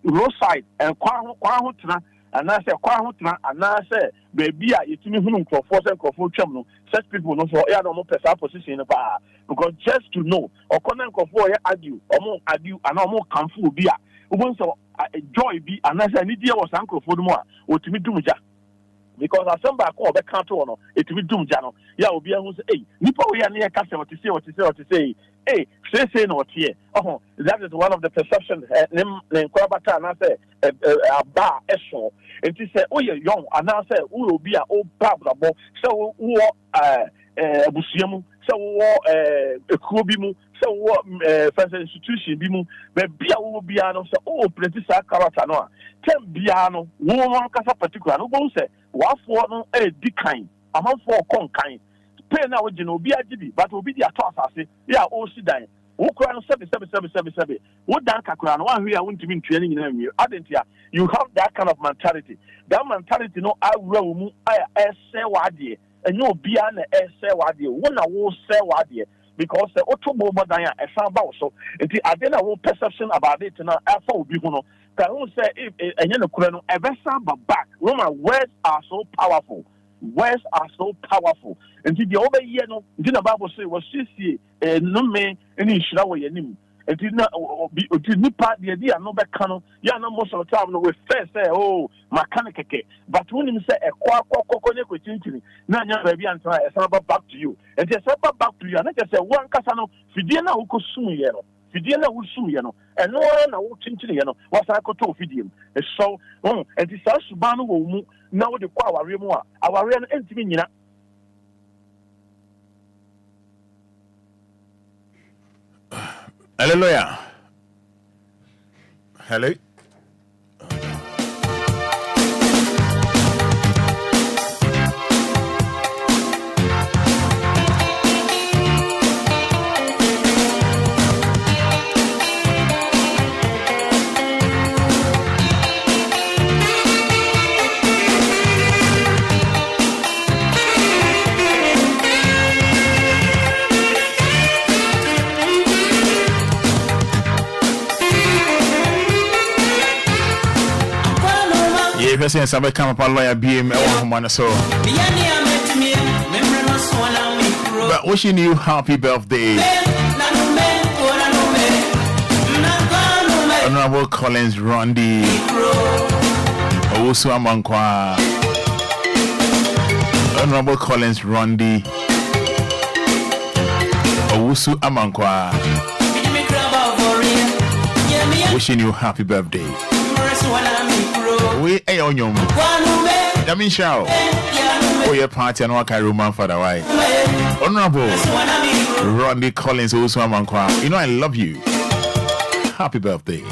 roadside and Quahutna, and I say Quahutna, and I say, baby, it's me who for force and for chum. Such people know for air no personal position in the bar because just to know or Conan for argue or more argue and no more comfort beer. Once joy be and as an idea was uncle for the more or to me doomja because I send back all the counter on it will be doomjano. Yeah, will be able to say, Nipo, we are near customer to say what to say. Hey, say no here. Oh, that is one of the perceptions. Name Kwabata and I say a bar esho. And he said, oh, you're young, and I say, will be a old pablo. So, Busiamu, so a Kubimu. So what first institution bimu be bia wo bia no so oh plenty sa character no tem bia no wo kasa particular no go say wa fo no di kan amanfo kon kan pay na wo gina obi agibi but obi di ato asase ya o si dan wo kura no 7 wo dan kakura no wa hwe ya wontimi ntue ni nyina mi adentia you have that kind of mentality no awura wo mu ese wade enyo obi a na ese wade wo na wo se wade because the automobile modern is about so it I will perception about it now after be who can who say if and you know ever back Roman words are so powerful and the over year no the Bible say was see no me any shira we nim it did not be part the idea no back canon yeah no most of the time no we first say oh mechanic but when you say a kwa chinchini na nya baby and try back to you and just back to you and just say one kasano fidie na uko sum ye no fidie na usum ye no and no na wo chinchini ye no was I to fidie so and this subano wo mu na wo de kwa aware mu a aware no entimi nyina. Hallelujah. Hello. President Sabe Kamapa lawyer BM Ewan so. But wishing you happy birthday. Honorable Collins Rondi Owusu Amankwa. Honorable Collins Rondi Owusu Amankwa. Wishing you happy birthday. We a onyom. Yamin Shao. Oh, your party and what Roman Fada. Why? Honorable Rondi Collins Owusu Amankwa. You know I love you. Happy birthday.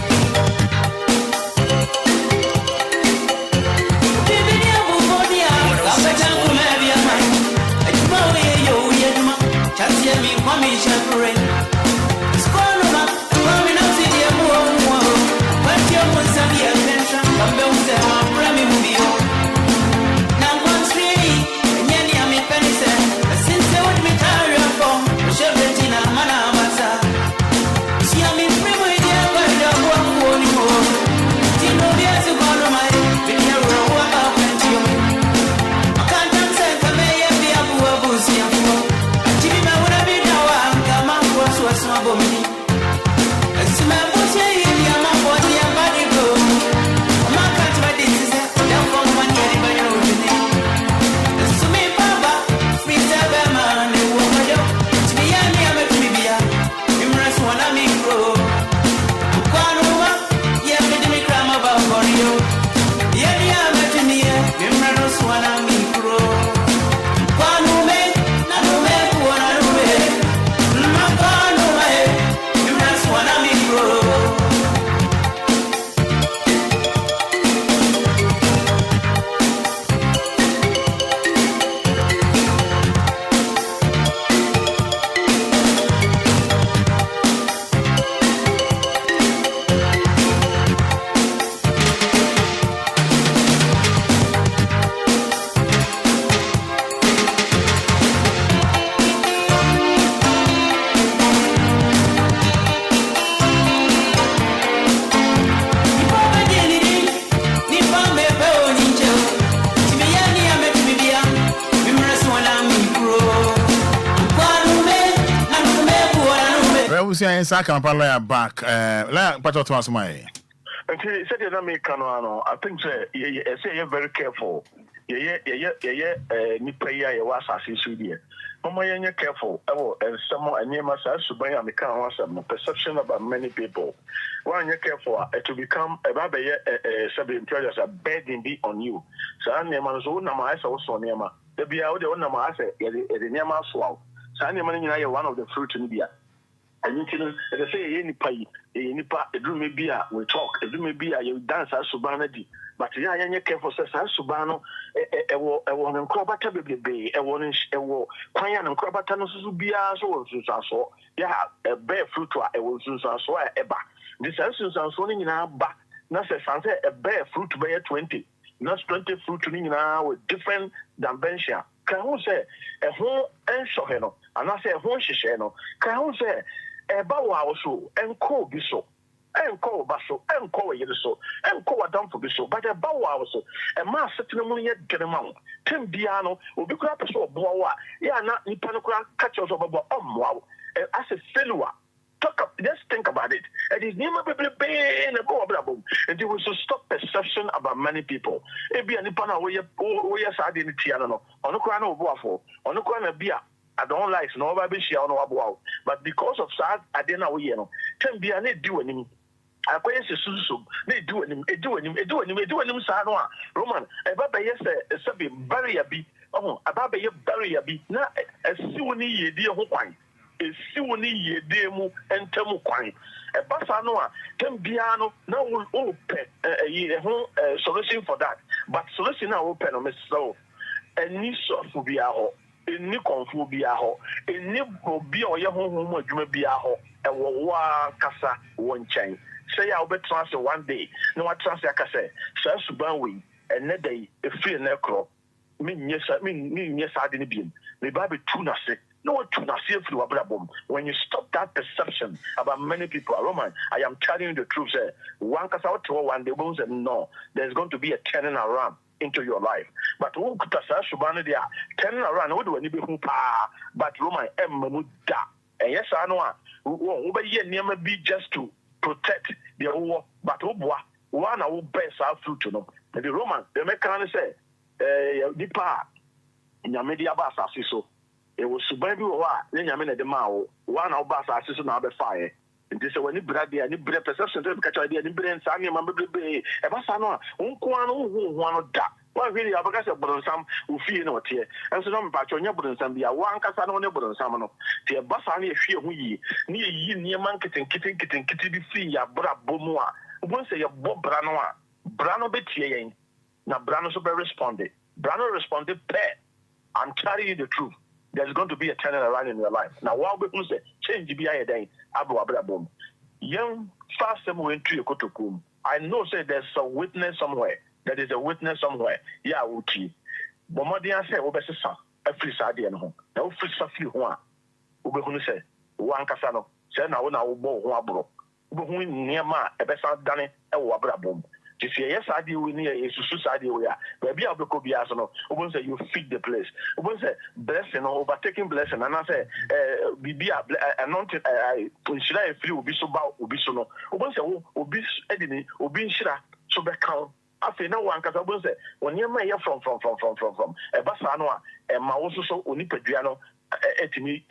Lawyer back. Lawyer Patrick Thomas May. Okay, said you make no. I think say you're very careful. Nipa was assassin here. Mama, you're careful. And someone and you must subay and become some perception about many people. When you're careful, to become a baby, sub-employers are begging be on you. So I'm near man's own nama, also near ma. The be out the own nama, I say, near my swallow. So I'm one of the fruit in India. And you can say any pay, any part, a dream may be a we talk, a dream may be a you dance as Subanadi. But yeah, you're careful, says Subano, a one and Crobata baby, a one a war, Quayan and Crobatanos will be as well, so yeah, a bear fruit, I will soon so eba. This essence are swinging in our back, not a bear fruit by 20, not 20 fruit in now with different dimension. Can who say a whole and shoheno, and I say a whole shisheno, can who say Bawa so, and call be so, and call basso, and call you so, and call a dump for be so, but a Bawa so, a mass certain yet get amount. Tim Biano will be crap so, Boa, yeah, not Nipanocra catchers of about wow, as a failure. Talk up, just think about it. And his name will be paying a go about, and it was to stop perception about many people. It be a Nipana where you're sad in the Tiano, on the crown of waffle, on the crown of beer. I don't like no baby she on wow. But because of sad, I didn't know you know. Ten be an do any. I quite susu. They do him, Sanoa. Roman, a baby yes, a subby bury a bee. Oh, a baby bury a bee. Now a siwani ye dear wine. A siwani ye dear mu and temu quine. A basanoa, ten piano, now will open a home solution for that. But solution now open on Miss So. And niece of Biaho. Any confu biaho, any bobia or your home, biaho, and wa cassa one chain. Say I'll be transfer one day. No, I transfer cassa, Sir Subanwi, and net day, a free necro. Mean yes, I didn't be. The Bible tuna sick. No tuna sick through a blabum. When you stop that perception about many people, Roman, I am telling you the truth, sir. One cassa out to one, they won't say no. There's going to be a turning around into your life. But who could Subana there turning around? What do I need to but Roman Mamuda. And yes, I know who be just to protect the war, but one our best our fruit to know. The Roman, the American say, the pa in your media bass so. It was Subabi or then Yamin the Mao, one our bass assistant now the fire. And this when you bread the any bread perception to catch idea, the brain, Sammy, Mamma, a Bassano, Unquano, one of that. Well, really, I've got a some who feel no tear. And so, no, but your neighbor and be a one Casano neighbor and Samano. The Bassani, a few we near ye near manketing, kitty be free, ya bra bomoa. Once say your Bob Branoa, Brano betie. Now, Brano super responded. Brano responded, pet. I'm telling you the truth. There's going to be a turnaround in your life. Now, while we say change the BI day, Abu Abrabum. Young fast went to your kotokum. I know, say there's a witness somewhere. There is a witness somewhere. Yeah, Uti. But my dear say, Obesa, a free side and home. Now, free Safi one. Ubehunu say, one Casano, say now, bo wabro. Ubehuin near ma, a besa dane, a wabrabum. If yes, I deal with near a society where maybe I'll be Kobiasano, Ubun say you feed the place. Ubun say blessing or overtaking blessing, and I say, be anointed, should I feel be so about Ubisono? Ubun say, Ubis Edini, Ubin Shira, so back count. I feel no one because I will say, when you're from a Bassanoa, and my also so Unipediano. Etimi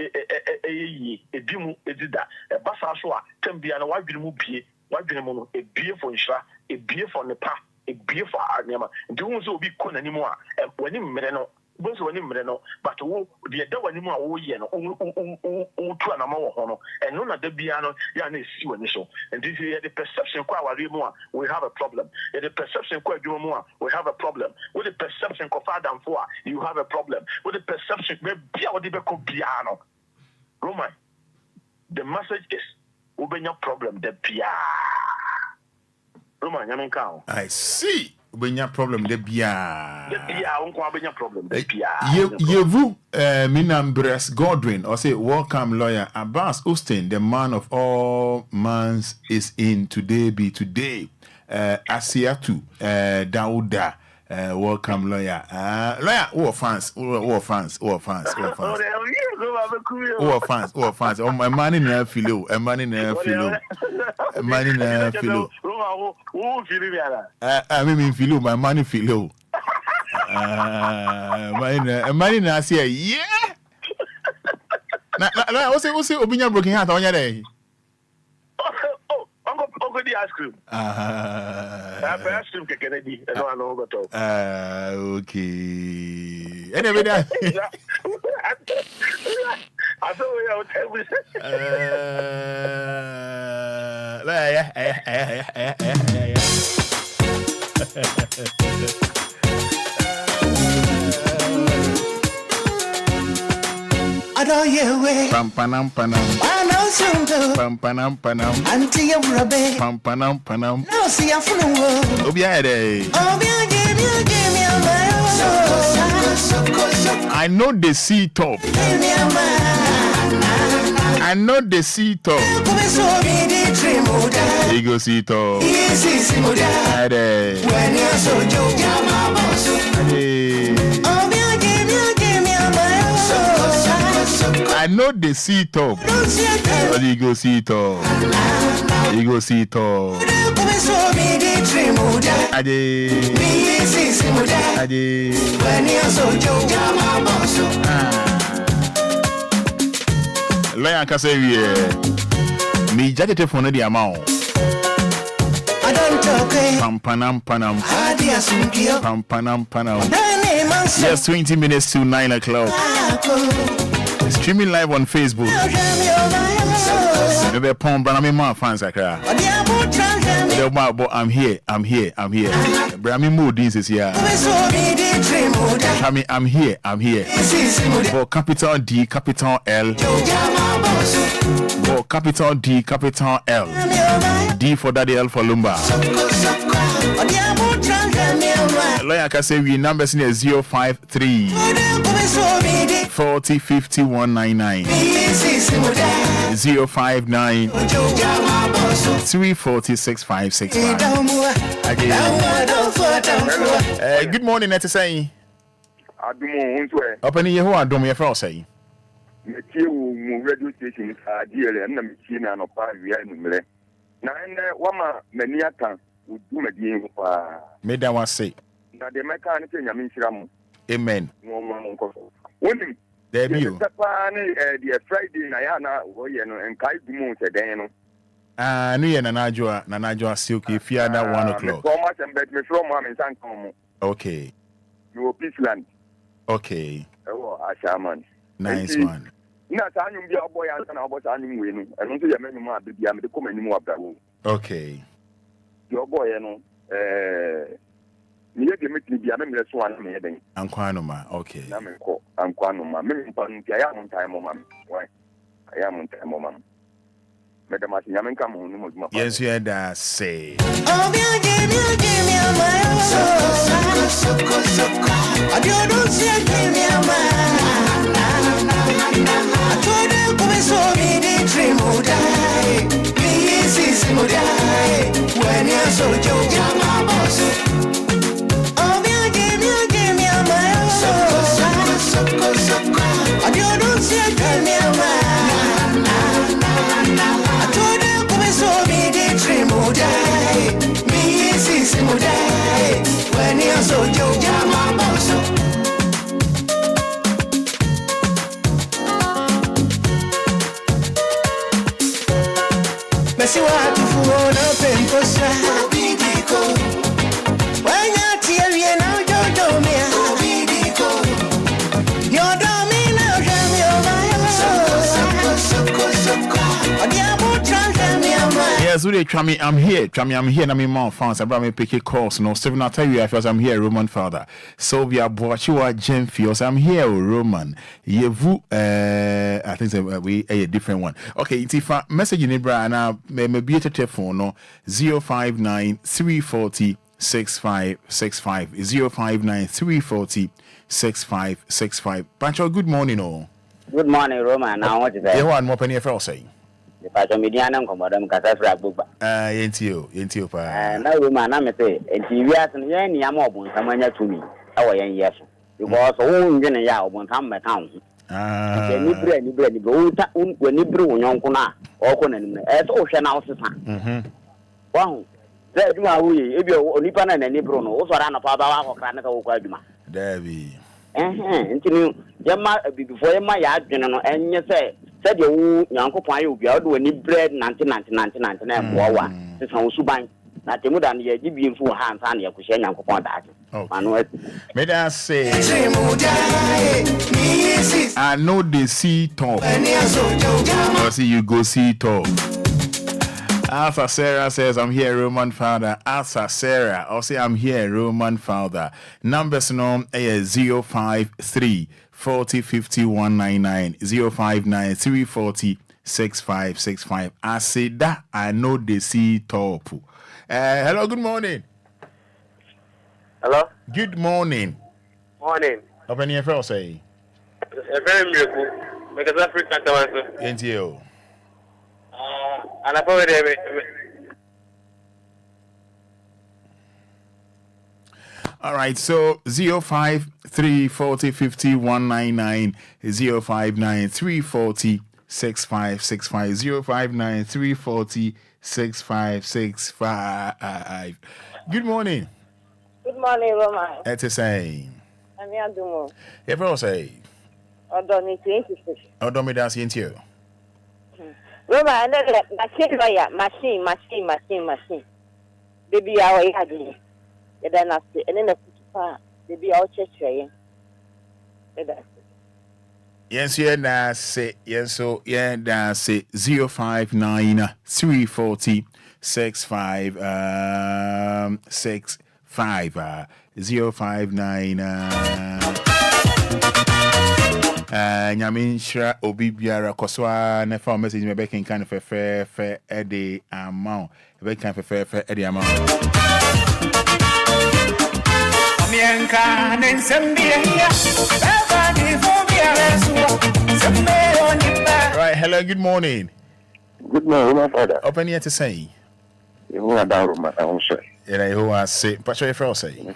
a dimu edida a Bassaswa, Tembiano, why do you be? Why do you a beer for Insha, a beer for Nepa, a beer for Arnema? Do so be con anymore, and when him Mereno, once when him Mereno, but the other anymore, oh, yeah, oh, Honor, and none of the piano, Yan see when so. And this is the perception quite more, we have a problem. The perception quite more, we have a problem. With the perception of Fada and Four, you have a problem. With the perception, maybe piano. Roman, the message is. Ubenya problem the pia. Roman, yamin count. I see. Ubenya problem the pia. The pia, unko ubenya problem the pia. Yevu Minambres Godwin or say welcome lawyer Abbas Austin, the man of all mans is in today be today. Asiatu Dauda. Welcome lawyer. Lawyer, who are fans? Who are fans? Oh, my man in a philo. A man in a philo. A man in a philo. I mean, philo, my money philo. A man in a say, yeah. Now, what's it? Obia broken heart on your day. Uncle the ice cream. Ice cream Kennedy. I know about okay. Anyway, that. I thought we would tell me. I know you way. Pampanam panam. I know soon too. Pampanam panam. Auntie you rubber. Pampanam panam. No see a full world. Obia day. Obia give me a man. I know the sea top. I know the sea top. Ego sea top. When you're so I know the sea top. Ego sea top. Ego sea top. Lawyer can say me judge for the amount. I don't talk. Pampanam panam. Pampanam panam. Yes, 20 minutes to 9 o'clock. Streaming live on Facebook. Maybe a pound, but I'm in my fans. I'm here. But I'm in mood. This is here. I'm here. For capital D, capital L. For capital D, capital L. D for Daddy, L for Lumba. Lawyer can say we numbers in 053 40 50 199 059 340 6565. Good morning, let's say. Opening your home, don't you for say? Micheal radio station DLFM, Micheal Nhyiraba Kwadwo. na ene wama maniata udu medie kwa meda wa say na de meka ne ke nyame nhira mu amen no nko woni there be you papa ne the Friday na ya na wo ye no enkai gumu se den no no ye na najwa silky fia na 1 o'clock me ma sembe me from ma me san kan mu okay no Peaceland okay ewo ashaman nice one na sa anyum bia obo ya na obo sa anyum we no eno nso ye menum a bia me de kom animu abrawo okay yo boy no ni ye de metni bia me mere so an me den ankwano okay na me ko ankwano ma me mpa ntia ya mun time ma why ya mun time ma me de ma si nyame nka mo no mo duma yes you da say Oh give me a my so I don't say give me a man I told you come so me the dream would die me is would die when you're so young my boss oh give me a my so I don't say give me a man I told you come so me the dream would die me is would die when you're so young my boss Messi wa tufuona penkosa bidiko Wanya tiye na jojo mia bidiko Yodo mina jami oma soko Odiamu transami ama yes, we Chami, I'm here. Na me mom fans. I brought me pick a course. No, Stephen, I'll tell you if I'm here, Roman father. So we are Boachiwa Gemfios. I'm here, Roman. Yevu, I think we a different one. Okay, if I message in Ibra and maybe a telephone no 059 340 6565 059 340 6565. Pancho, good morning, oh. Good morning, Roman. Now what is that? You want more penny for say? The Pacho Medianum Commodum Casafra Buba. Yentio, pa. Now, Roman, I'm a say, and TV and Yanni Amobun, Samania to me. Our young yes. Because all in a yard won't come back town. Ni bread, when you brew young Kuna, or Conan, as ocean houses. Wow. There do we, if you're Nipan and Nibruno, also ran a papa or Canada or Guaduma. There be. Until Yama before my yard, and you say, said your uncle Pine will be out when you bread 1999 Wawa, the Suban. Not the Mudan, ye give you full hands on your cushion, Uncle Pondat. May I say, I know they see top. I see you go see top. Asa Sarah says, I'm here, Roman Founder. Asa Sarah, I'll say, I'm here, Roman Founder. Numbers no 053 40 50 199 059 340 6565. I say that I know they see top. Hello, good morning. Hello? Good morning. Morning. Open your phone, say. A very miracle. Because Africa, NTO. And I probably all right, so 053 40 50 199 059 340 6565 059 340 6565. Good morning. Good morning, Roman. That's the same. I'm Yadumo. Everyone say. Odoni 26. Odomi that's into you. Roman, machine. Baby, our yadi. Then I say, and then I put baby, our church. Yes, yeah, that's it. Yes, so yeah, that's it. 059 340 65 65 059 Nyaminsha Obia Koswa never message me back in kind of a fair Eddie amount. Back kind of a fair Eddie amount. Right, hello, good morning. Good morning, my father. Open here to say. You are down, my own say. Who I say, but your friend say.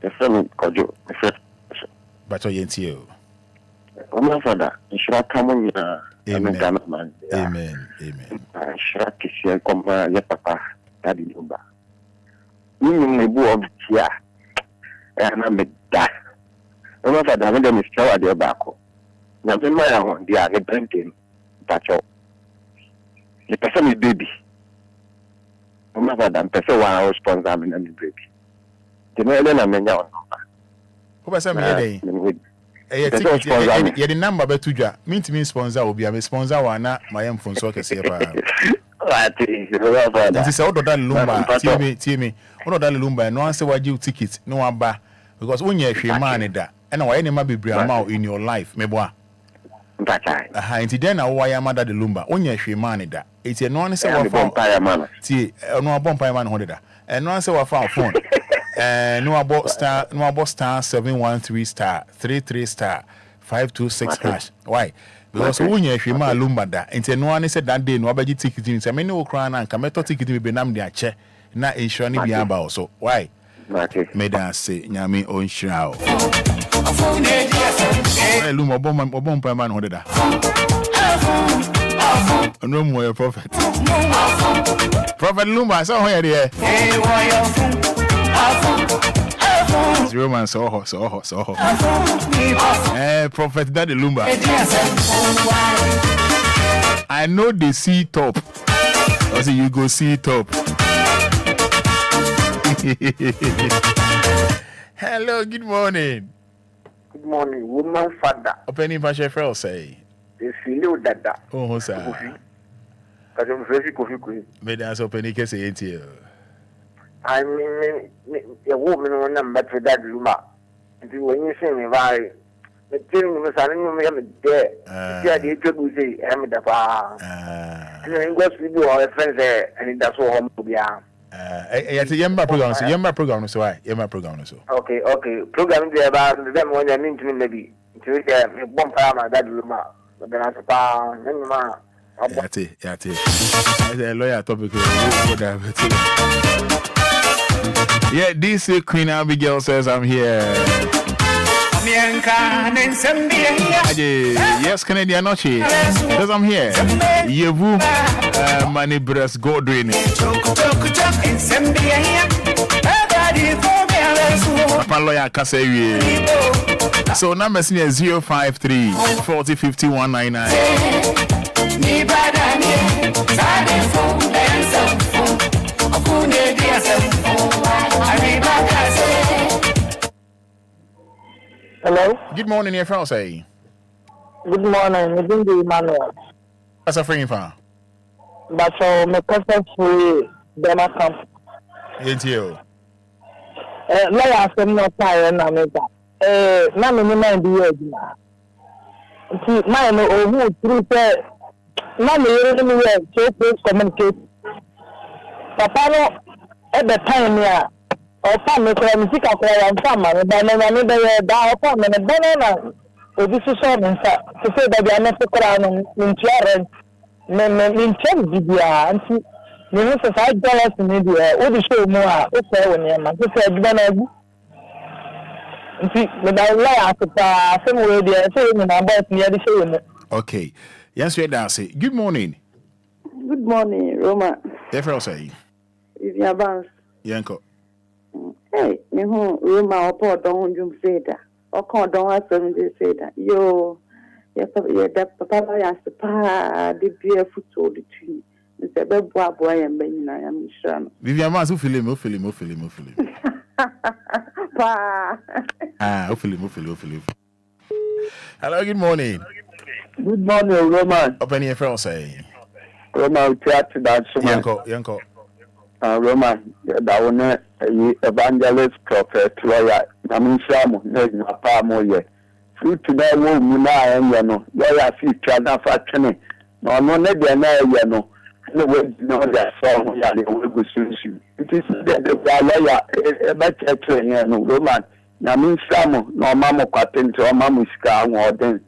The friend Kwadwo, but your NTO. Oma Fada, Shra Kamunya, Ghana man. Amen. Shra Kisia Komba, your papa, Daddy Lumba. You may go of here, and I'm a dad. Oma Fada, I'm going to show at your back. Now, in my own, they are banking, but the person is baby. Oma Fada, person one hour sponsor, and the baby. The man, I'm a who was a the number be tuja mean to me sponsor Obia me sponsor one na my phone so kese pa this is order that Lumba tie me order that Lumba no answer why give ticket no aba because when you hwe man da and why any ma bebre ama in your life me boa nti den na why am da the Lumba when you hwe man da it no answer wa phone tie no abompa man ho da and no answer wa phone no about star 713 star 33 star 526 hash. Why? Because when you hwe ma Lumba da enti no one said that day no abaji ticket ni say me no kra na nka meto ticket be nam de ache na insure ni bia ba so. Why? Me da say nyame on shira o. Lumba obom pa man ho da. No more prophet. Prophet Lumba so ho here there. Roman so hot. Prophet Daddy Lumba. I know they see top. I say you go see top. Hello, good morning. Good morning, woman Fada. Open in Pasha Frel say. They feel that. Oh, sir. Because I'm very coffee. May dance open in case it here. I mean, a woman on number to that Lumba. And when you say me, why? The thing was, I don't know, there. Yeah, the people say, I'm the bar. And then goes with you all friends there, and that's what home to be. It's a Yamba program, so Yamba program, so I Yamba program, so. Okay. Program there about them when I mean to me, maybe. To a bomb farmer that Lumba. But then I say, Yate. A lawyer topic. Yeah, this Queen Abigail says I'm here. Yes, Canadian Noche. Says I'm here. Yevu Money Breast Godwin. Papa lawyer Kasewi. So number is 053 40 50 199. Hello? Good morning, your friend say. Good morning, I'm the Emmanuel. That's a friend for. But for my cousin free Dema camp. Ain't you? Lawyer said no fire na meta. Na me mind the year na. See, my no who through say na me really me so please communicate. Papa no at the time ya opa me kra music akra ya mfama me ba na me be da opa me na banana obi so so me nsa to say that ya na kra no ntiare me nchem bibia anti me no say $5 me dia o di show mu a o say woni ma so say bi na agu nti me da la akota se mo we dia say me na boss me di show mu. Okay, yes we da say good morning. Good morning, Roma. Efra say Ivia Bans. Yanko. Hey, me ho Roma opo don jum seda. Oko don asem de seda. Yo, ya papa ya spa de bia futo de tuni. Se be boa ya mba nyina ya mishra no. Vivian Mas, o film. Pa. O film. Hello, good morning. Good morning, Roman. Open your phone say. Roman, chat that someone. Yanko. Roman, that one evangelist prophet lawyer. Namishamu, na pa mo ye. Fruit na wo mu na enye no. Lawyer fi twa na fa twene. No ne de na ye no. No we no that song ya le we go sunsu. It is the lawyer e ba cheche here no Roman. Namishamu no mama kwatente o mama sika anwo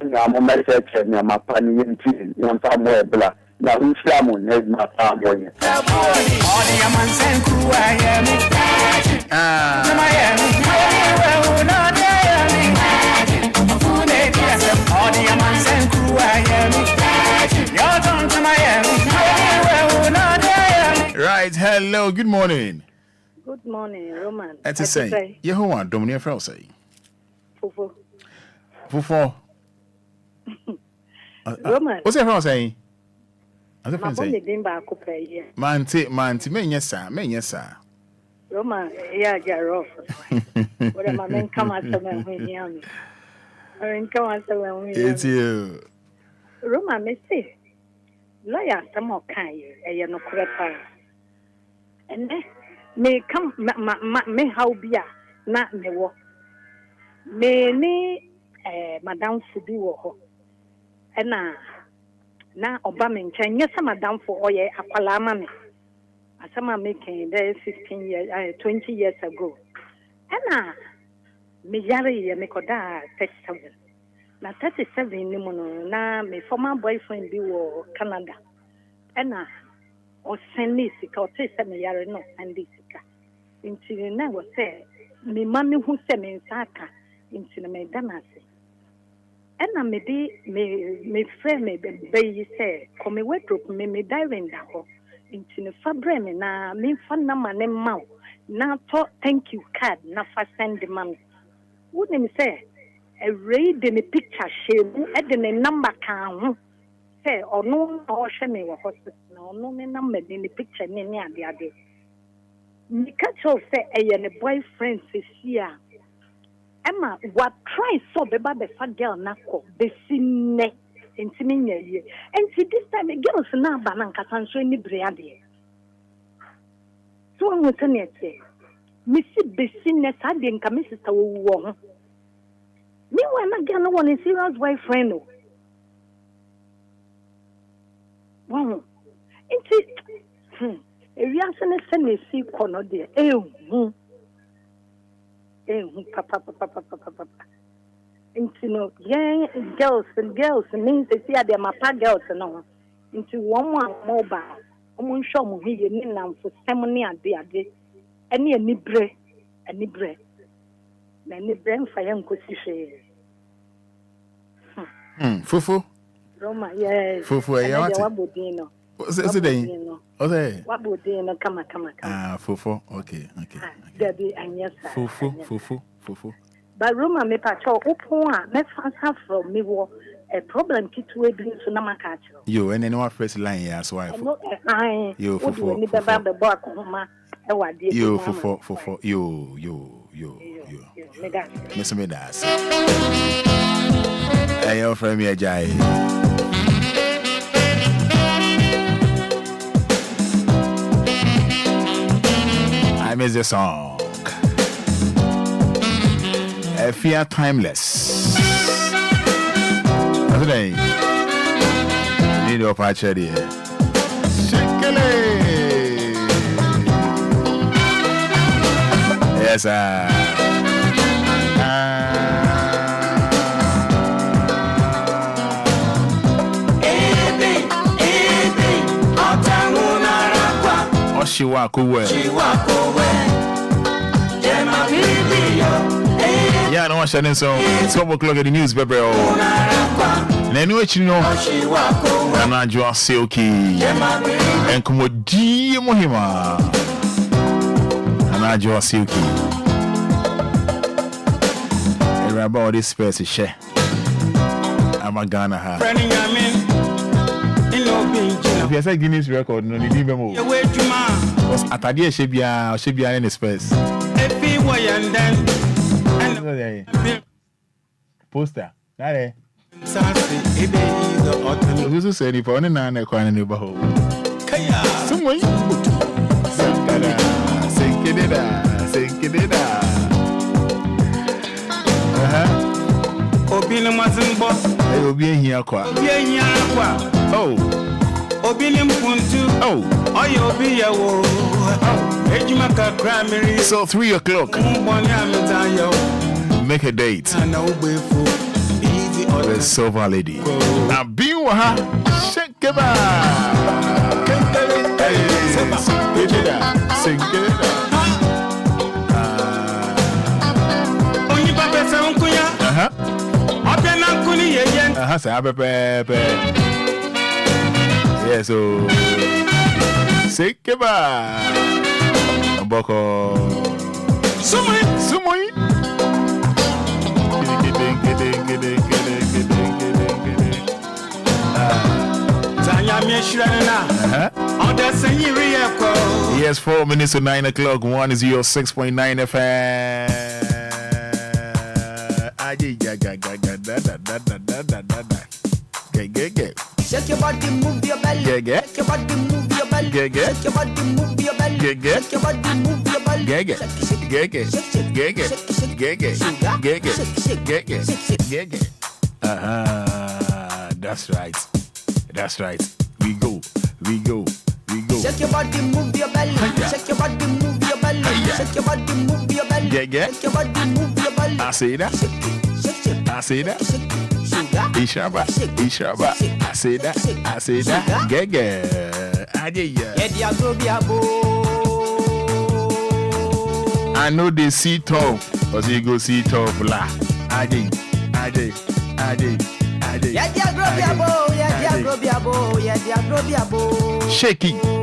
na mo message na mapa ni yenti yonfa mo ebla. Na Islamu ne na pa mo ye. Hello, good morning. Good morning, Roman. That's say. Yehowa, Dominic Frau say. Fufu. Fufu. Roman. What's your saying? My bonne dimba coupe here. Manti, menyesa. Roman, yeah, rough. What my men come out to me. I mean, come out to me. It's you. Roman, me say, lawyer, some more kind, no correct. And then, me come, me how be not me wo. Me Madame Fubi Wɔhɔ. Na Obama nkyɛn nyɛ sɛ madam for ɔyɛ akwala ma me asɛm making there 15 years 20 years ago ɛna me yare yɛ me kɔda 37 na 37 ni mu no na me former boyfriend bi wɔ Canada ɛna ɔsɛn ne sika ɔte sɛ me yare no ɔsɛn de sika nti na wɔ sɛ me ma me hu sɛ me nsa aka nti na me da na ase ɛna me friend me be say come wardrobe me diving da ho nti ne fabre me na me fa na ma ne ma na to thank you card na fa send ma me would me say a read the picture share e de ne number kan ho say ono o hwe me wo hospital na ono me number de ne picture ne ne ade me catch say e ne boyfriend sia Emma, what try so beba befa girl nako besine intimi nyeye. And see this time girls na banan katanso ni breade. So I'm telling you, Missy besine sa de nka me sister wo ho. Me wa na girl no one serious boyfriend no. Wow. Inti ewiase ne se na si kono de papa. Into no young girls means they see them my girls no. Into one mobile. Show me here now for ceremony and day. Any bread. Any brain for young cosy. Fufu. Roma, yes. Fufu, Wabudino. What's it? Okay. Wabudino, come. Fufu, okay. Debbie and yes, Fufu. But Roma me pacho upon me fansa from me wo a problem kit we bring to Namakacho. You and anyone first line as wife. You Fufu. Ni baba the boy kuma e wa die. You Fufu. You. Miss Medas. Hey, your friend me Jai. I miss the song. Fear timeless. What's the name? Need your patch here. Yes, yeah, no one shouting so. It's 12 o'clock at the news, baby. Anyway, you know, Anidaso Silky and Komodi Mohima. Anidaso Silky. And about this space is share. I'm a Ghana. If you say Guinness record, no need even because Atadia should be in the space. Poster. That is. You said if only nine a coin in the baho. Someone. Sink it. Obina wasn't boss. I will be here. Oh. Obinim puntu. Oh. Oyo be a wo. Ejimaka primary. So 3 o'clock. Make a date. The Silver Lady. Now be waha. Shake it Sing it. Only papa sankuya. Opena kuni yeyen. Say abepe. Yeah, so Sekeba. Boko. Sumoi. Yes, 4 minutes to 9 o'clock. 106.9 FM. Shake your body, move your belly. Shake your body, move your belly. Shake your body, move your belly. Shake your body, move your belly. That's right. We go. Shake your body, move your belly. Shake your body, move your belly. Shake your body, move your belly. Shake your body, move your belly. I say that. Ishaba. I say that. Gege. I know they see top, but you go see top la. Ade.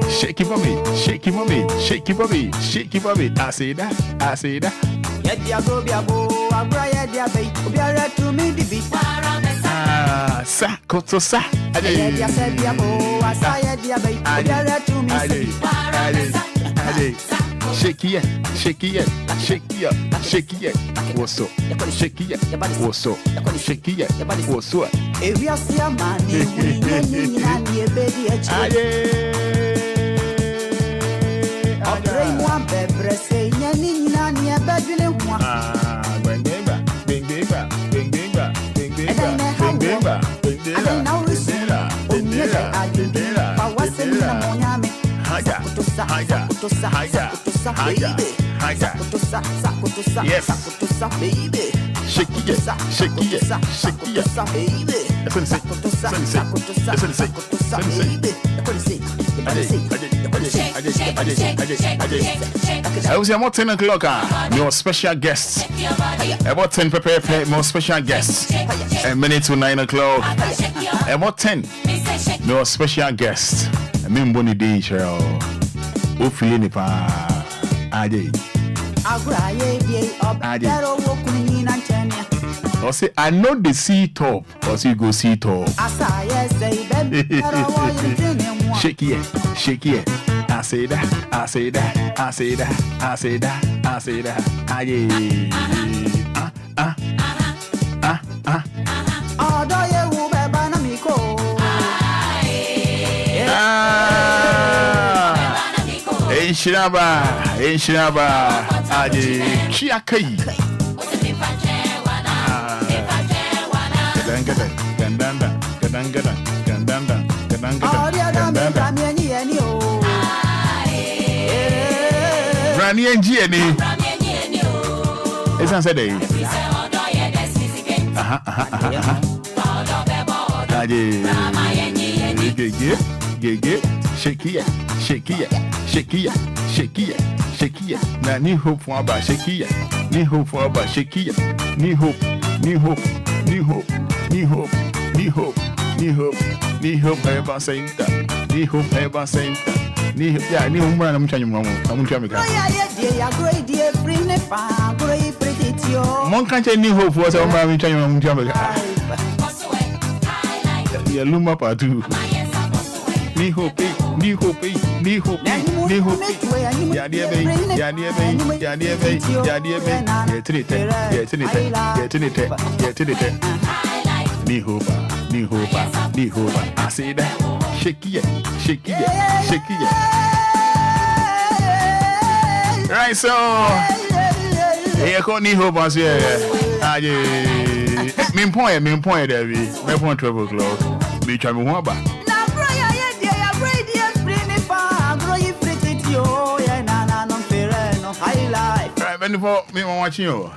Shake it for me. I say that. Kotosa. Shake it. What's up? Shake it. If you see a man, baby. Shake it. I was about 10 o'clock. Your special guests. About 10 prepare more special guests. A minute to 9 o'clock. About 10. Your special guests. I mean, Bonnie D. Cheryl. Who feeling it? I say, I know the sea top, or you go see top. Shake it. I say that. Enhyiraba. Chiakai. Rani Njieni. It's answered. Shake it. Now, new hope for about shake it. New hope. Ever saying that. New hope. Yeah, new home. I'm trying to Mon can't new hope was a man trying to Lumba part 2. New hope. Yeah, dear baby. New hope. I say that. Shake it. Right, so here come new hope as well. Main point there. Me point 12 o'clock. Me try me one back. Right, before me watching you.